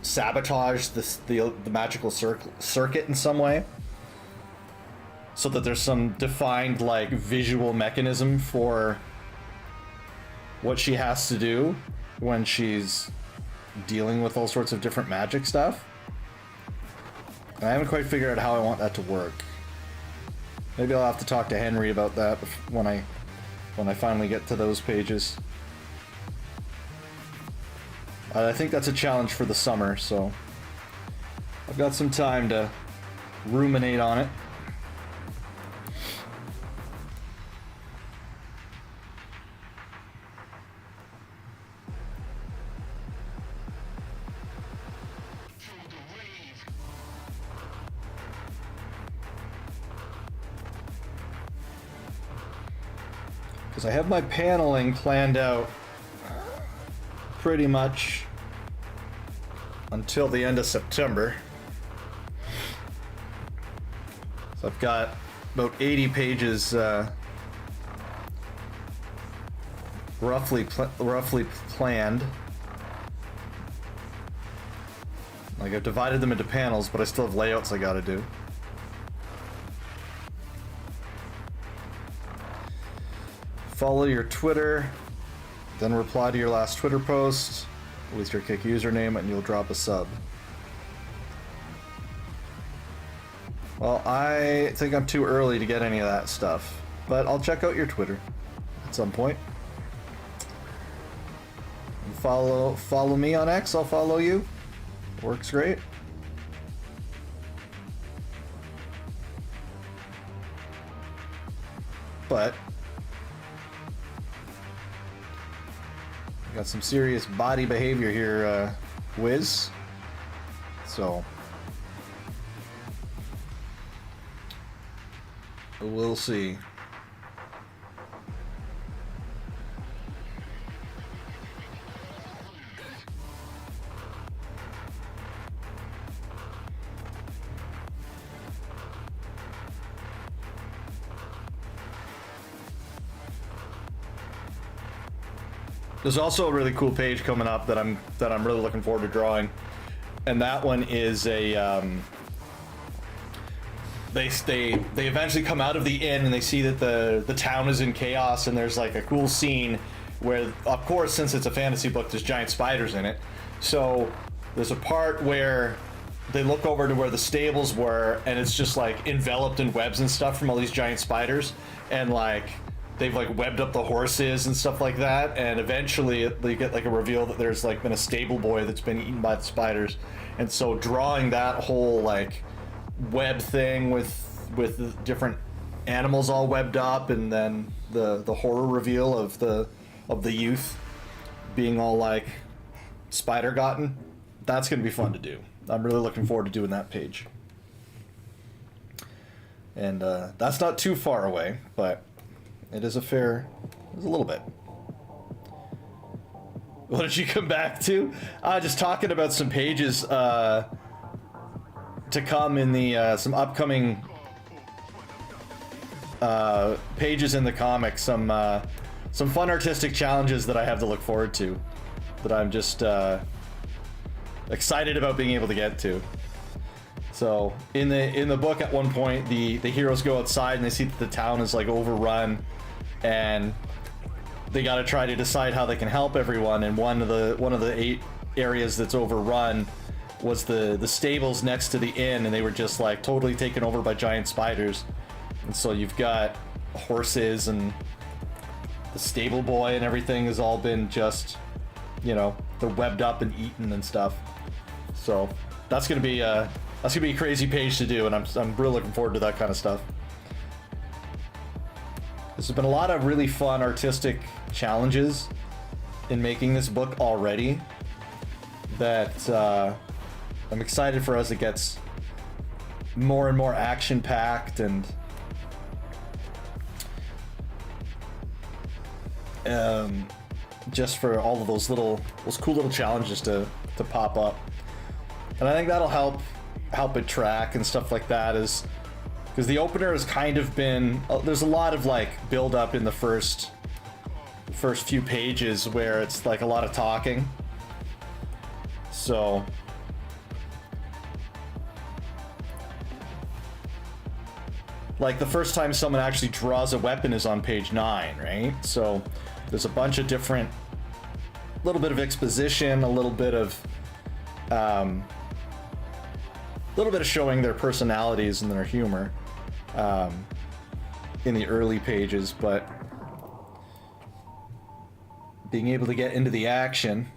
sabotage the magical circuit in some way, so that there's some defined, like, visual mechanism for what she has to do when she's dealing with all sorts of different magic stuff. And I haven't quite figured out how I want that to work. Maybe I'll have to talk to Henry about that when I finally get to those pages. I think that's a challenge for the summer, so I've got some time to ruminate on it. Because I have my paneling planned out pretty much until the end of September. So I've got about 80 pages roughly planned. Like, I've divided them into panels, but I still have layouts I gotta do. Follow your Twitter, then reply to your last Twitter post with your Kick username, and you'll drop a sub. Well, I think I'm too early to get any of that stuff, but I'll check out your Twitter at some point. And follow me on X, I'll follow you. Works great. But got some serious body behavior here, Wiz. So we'll see. There's also a really cool page coming up that I'm really looking forward to drawing, and that one is a they eventually come out of the inn and they see that the town is in chaos, and there's like a cool scene where, of course, since it's a fantasy book, there's giant spiders in it. So there's a part where they look over to where the stables were, and it's just like enveloped in webs and stuff from all these giant spiders, and like they've like webbed up the horses and stuff like that, and eventually they get like a reveal that there's like been a stable boy that's been eaten by the spiders. And so drawing that whole like web thing with different animals all webbed up, and then the horror reveal of the youth being all like spider gotten, that's gonna be fun to do. I'm really looking forward to doing that page. And that's not too far away, but it's a little bit. What did you come back to? Just talking about some pages to come in the some upcoming pages in the comic. Some fun artistic challenges that I have to look forward to, that I'm just excited about being able to get to. So in the book, at one point, the heroes go outside and they see that the town is like overrun, and they got to try to decide how they can help everyone, and one of the 8 areas that's overrun was the stables next to the inn, and they were just like totally taken over by giant spiders. And so you've got horses, and the stable boy and everything has all been just, you know, they're webbed up and eaten and stuff. So that's gonna be a crazy page to do, and I'm really looking forward to that kind of stuff. There's been a lot of really fun artistic challenges in making this book already that I'm excited for as it gets more and more action-packed, and just for all of those cool little challenges to pop up. And I think that'll help it track and stuff like that, is because the opener has kind of been there's a lot of like build up in the first few pages where it's like a lot of talking. So like the first time someone actually draws a weapon is on page 9, right? So there's a bunch of different, little bit of exposition, a little bit of showing their personalities and their humor in the early pages, but being able to get into the action,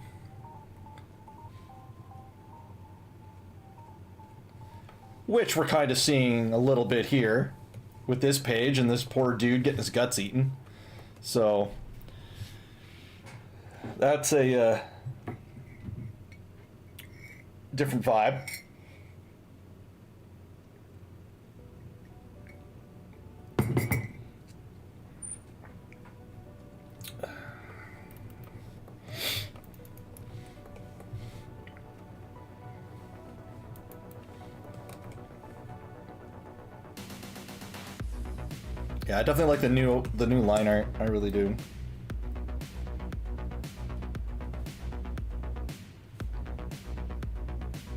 which we're kind of seeing a little bit here with this page and this poor dude getting his guts eaten. So that's a different vibe. Yeah, I definitely like the new line art. I really do.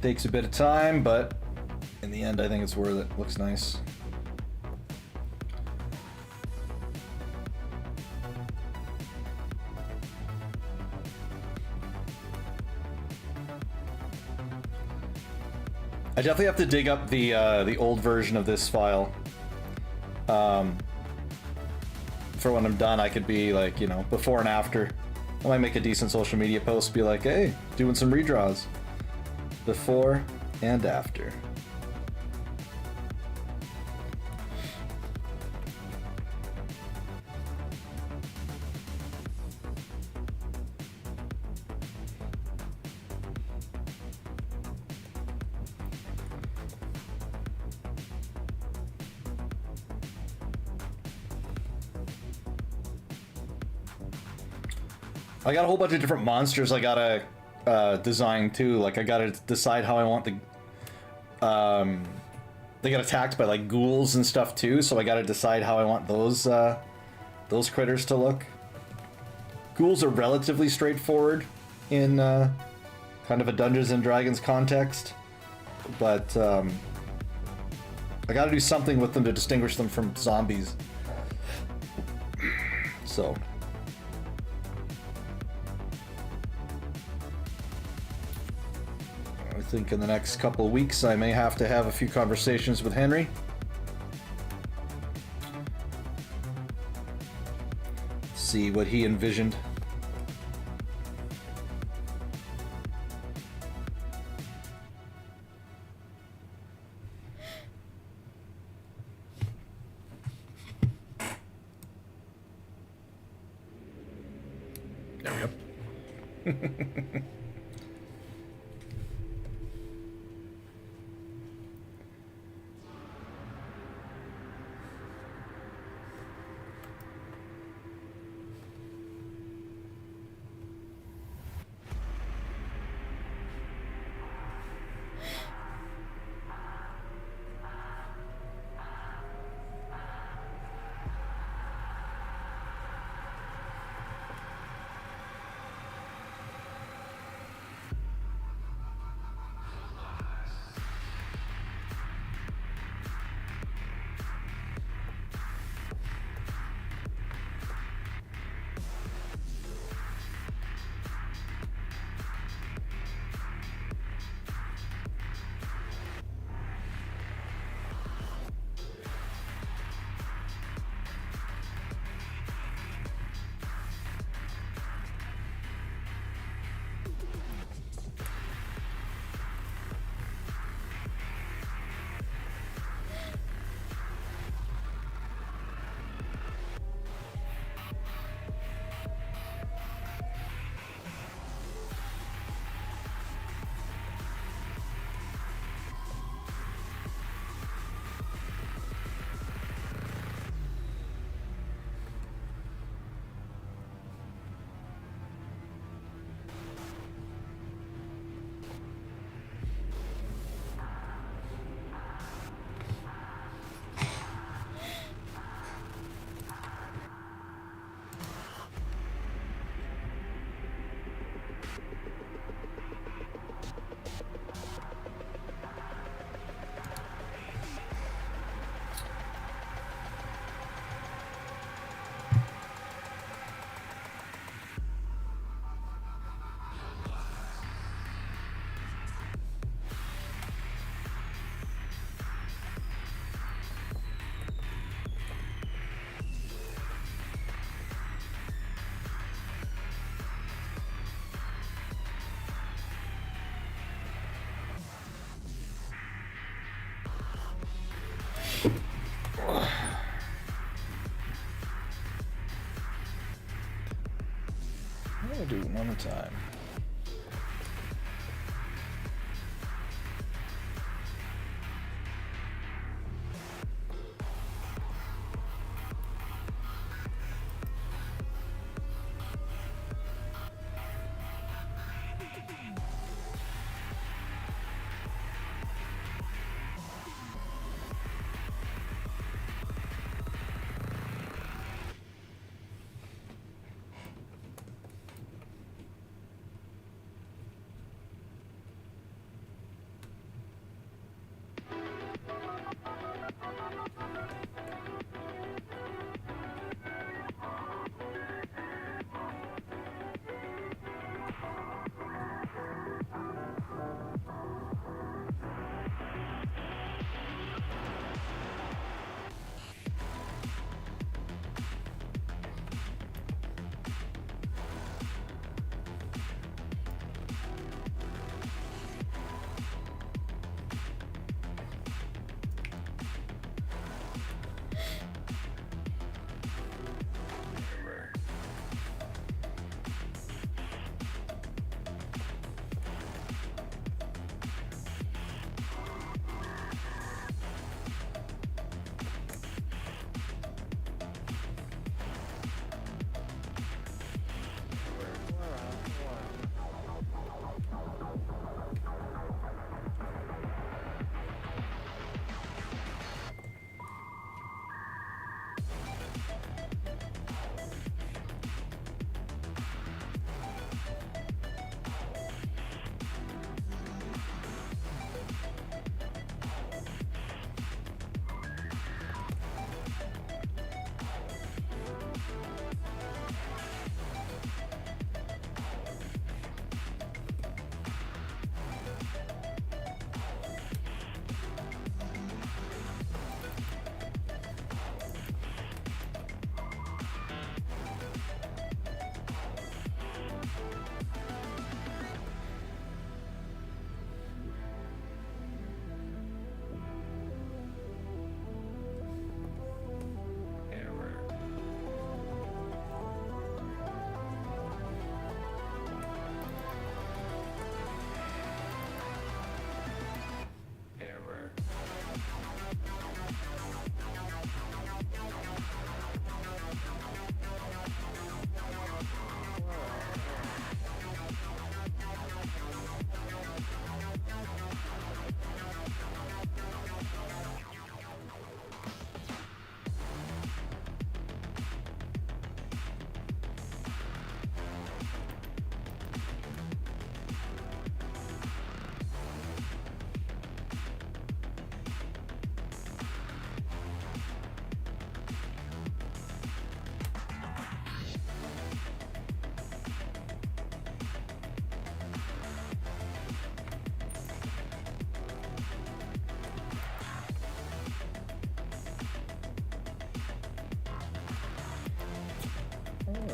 Takes a bit of time, but in the end, I think it's worth it. Looks nice. I definitely have to dig up the old version of this file. For when I'm done, I could be like, you know, before and after. I might make a decent social media post, be like, hey, doing some redraws. Before and after. I got a whole bunch of different monsters I gotta design too. Like I gotta decide how I want the they get attacked by like ghouls and stuff too, so I gotta decide how I want those critters to look. Ghouls are relatively straightforward in kind of a Dungeons and Dragons context, but I gotta do something with them to distinguish them from zombies. So I think in the next couple of weeks I may have to have a few conversations with Henry. See what he envisioned. There we go. We'll do it one at a time.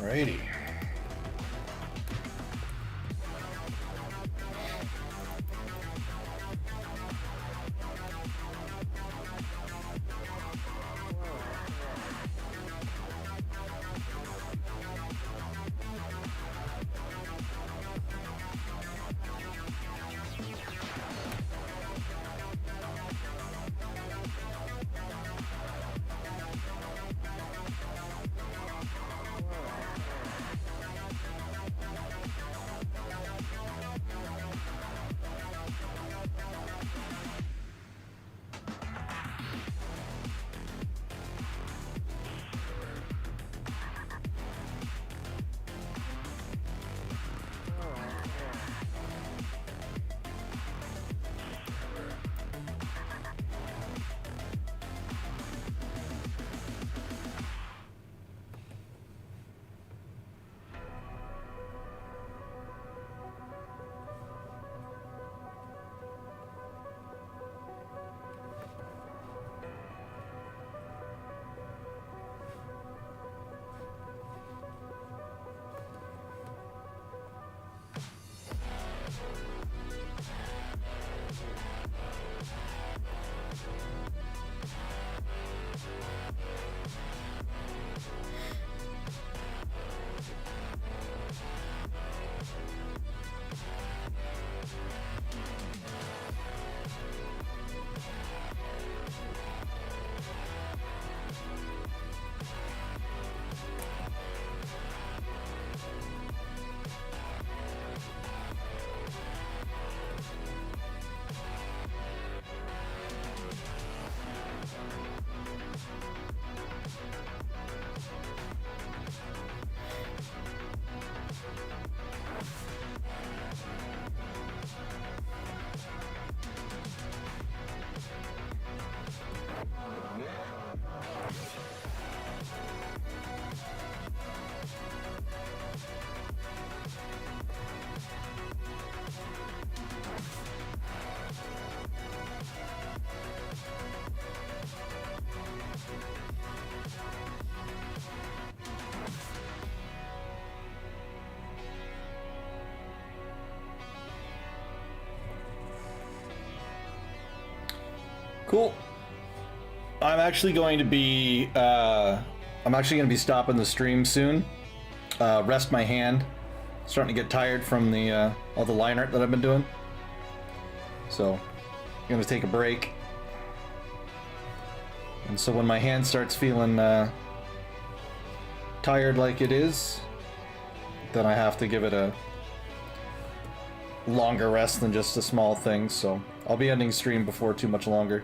Alrighty. Cool. I'm actually going to be stopping the stream soon. Rest my hand. Starting to get tired from the all the line art that I've been doing. So I'm gonna take a break. And so when my hand starts feeling tired like it is, then I have to give it a longer rest than just a small thing. So I'll be ending stream before too much longer.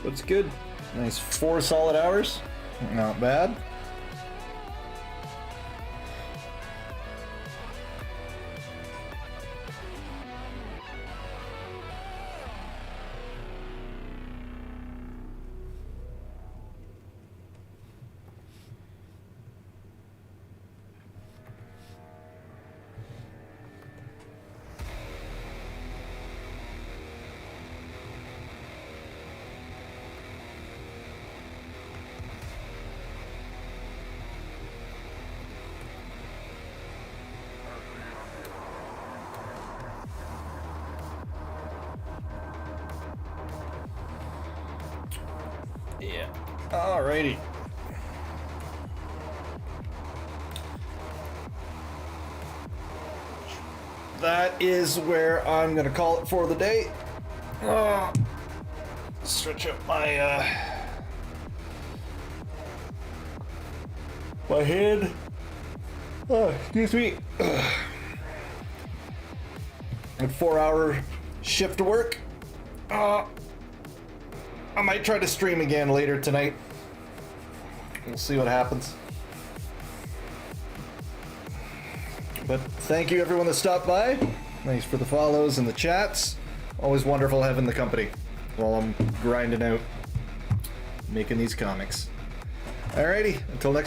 What's good? Nice 4 solid hours. Not bad. Yeah. Alrighty. That is where I'm gonna call it for the day. Stretch out my my hand. Oh, excuse me. A 4-hour shift work. I might try to stream again later tonight. We'll see what happens. But thank you everyone that stopped by. Thanks for the follows and the chats. Always wonderful having the company while I'm grinding out making these comics. Alrighty, until next